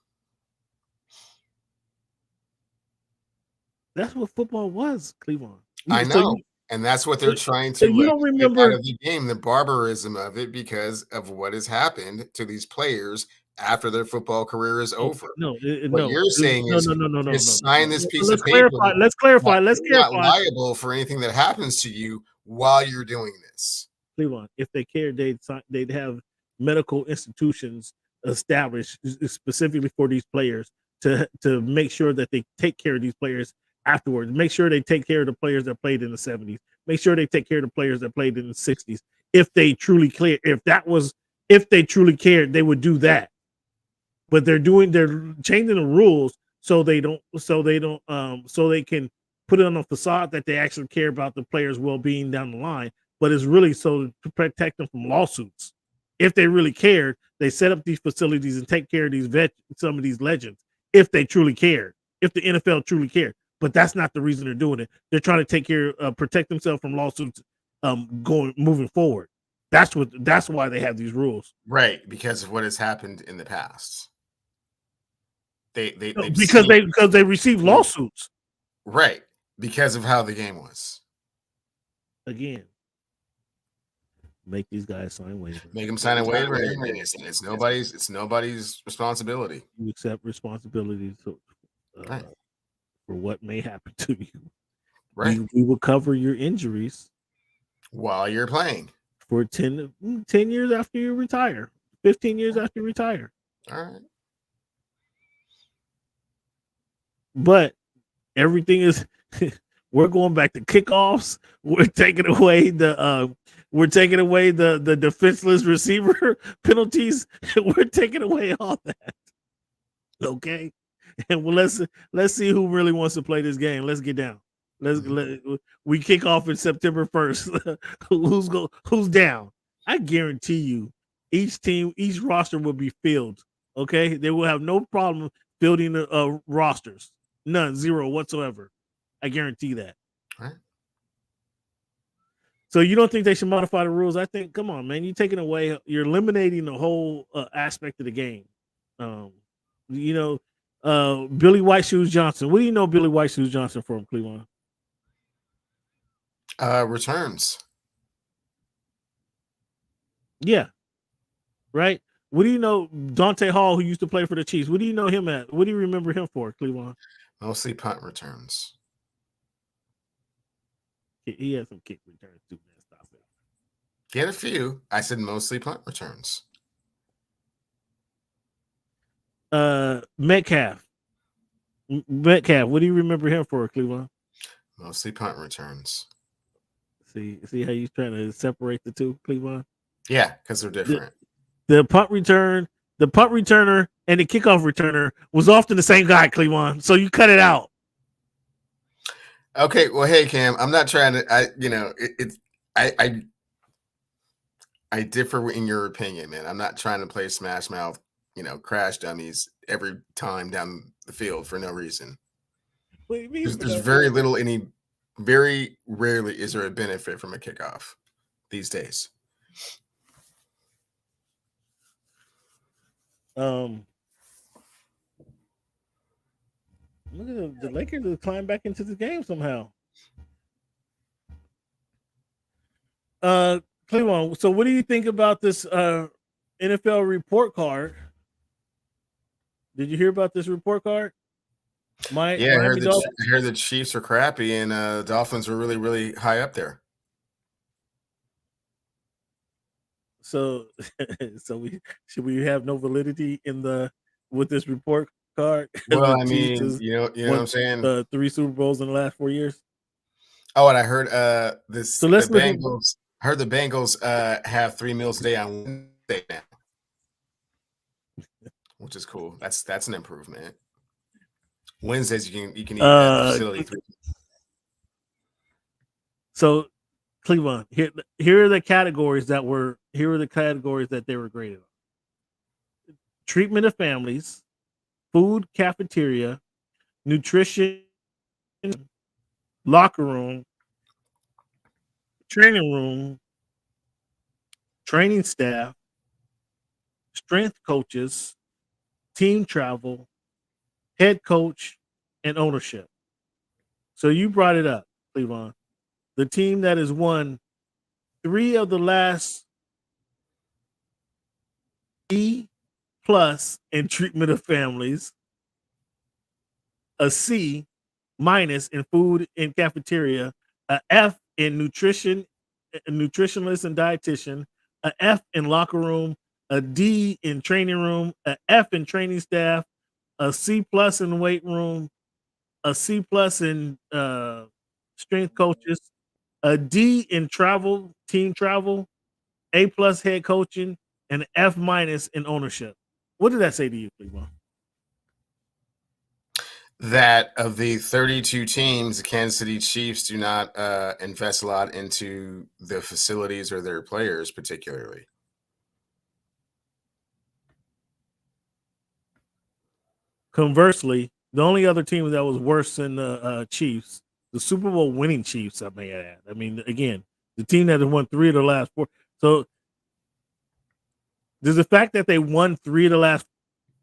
That's what football was, Cleveland. I know, and that's what they're trying to. You don't remember out of the game, the barbarism of it, because of what has happened to these players after their football career is over. What you're saying is sign this piece of paper. Let's clarify. Let's you're clarify. Not liable for anything that happens to you while you're doing this. Cleveland, if they cared, they'd have medical institutions established specifically for these players to make sure that they take care of these players afterwards. Make sure they take care of the players that played in the 70s. Make sure they take care of the players that played in the 60s. If they truly they truly cared, they would do that. But they're changing the rules so they can put it on a facade that they actually care about the players' well-being down the line. But it's really so to protect them from lawsuits. If they really cared, they set up these facilities and take care of some of these legends. If they truly cared, if the NFL truly cared, but that's not the reason they're doing it. They're trying to protect themselves from lawsuits, moving forward. That's why they have these rules, right? Because of what has happened in the past. Because they received lawsuits, right? Because of how the game was. Again, make these guys sign waivers. Make them sign a waiver. It's nobody's responsibility. You accept responsibility for what may happen to you. Right. We will cover your injuries while you're playing for 10 years after you retire, 15 years after you retire. All right. But everything is we're going back to kickoffs. We're taking away the defenseless receiver penalties. We're taking away all that. Okay. And well, let's see who really wants to play this game. Let's get down. We kick off in September 1st. Who's down? I guarantee you, each roster will be filled. Okay, they will have no problem fielding rosters. None, zero whatsoever. I guarantee that. All right. So you don't think they should modify the rules? I think, come on, man, you're eliminating the whole aspect of the game. Billy White Shoes Johnson. What do you know Billy White Shoes Johnson from, Cleveland? Returns. Yeah. Right? What do you know Dante Hall, who used to play for the Chiefs? What do you know him at? What do you remember him for, Cleveland? Mostly punt returns. He had some kick returns too, man. Stop it. He had a few. I said mostly punt returns. Metcalf. What do you remember him for, Cleveland? Mostly punt returns. See how you're trying to separate the two, Cleveland? Yeah, because they're different. The punt returner, and the kickoff returner was often the same guy, Cleveland. So you cut it out. Okay, well, hey Cam, I'm not trying to. I differ in your opinion, man. I'm not trying to play smash mouth, crash dummies every time down the field for no reason. What do you mean? There's very rarely is there a benefit from a kickoff these days. Look at the Lakers have climbed back into the game somehow. Cleveland, so what do you think about this NFL report card? Did you hear about this report card? I heard the Chiefs are crappy and Dolphins were really, really high up there. So should we have no validity with this report card? Well, I mean, you know what I'm saying? The 3 Super Bowls in the last 4 years. Oh, and I heard this. So let's the Bengals. I heard the Bengals have 3 meals a day on Wednesday now, which is cool. That's an improvement. Wednesdays you can eat at the facility. So Cleveland, here are the categories that they were graded on. Treatment of families, food, cafeteria, nutrition, locker room, training room, training staff, strength coaches, team travel, head coach, and ownership. So you brought it up, Cleveland. The team that has won 3 of the last E+ in treatment of families, a C- in food and cafeteria, a F in nutritionist and dietitian, a F in locker room, a D in training room, a F in training staff, a C+ in weight room, a C+ in strength coaches, a D in team travel, A+ head coaching, and F- in ownership. What did that say to you, Cleveland? That of the 32 teams, the Kansas City Chiefs do not invest a lot into the facilities or their players particularly. Conversely, the only other team that was worse than the Chiefs, the Super Bowl winning Chiefs, I may add. I mean, again, the team that has won 3 of the last 4. So does the fact that they won 3 of the last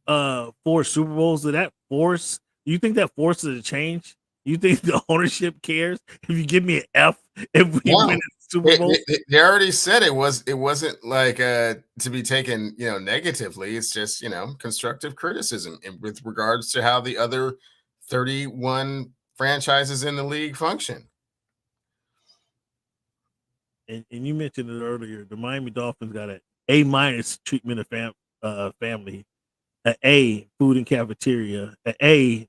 4 Super Bowls, did that force? Do you think that forces a change? You think the ownership cares if you give me an F if we win the Super Bowl? They already said it wasn't like to be taken negatively. It's just constructive criticism with regards to how the other 31 franchises in the league function. And you mentioned it earlier. The Miami Dolphins got an A- treatment of family, an A food and cafeteria, an A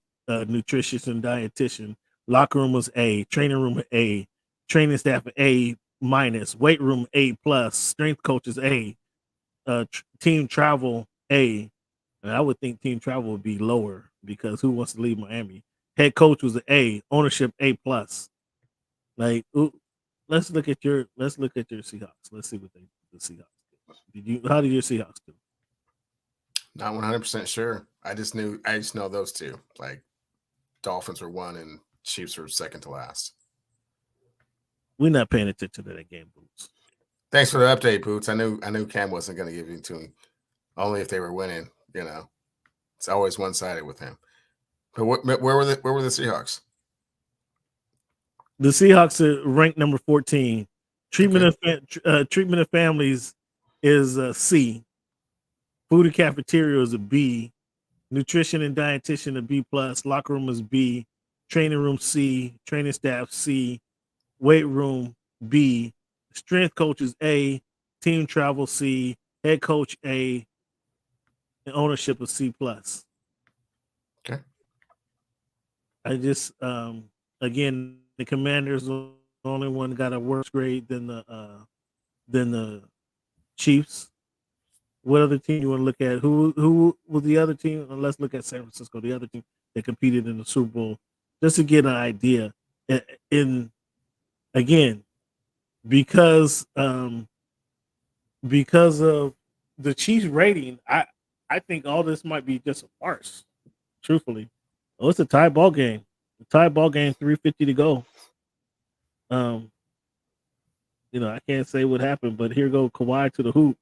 nutritious and dietitian, locker room was A, training room A, training staff A-, weight room A+, strength coaches A, team travel A. And I would think team travel would be lower because who wants to leave Miami? Head coach was an A, ownership A+. Like, let's look at your Seahawks. Let's see what the Seahawks did. How did your Seahawks do? Not 100% sure. I just know those two. Like, Dolphins were 1 and Chiefs were second to last. We're not paying attention to that game, Boots. Thanks for the update, Boots. I knew Cam wasn't going to give it to him. Only if they were winning. It's always one-sided with him. But where were the Seahawks? The Seahawks are ranked number 14. Treatment of families is a C. Food and cafeteria is a B. Nutrition and dietitian a B+. Locker room is B. Training room C. Training staff C. weight room B, strength coach is A, team travel C, head coach A, and ownership of C plus. Okay. I just again, the Commanders the only one got a worse grade than the Chiefs. What other team you want to look at? Who was the other team? Let's look at San Francisco, the other team that competed in the Super Bowl, just to get an idea. In again, because of the Chiefs rating, I think all this might be just a farce. Truthfully, it's a tie ball game. The tie ball game, 3:50 to go. I can't say what happened, but here go Kawhi to the hoop,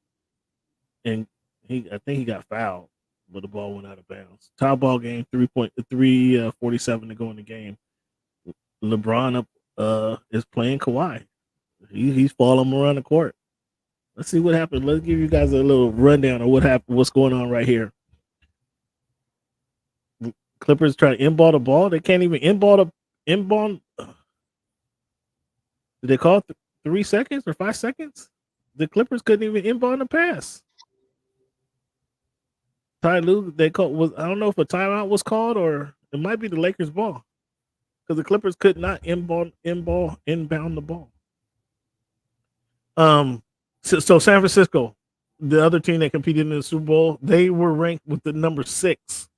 and I think he got fouled, but the ball went out of bounds. Tie ball game, 3:47 to go in the game. LeBron is playing Kawhi. He's following him around the court. Let's see what happened. Let's give you guys a little rundown of what happened. What's going on right here? Clippers try to inball the ball. They can't even inball. Did they call it 3 seconds or 5 seconds? The Clippers couldn't even inball the pass. Ty Lue, I don't know if a timeout was called or it might be the Lakers' ball because the Clippers could not inbound the ball. So San Francisco, the other team that competed in the Super Bowl, they were ranked with the number 6.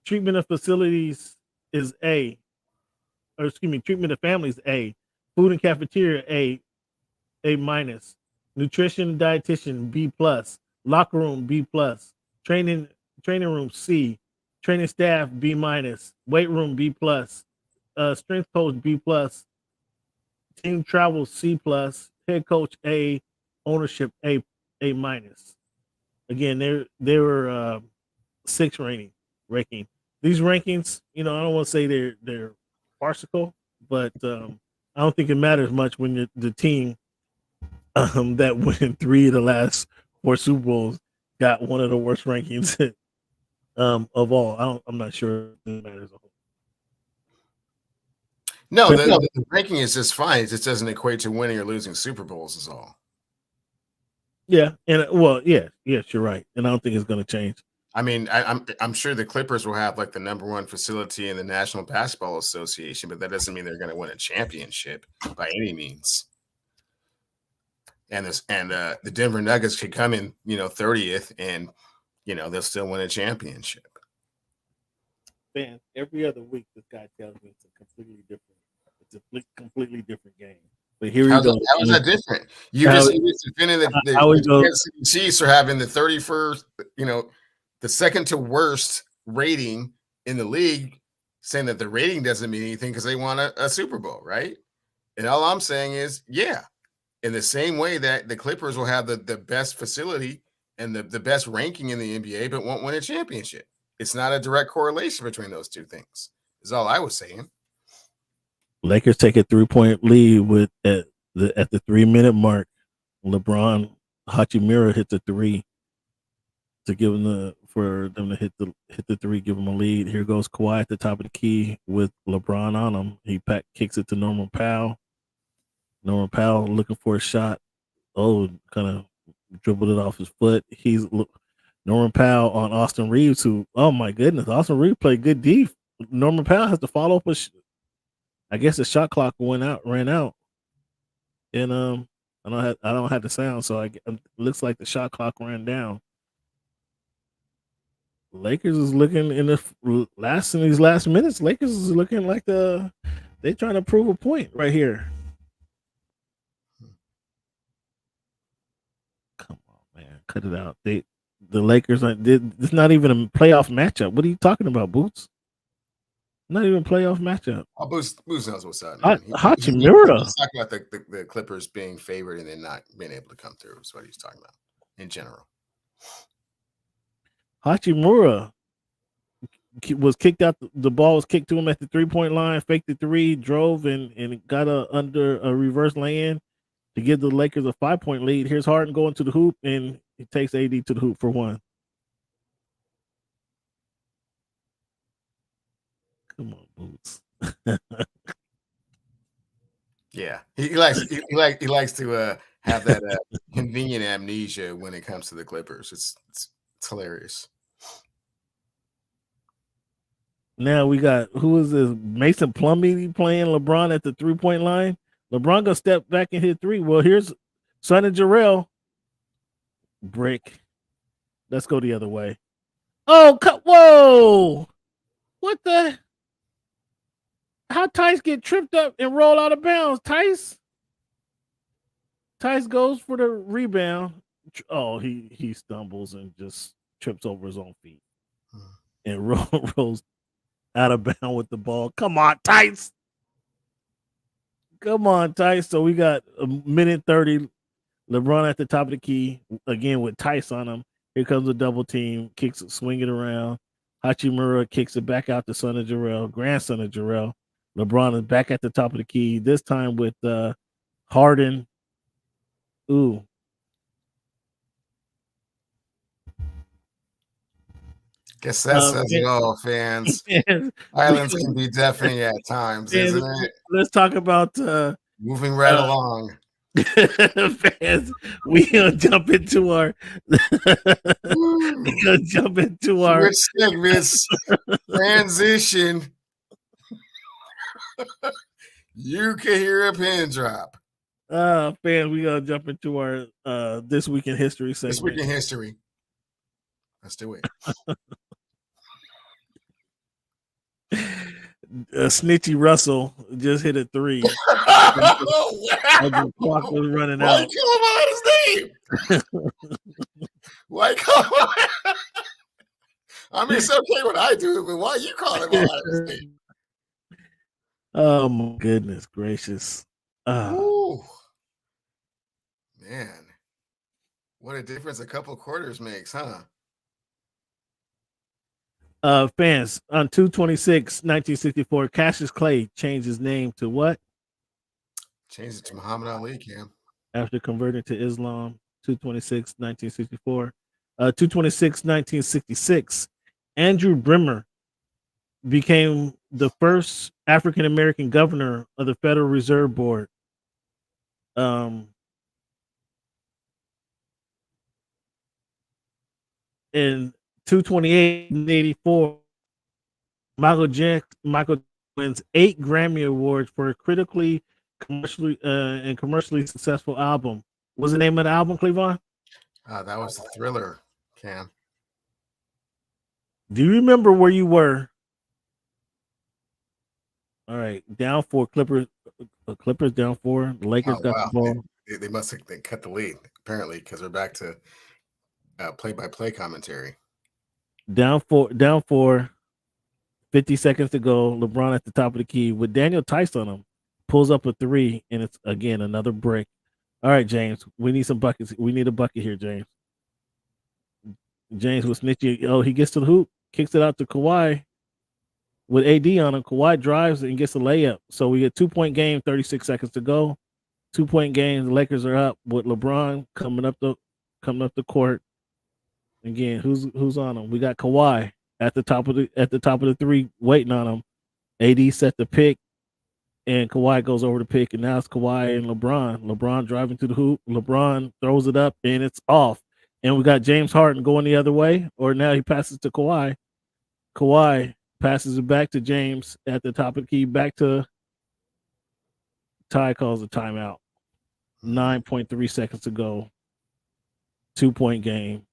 Treatment of facilities is A. Or excuse me, treatment of families A. Food and cafeteria A minus. Nutrition dietitian B plus. Locker room B plus. Training room C. Training staff B minus. Weight room B plus. Strength coach B plus. Team travel C plus. Head coach A. Ownership A minus. Again, they were 6 ranking. These rankings, I don't want to say they're farcical, but I don't think it matters much when the team that won 3 of the last 4 Super Bowls got one of the worst rankings of all. I'm not sure it matters. No, the ranking is just fine. It just doesn't equate to winning or losing Super Bowls is all. Yeah, and yes, you're right, and I don't think it's going to change. I mean, I'm sure the Clippers will have like the number 1 facility in the National Basketball Association, but that doesn't mean they're going to win a championship by any means. And the Denver Nuggets could come in, 30th, and they'll still win a championship. Man, every other week this guy tells me it's a completely different game. But here How is that different? You just defending the Kansas City Chiefs are having the 31st, the second to worst rating in the league, saying that the rating doesn't mean anything because they won a Super Bowl, right? And all I'm saying is, in the same way that the Clippers will have the best facility and the best ranking in the NBA, but won't win a championship. It's not a direct correlation between those two things, is all I was saying. Lakers take a 3-point lead at the 3-minute mark. LeBron Hachimura hits a 3 to give them for them to hit the 3, give them a lead. Here goes Kawhi at the top of the key with LeBron on him. He kicks it to Norman Powell. Norman Powell looking for a shot. Kind of dribbled it off his foot. He's Norman Powell on Austin Reeves, who, oh my goodness, Austin Reeves played good deep. Norman Powell has to follow up I guess the shot clock ran out, and I don't have the sound, so it looks like the shot clock ran down. Lakers is looking in these last minutes. Lakers is looking like they're trying to prove a point right here. Come on, man, cut it out. The Lakers it's not even a playoff matchup. What are you talking about, Boots? Not even a playoff matchup. Oh, Boots knows what's up. Hachimura. He's talking about the Clippers being favored and then not being able to come through. Is what he's talking about in general. Hachimura was kicked out. The ball was kicked to him at the 3-point line, faked the 3, drove and got under a reverse lay-in to give the Lakers a 5-point lead. Here's Harden going to the hoop, and he takes AD to the hoop for 1. Come on, Boots. Yeah, he likes to have that convenient amnesia when it comes to the Clippers. It's hilarious. Now we got who is this? Mason Plumlee playing LeBron at the 3-point line. LeBron gonna step back and hit three. Well, here's Son of Jarrell. Brick. Let's go the other way. Oh, whoa! What the? How Tice get tripped up and roll out of bounds? Tice goes for the rebound. Oh, he stumbles and just trips over his own feet and rolls out of bounds with the ball. Come on, Tice. Come on, Tice. So we got a minute 30. LeBron at the top of the key again with Tice on him. Here comes a double team, kicks it, swing it around. Hachimura kicks it back out to Son of Jarrell, grandson of Jarrell. LeBron is back at the top of the key, this time with Harden. Ooh. Guess that says it all, fans. Islands can be deafening at times, isn't it? Let's talk about moving right along. Fans, we gonna jump into our Switch segments transition. You can hear a pin drop. Fans, we gonna jump into our This Week in History segment. This Week in History. Let's do it. Snitchy Russell just hit a three. The clock was running out. Why call him out his name? Why call him? I mean, it's okay when I do it, but why you call him out his name? Oh my goodness gracious! Ooh. Man, what a difference a couple quarters makes, huh? Fans, on 2/26/1964, Cassius Clay changed his name to what? Changed it to Muhammad Ali, Cam. After converting to Islam, 2/26/1964. 2/26/1966, Andrew Bremer became the first African American governor of the Federal Reserve Board. In 2/28/84, Michael wins 8 Grammy Awards for a commercially successful album. What's the name of the album, Cleavon? That was the Thriller, Cam. Do you remember where you were? All right, down 4, Clippers down 4. The Lakers got the ball. They must have cut the lead, apparently, because we're back to play-by-play commentary. Down 4, 50 seconds to go. LeBron at the top of the key with Daniel Tice on him. Pulls up a 3, and it's, again, another brick. All right, James, we need some buckets. We need a bucket here, James. James was snitchy. Oh, he gets to the hoop, kicks it out to Kawhi with AD on him. Kawhi drives and gets a layup. So we get 2-point game, 36 seconds to go. 2-point game. The Lakers are up with LeBron coming up the court. Again, who's on him? We got Kawhi at the top of the 3 waiting on him. AD set the pick, and Kawhi goes over the pick, and now it's Kawhi and LeBron. LeBron driving to the hoop. LeBron throws it up, and it's off. And we got James Harden going the other way, or now he passes to Kawhi. Kawhi passes it back to James at the top of the key, back to Ty, calls a timeout. 9.3 seconds to go. 2-point game.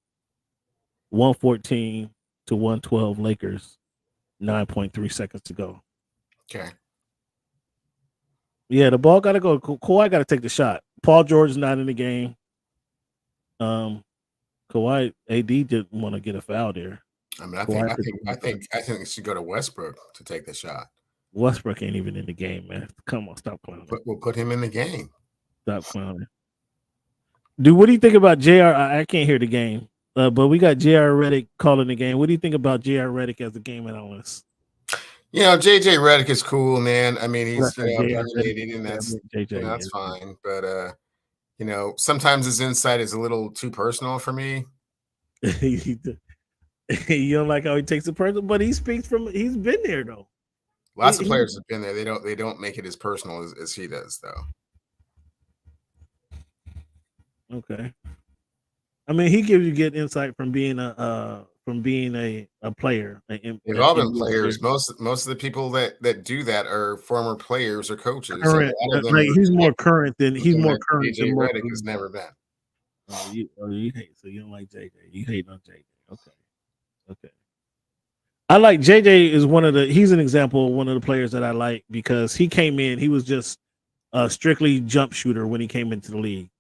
114-112 Lakers. 9.3 seconds to go. Okay. Yeah, the ball got to go. Kawhi got to take the shot. Paul George is not in the game. Kawhi, AD didn't want to get a foul there. I mean, I think it should go to Westbrook to take the shot. Westbrook ain't even in the game, man. Come on, stop clowning. We'll put him in the game. Stop clowning. Dude, what do you think about JR? I can't hear the game, but we got JR Redick calling the game. What do you think about JR Redick as a game analyst? You know, JJ Redick is cool, man. I mean, he's opinionated, and that's fine. But you know, sometimes his insight is a little too personal for me. You don't like how he takes it personal, but he speaks from. He's been there though. Lots of players have been there. They don't make it as personal as he does, though. Okay. I mean, he gives you good insight from being a player. They've all been players. Most of the people that do that are former players or coaches. Current, like he's more current than JJ Redick has never been. Oh, you hate, so you don't like JJ. You hate on JJ. Okay. I like JJ he's an example of one of the players that I like because he came in, he was just a strictly jump shooter when he came into the league.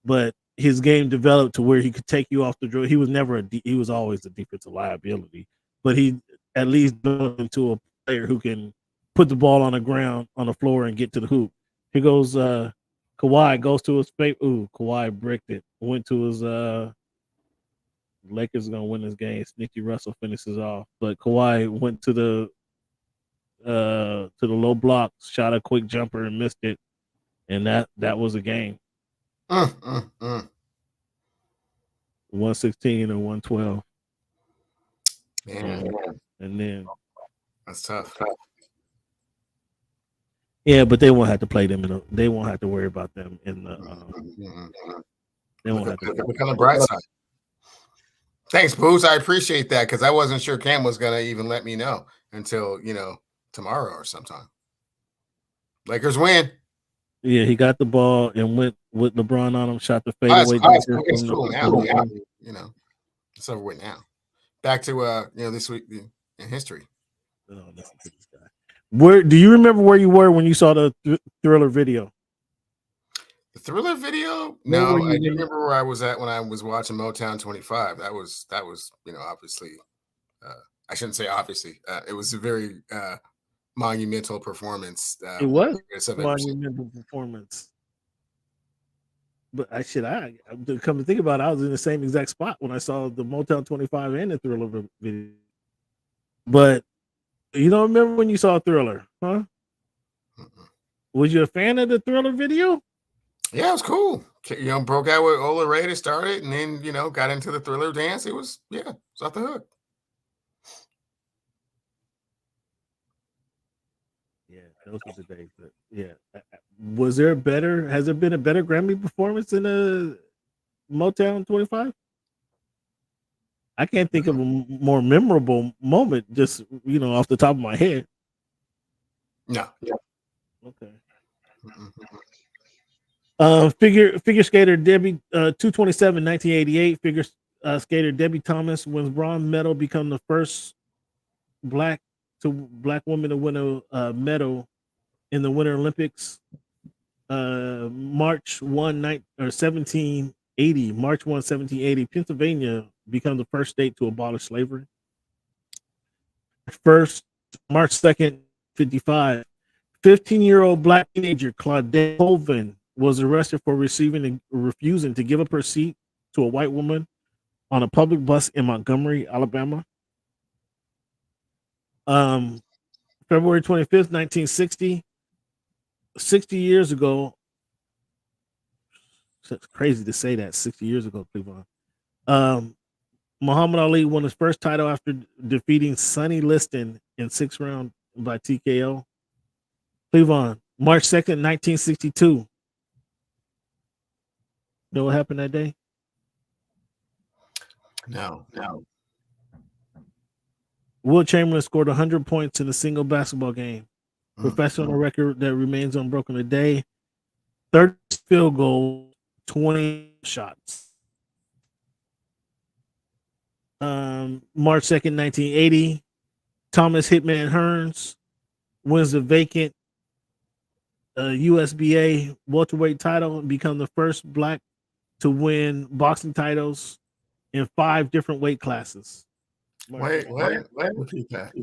But his game developed to where he could take you off the drill. He was always a defensive liability, but he at least developed into a player who can put the ball on the ground, on the floor, and get to the hoop. Here goes Kawhi goes to his face. Ooh, Kawhi bricked it. Went to his Lakers are gonna win this game. Sneaky Russell finishes off, but Kawhi went to the low block, shot a quick jumper and missed it, and that was a game. 116 or 112. Man. And then that's tough. Yeah, but they won't have to play them they won't have to worry about them in the they won't have to look on the bright side. Thanks, Booze. I appreciate that because I wasn't sure Cam was gonna even let me know until tomorrow or sometime. Lakers win. Yeah, he got the ball and went with LeBron on him, shot the fadeaway. It's cool now. It's over with now. Back to this week in history. Oh, listen to this guy. Where do you remember where you were when you saw the Thriller video? The Thriller video? No, I do remember where I was at when I was watching Motown 25. That was obviously I shouldn't say obviously. It was a very monumental performance. It was a monumental performance. But come to think about it, I was in the same exact spot when I saw the Motown 25 and the Thriller video. But you don't remember when you saw Thriller, huh? Was you a fan of the Thriller video? Yeah, it was cool. Broke out with Ola Ray to start it, and then got into the Thriller dance. It was off the hook. Yeah, those were the days. But yeah, has there been a better Grammy performance in a Motown 25? I can't think of a more memorable moment, just off the top of my head. No. Yeah. Okay. Figure skater Debbie 227 1988. Figure skater Debbie Thomas wins bronze medal, become the first black woman to win a medal in the Winter Olympics. March 1, 1780, Pennsylvania becomes the first state to abolish slavery. First, March 2nd, 55, 15-year-old black teenager Claudette Colvin was arrested for refusing to give up her seat to a white woman on a public bus in Montgomery, Alabama. February 25th, 1960, 60 years ago. It's crazy to say that 60 years ago, Cleveland. Muhammad Ali won his first title after defeating Sonny Liston in 6th round by TKO. Cleveland, March 2nd, 1962. Know what happened that day? No. Will Chamberlain scored 100 points in a single basketball game. Professional record that remains unbroken today. 30 field goals, 20 shots. March 2nd, 1980. Thomas Hitman Hearns wins the vacant USBA welterweight title and become the first black to win boxing titles in 5 different weight classes. Wait, repeat that.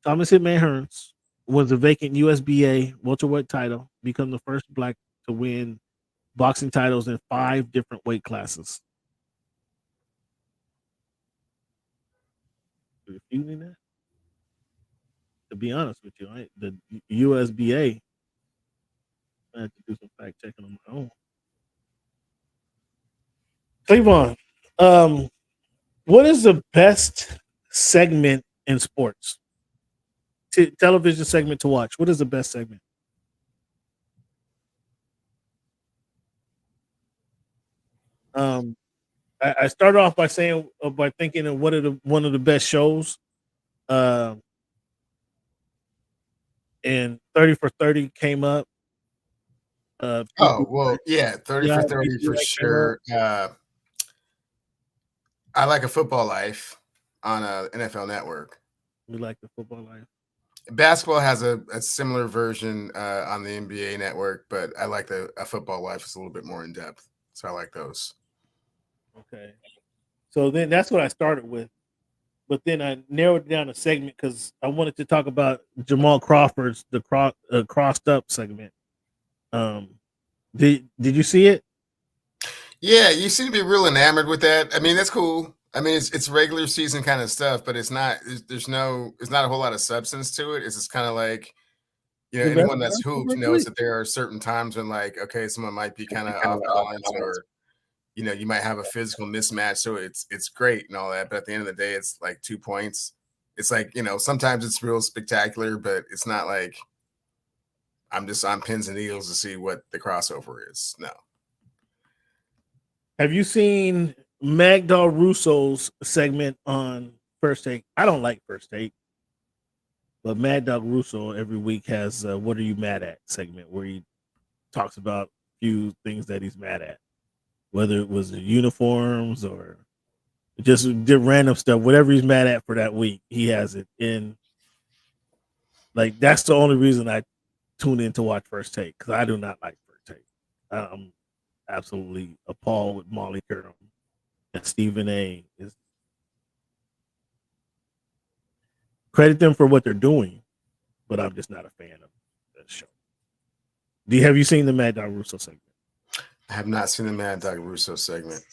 Thomas Hitman Hearns wins the vacant USBA welterweight title, become the first black to win boxing titles in 5 different weight classes. Refuting that? To be honest with you, the USBA, I have to do some fact checking on my own. Cleveland, what is the best segment in sports? television segment to watch. What is the best segment? I started off by saying by thinking of one of the best shows. And 30 for 30 came up. Oh, well, yeah, 30 for 30 for sure. I like A Football Life on NFL Network. We like The Football Life. Basketball has a similar version on the NBA Network, but I like A Football Life. It's a little bit more in depth, so I like those. Okay. So then that's what I started with. But then I narrowed down a segment because I wanted to talk about Jamal Crawford's Crossed Up segment. Did you see it? Yeah, you seem to be real enamored with that. I mean, that's cool. I mean, it's regular season kind of stuff, but it's not a whole lot of substance to it. It's just kind of like, anyone that's hoops knows that there are certain times when, like, okay, someone might be kind of off balance, or you might have a physical mismatch. So it's great and all that, but at the end of the day, it's like 2 points. It's like, sometimes it's real spectacular, but it's not like I'm just on pins and needles to see what the crossover is. No. Have you seen Magdal Russo's segment on First Take? I don't like First Take, but Mad Dog Russo every week has "What Are You Mad At" segment where he talks about a few things that he's mad at, whether it was the uniforms or just did random stuff, whatever he's mad at for that week, he has it in. Like, that's the only reason I tune in to watch First Take, because I do not like First Take. I'm absolutely appalled with Molly Curran and Stephen A. Is credit them for what they're doing, but I'm just not a fan of that show. Have you seen the Mad Dog Russo segment? I have not seen the Mad Dog Russo segment.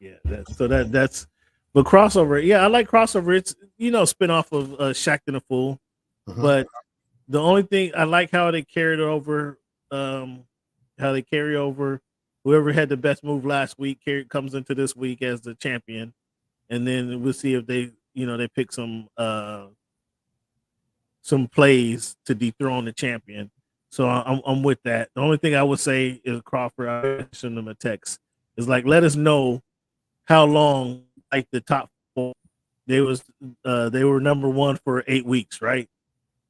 Yeah, that's but crossover. Yeah, I like crossover. It's spinoff of Shaq and the Fool, but the only thing I like how they carried it over. How they carry over whoever had the best move last week comes into this week as the champion, and then we'll see if they pick some plays to dethrone the champion. So I'm with that. The only thing I would say is Crawford. I mentioned them a text is like, let us know how long, like the top four, they were number one for 8 weeks, right?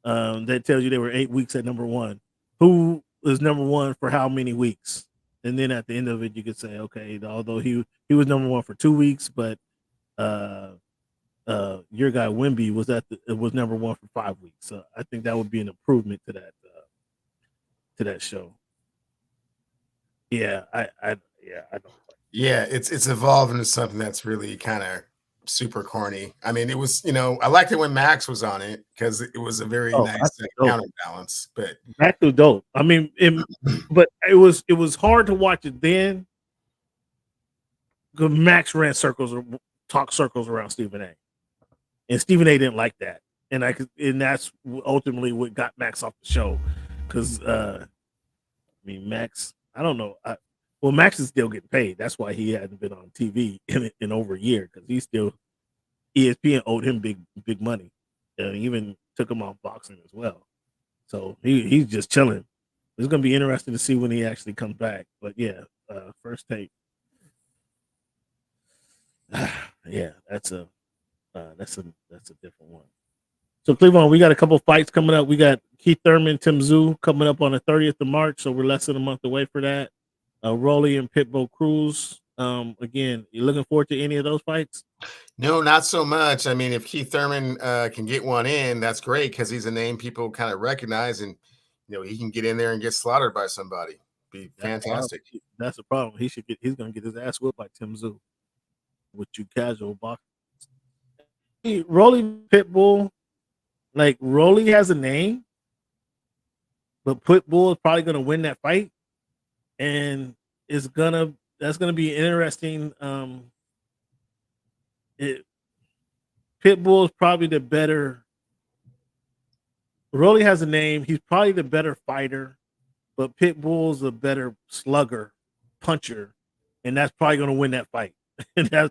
That tells you they were 8 weeks at number one. Who was number one for how many weeks? And then at the end of it, you could say, okay, although he was number one for 2 weeks, but your guy Wemby was number one for 5 weeks. So I think that would be an improvement to that show. Yeah, I don't. Yeah, it's evolved into something that's really kind of super corny. I mean, it was, I liked it when Max was on it because it was a very nice counterbalance. But Max was dope. I mean, but it was hard to watch it then because Max ran talk circles around Stephen A. And Stephen A. didn't like that, and that's ultimately what got Max off the show. Because Max, I don't know. Max is still getting paid. That's why he hadn't been on TV in over a year, because he's still ESPN owed him big money, and even took him on boxing as well. So he's just chilling. It's gonna be interesting to see when he actually comes back. But yeah, First Take. Yeah, that's a different one. So Cleveland, we got a couple fights coming up. We got Keith Thurman, Tim Tszyu coming up on the 30th of March. So we're less than a month away for that. Rolly and Pitbull Cruz. Again, you looking forward to any of those fights? No, not so much. I mean, if Keith Thurman can get one in, that's great, because he's a name people kind of recognize, and he can get in there and get slaughtered by somebody. Be fantastic. That's the problem. He's gonna get his ass whipped by Tim Tszyu with you casual boxers. Rolly Pitbull, like Rolly has a name, but Pitbull is probably gonna win that fight. And that's gonna be interesting. Pitbull is probably the better. Rolly has a name. He's probably the better fighter, but Pitbull's a better slugger, puncher, and that's probably gonna win that fight. And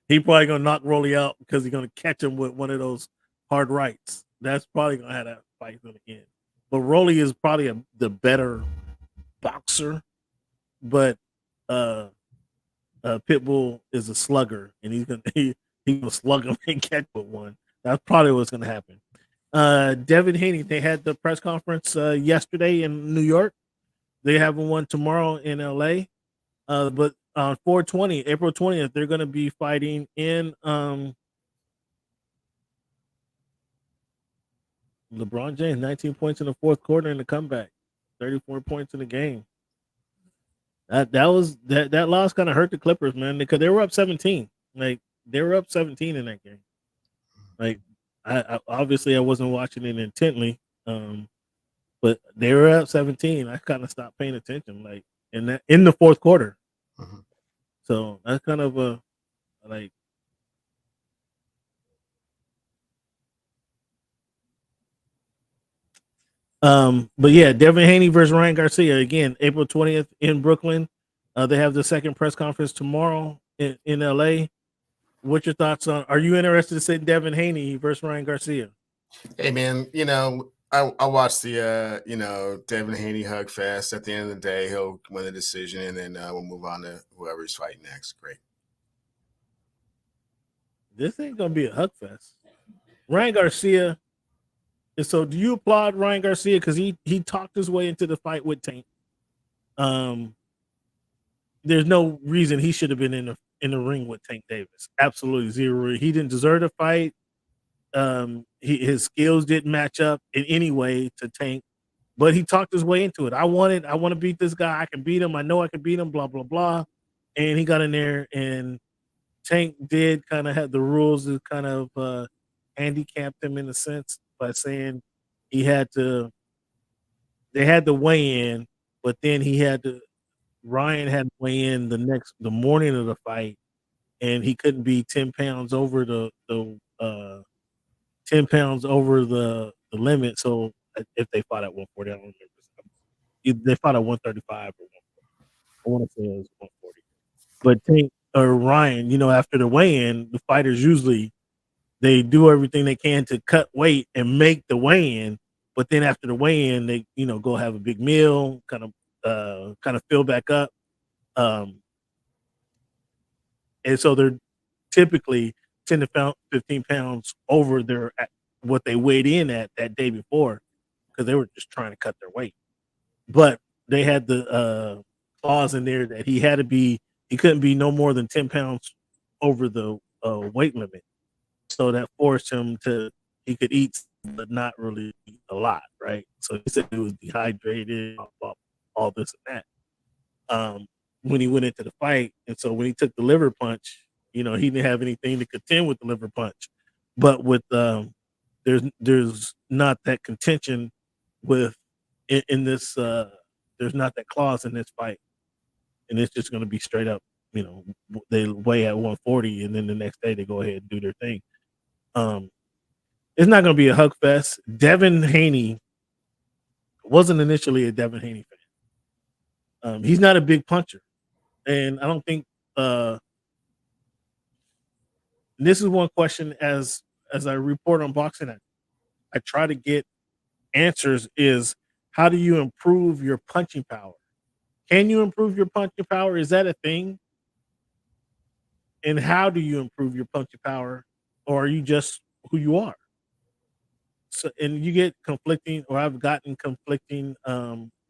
he probably gonna knock Rolly out because he's gonna catch him with one of those hard rights. That's probably gonna have that fight again. But Rolly is probably the better boxer, but Pitbull is a slugger, and he's gonna slug him and catch with one. That's probably what's gonna happen. Devin Haney, they had the press conference yesterday in New York. They have one tomorrow in LA. But on 4/20, April 20th, they're gonna be fighting in LeBron James, 19 points in the fourth quarter in the comeback, 34 points in the game. That loss kind of hurt the Clippers, man, because they were up 17. Like they were up 17 in that game. Like I obviously I wasn't watching it intently, but they were up 17. I kind of stopped paying attention, like in the fourth quarter. So that's kind of a like. But yeah, Devin Haney versus Ryan Garcia again, April 20th in Brooklyn. They have the second press conference tomorrow in LA. What's your thoughts on? Are you interested to see Devin Haney versus Ryan Garcia? Hey man, I watched the Devin Haney hug fest. At the end of the day, he'll win the decision, and then we'll move on to whoever's fighting next. Great. This ain't gonna be a hug fest. Ryan Garcia. So do you applaud Ryan Garcia because he talked his way into the fight with Tank? There's no reason he should have been in the ring with Tank Davis. Absolutely zero. He didn't deserve to fight. His skills didn't match up in any way to Tank, but he talked his way into it. I want to beat this guy. I can beat him. I know I can beat him. Blah blah blah. And he got in there, and Tank did kind of have the rules that kind of handicapped him in a sense by saying they had to weigh in, but then Ryan had to weigh in the morning of the fight, and he couldn't be 10 pounds over the 10 pounds over the limit. So if they fought at 140, I don't remember. They fought at 135 or 140. I want to say it was 140. But Tank or Ryan, after the weigh-in, the fighters usually they do everything they can to cut weight and make the weigh-in, but then after the weigh-in, they go have a big meal, kind of fill back up, and so they're typically 10 to 15 pounds over what they weighed in at that day before because they were just trying to cut their weight. But they had the clause in there that he couldn't be no more than 10 pounds over the weight limit. So that forced him he could eat, but not really eat a lot, right? So he said he was dehydrated, all this and that. When he went into the fight, and so when he took the liver punch, he didn't have anything to contend with the liver punch. But with there's not that contention in this. There's not that clause in this fight, and it's just going to be straight up. They weigh at 140, and then the next day they go ahead and do their thing. It's not going to be a hug fest. Devin Haney wasn't initially a Devin Haney fan. He's not a big puncher, and I don't think. This is one question as I report on Boxing Act, I try to get answers is how do you improve your punching power? Can you improve your punching power? Is that a thing? And how do you improve your punching power? Or are you just who you are? So, and you get conflicting, or I've gotten conflicting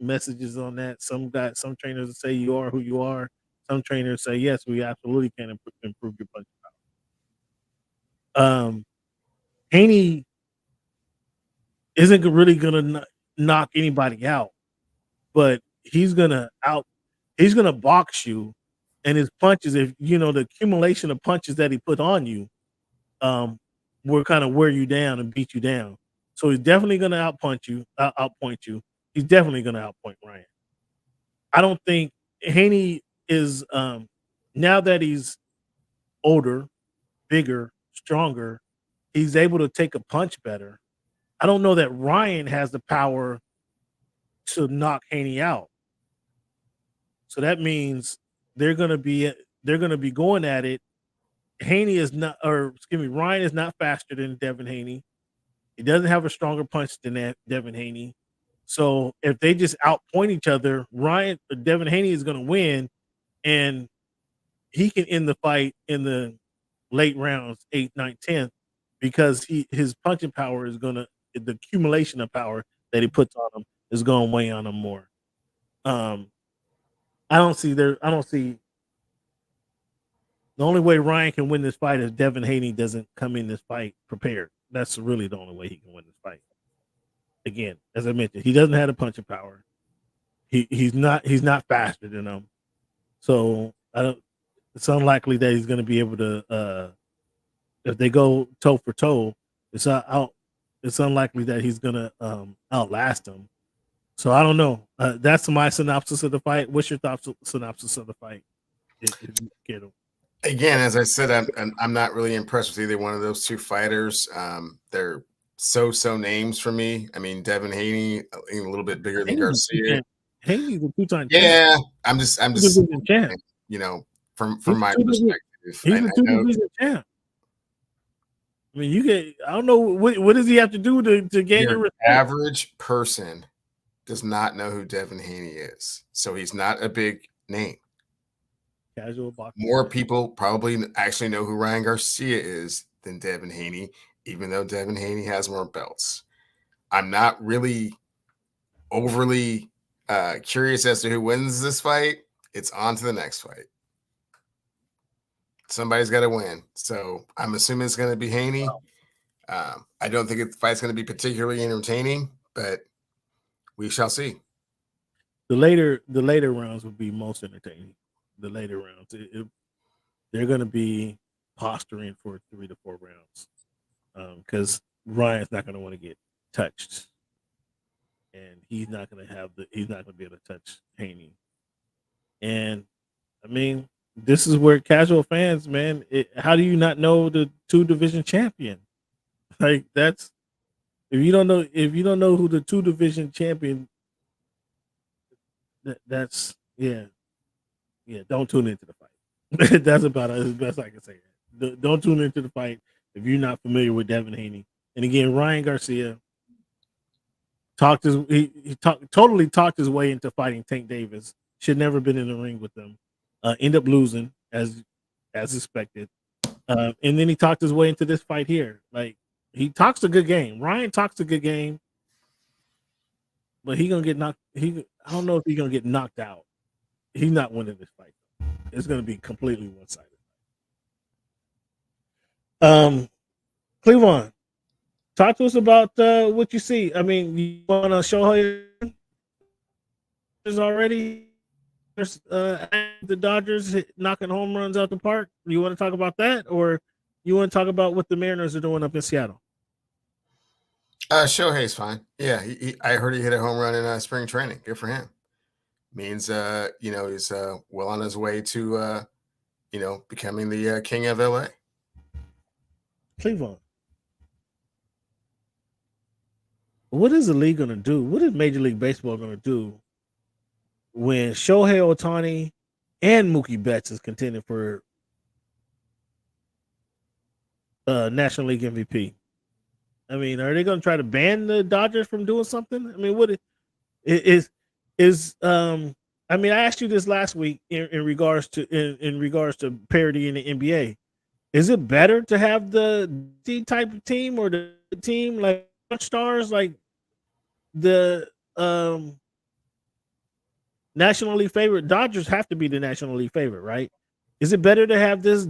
messages on that. Some trainers say you are who you are. Some trainers say, yes, we absolutely can improve your punching power. Haney isn't really going to knock anybody out, but he's going to box you, and his punches, if the accumulation of punches that he put on you, will kind of wear you down and beat you down. So he's definitely going to outpoint you. He's definitely going to outpoint Ryan. I don't think Haney is now that he's older, bigger, stronger, he's able to take a punch better. I don't know that Ryan has the power to knock Haney out. So that means they're going to be going at it. Ryan is not faster than Devin Haney. He doesn't have a stronger punch than Devin Haney. So if they just outpoint each other, Devin Haney is going to win, and he can end the fight in the late rounds, 8th, 9th, 10th, because his punching power is the accumulation of power that he puts on him is going to weigh on him more. I don't see. The only way Ryan can win this fight is Devin Haney doesn't come in this fight prepared. That's really the only way he can win this fight. Again, as I mentioned, he doesn't have the punching power. He's not faster than him. So it's unlikely that he's going to be able to. If they go toe for toe, it's unlikely that he's going to outlast him. So I don't know. That's my synopsis of the fight. What's your synopsis of the fight? If you get him. Again, as I said, I'm not really impressed with either one of those two fighters. They're so names for me. I mean, Devin Haney a little bit bigger than Garcia. Haney's a two-time yeah, champ. I'm just champ. From my perspective, he's a two-division champ. I mean, I don't know what does he have to do to gain your respect? Average person does not know who Devin Haney is, so he's not a big name. Casual boxing. More people probably actually know who Ryan Garcia is than Devin Haney, even though Devin Haney has more belts. I'm not really overly curious as to who wins this fight. It's on to the next fight. Somebody's got to win. So I'm assuming it's going to be Haney. I don't think the fight's going to be particularly entertaining, but we shall see. The later rounds will be most entertaining. The later rounds, they're going to be posturing for 3 to 4 rounds, because Ryan's not going to want to get touched, and he's not going to be able to touch Haney. And I mean, this is where casual fans, man, how do you not know the 2-division champion? Like if you don't know who the 2-division champion, that's don't tune into the fight. That's about as best I can say it. Don't tune into the fight if you're not familiar with Devin Haney. And again, Ryan Garcia totally talked his way into fighting Tank Davis. Should never been in the ring with them. End up losing as expected. And then he talked his way into this fight here. Like, he talks a good game. Ryan talks a good game, but he gonna get knocked. I don't know if he's gonna get knocked out. He's not winning this fight. It's gonna be completely one-sided. Cleveland, talk to us about what you see. I mean, you want to show her already? The Dodgers knocking home runs out the park. You want to talk about that, or you want to talk about what the Mariners are doing up in Seattle? Shohei's fine. Yeah, I heard he hit a home run in spring training. Good for him. Means he's well on his way to becoming the king of LA. Cleveland. What is the league going to do? What is Major League Baseball going to do when Shohei Ohtani and Mookie Betts is contending for National League MVP? I mean, are they going to try to ban the Dodgers from doing something? I mean, what is I mean, I asked you this last week in regards to parity in the NBA. Is it better to have the D type of team or the team like stars, like the National League favorite? Dodgers have to be the National League favorite, right? Is it better to have this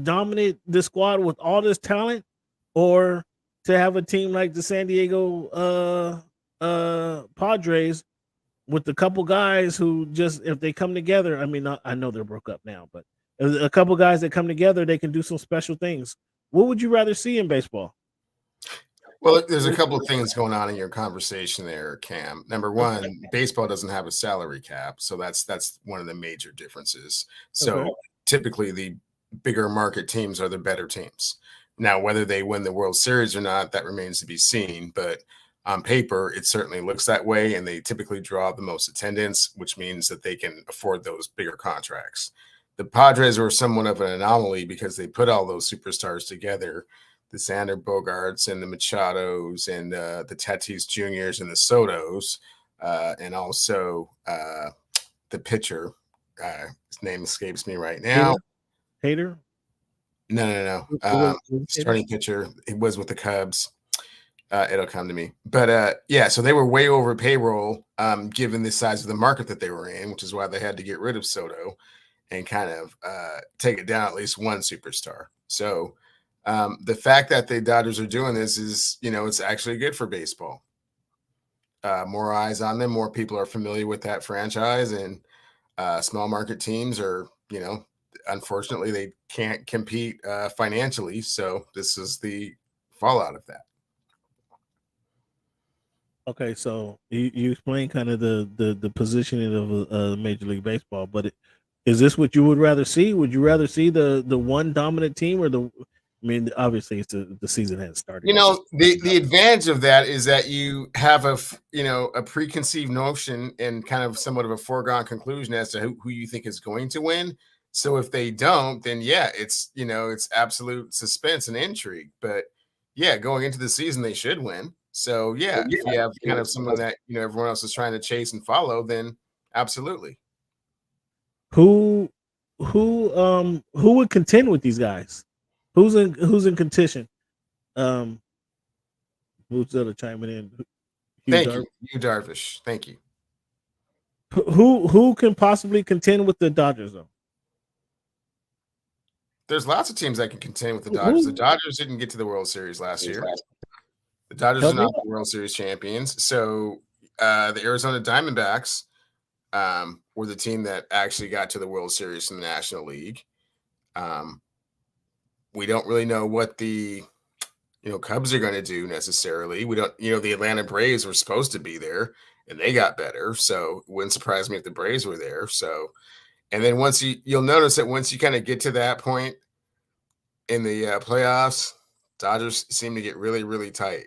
squad with all this talent, or to have a team like the San Diego Padres with a couple guys who just, if they come together, I mean, I know they're broke up now, but a couple guys that come together, they can do some special things. What would you rather see in baseball? Well, there's a couple of things going on in your conversation there, Cam. Number one, baseball doesn't have a salary cap, so that's one of the major differences. So typically the bigger market teams are the better teams. Now, whether they win the World Series or not, that remains to be seen. But on paper, it certainly looks that way, and they typically draw the most attendance, which means that they can afford those bigger contracts. The Padres were somewhat of an anomaly because they put all those superstars together. the Xander Bogarts and the Machados and the Tatis Juniors and the Sotos, and also the pitcher. His name escapes me right now. Hader? No. Starting pitcher. He was with the Cubs. It'll come to me. But yeah, so they were way over payroll given the size of the market that they were in, which is why they had to get rid of Soto and kind of take it down at least one superstar. So the fact that the Dodgers are doing this is, it's actually good for baseball. More eyes on them, more people are familiar with that franchise, and small market teams are, unfortunately they can't compete financially. So this is the fallout of that. Okay, so you explain kind of the positioning of Major League Baseball, but is this what you would rather see? Would you rather see the one dominant team or obviously it's the season hasn't started. The advantage of that is that you have a preconceived notion and kind of somewhat of a foregone conclusion as to who you think is going to win. So if they don't, then yeah, it's absolute suspense and intrigue. But yeah, going into the season, they should win. So yeah, if you have kind of someone that everyone else is trying to chase and follow, then absolutely. Who would contend with these guys? Who's in contention? Who's the other chiming in? Thank you, Darvish. Thank you. Who can possibly contend with the Dodgers though? There's lots of teams that can contend with the Dodgers. The Dodgers didn't get to the World Series last year. The Dodgers are not the World Series champions. So the Arizona Diamondbacks were the team that actually got to the World Series in the National League. We don't really know what the Cubs are going to do necessarily. We don't, the Atlanta Braves were supposed to be there and they got better. So it wouldn't surprise me if the Braves were there. So, and then once you'll notice that once you kind of get to that point in the playoffs, Dodgers seem to get really, really tight.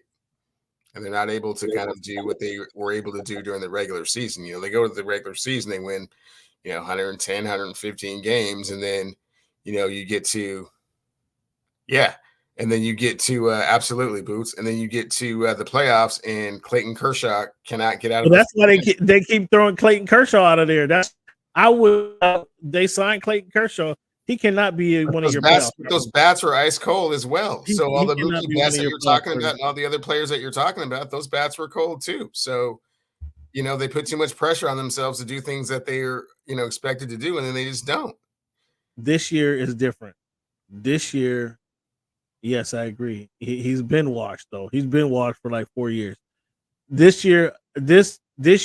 And they're not able to kind of do what they were able to do during the regular season. They go to the regular season, they win, 110, 115 games. And then, you get to, and then you get to absolutely Boots. And then you get to the playoffs and Clayton Kershaw cannot get out of That's why they keep throwing Clayton Kershaw out of there. They signed Clayton Kershaw. He cannot be one of your bats. Those bats are ice cold as well. So all the Mookie bats that you're talking about and all the other players that you're talking about, those bats were cold too. So, they put too much pressure on themselves to do things that they're, expected to do, and then they just don't. This year is different. This year, yes, I agree. He's been washed though. He's been washed for like 4 years. This year, this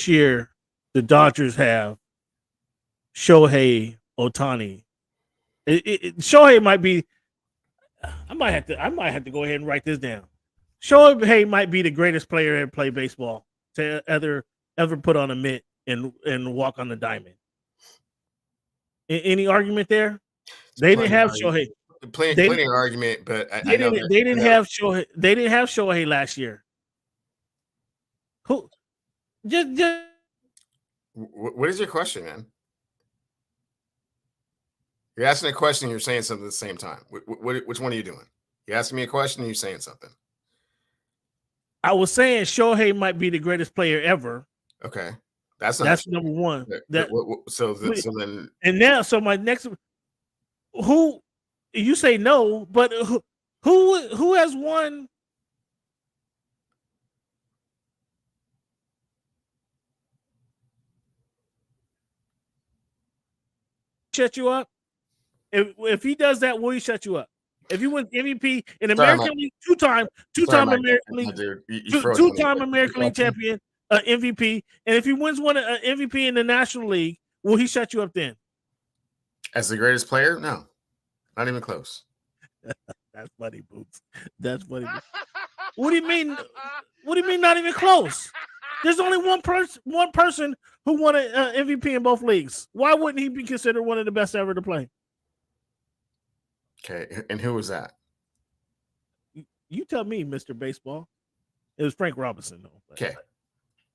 year, the Dodgers have Shohei Ohtani. Shohei might be. I might have to go ahead and write this down. Shohei might be the greatest player ever play baseball to ever put on a mitt and walk on the diamond. Any argument there? They didn't have Shohei. Plenty of argument, but they didn't have Shohei. They didn't have Shohei last year. Who? Just. What is your question, man? You're asking a question and you're saying something at the same time. Which one are you doing? You're asking me a question and you're saying something. I was saying Shohei might be the greatest player ever. Okay. That's number one. So my next, who you say no, but who has won? Shut you up. If he does that, will he shut you up? If he wins MVP in American League, two-time American League, two-time American League champion, MVP, and if he wins one MVP in the National League, will he shut you up then? As the greatest player? No, not even close. That's funny, Boots. That's funny. What do you mean? What do you mean? Not even close? There's only one person who won an MVP in both leagues. Why wouldn't he be considered one of the best ever to play? Okay, and who was that? You tell me, Mr. Baseball. It was Frank Robinson, though. Okay,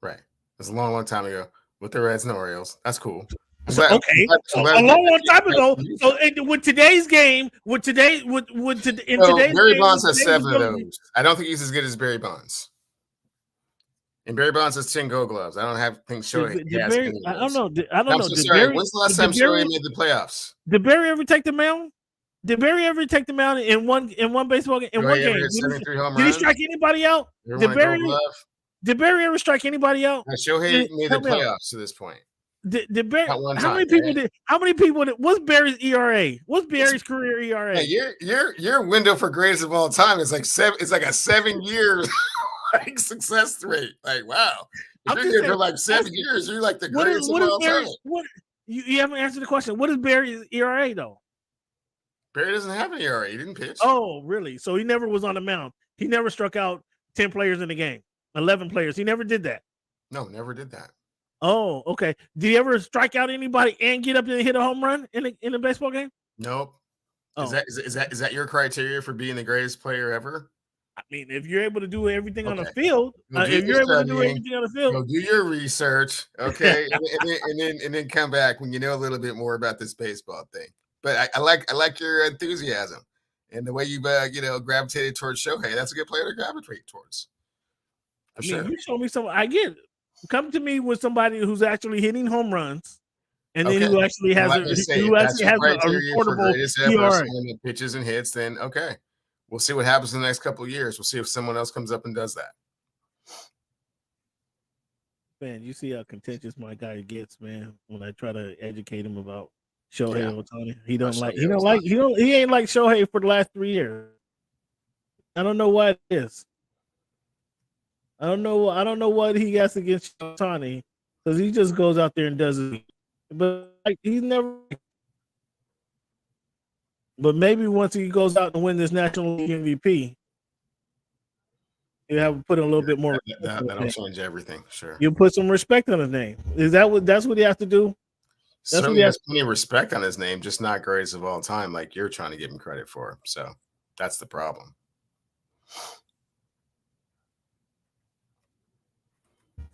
right. It was a long, long time ago with the Reds and the Orioles. That's cool. So, okay, so a long time ago. So with today's game, in today's Barry game, Bonds has 7 of those. I don't think he's as good as Barry Bonds. And Barry Bonds has 10 Gold Gloves. I don't think Shohei has any of those. I don't know. I'm so sorry. When's the last time Shohei made the playoffs? Did Barry ever take the mound? Did Barry ever take the mound in one baseball game? In one game, did he strike anybody out? Did Barry ever strike anybody out? Shohei made the playoffs to this point. Did Barry? How many people did? How many people did? What's Barry's ERA? What's Barry's career ERA? Hey, your window for greatest of all time is like 7. It's like a 7-year like success rate. Like wow, if you're here for like 7 years, you're like the greatest of all time. You haven't answered the question. What is Barry's ERA though? Barry doesn't have an ERA. He didn't pitch. Oh, really? So he never was on the mound. He never struck out 10 players in the game, 11 players. He never did that. No, never did that. Oh, okay. Did he ever strike out anybody and get up and hit a home run in a baseball game? Nope. Oh. Is that your criteria for being the greatest player ever? I mean, if you're able to do everything on the field, do your research, okay, and then come back when you know a little bit more about this baseball thing. But I like your enthusiasm and the way you gravitated towards Shohei. That's a good player to gravitate towards. You show me some. I get it. Come to me with somebody who's actually hitting home runs, and then who actually has a reportable ERA. Pitches and hits. Then okay, we'll see what happens in the next couple of years. We'll see if someone else comes up and does that. Man, you see how contentious my guy gets, man. When I try to educate him about Shohei Ohtani, he ain't like Shohei for the last 3 years. I don't know what it is. I don't know what he has against Ohtani, because he just goes out there and does it. But he's never. But maybe once he goes out and win this National League MVP, you have to put a little bit more. That'll change everything. Sure. You put some respect on his name. That's what he has to do? Certainly has plenty of respect on his name, just not greatest of all time, like you're trying to give him credit for. So that's the problem.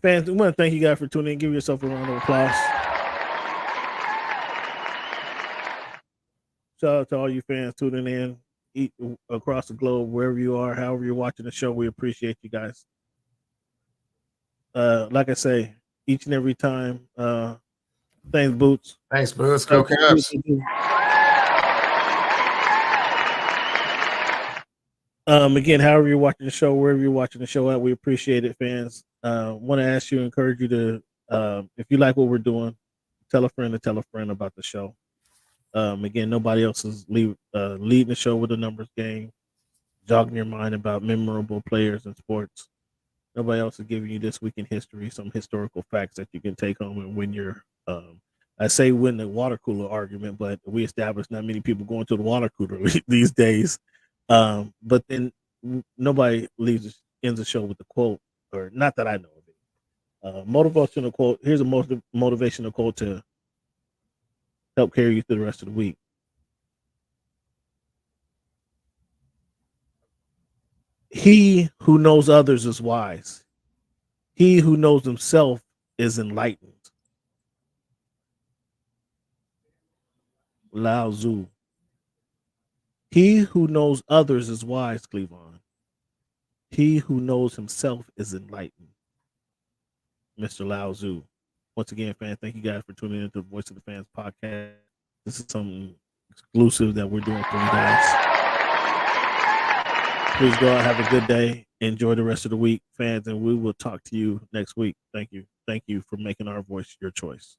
Fans, I want to thank you guys for tuning in. Give yourself a round of applause. Shout out to all you fans tuning in across the globe, wherever you are, however you're watching the show. We appreciate you guys. Like I say, each and every time. Thanks, Boots. Thanks, Boots. Go Cubs. Again, however you're watching the show, wherever you're watching the show at, we appreciate it, fans. Want to encourage you to, if you like what we're doing, tell a friend about the show. Again, nobody else is leading the show with a numbers game, jogging your mind about memorable players in sports. Nobody else is giving you this week in history, some historical facts that you can take home and win your, I say win the water cooler argument, but we established not many people going to the water cooler these days. But then nobody ends the show with the quote, or not that I know of it. Motivational quote. Here's a motivational quote to help carry you through the rest of the week. He who knows others is wise. He who knows himself is enlightened. Lao Tzu. He who knows others is wise, Cleavon. He who knows himself is enlightened. Mr. Lao Tzu. Once again, fans, thank you guys for tuning into the Voice of the Fans podcast. This is something exclusive that we're doing for you guys. Please go out, have a good day. Enjoy the rest of the week, fans, and we will talk to you next week. Thank you. Thank you for making our voice your choice.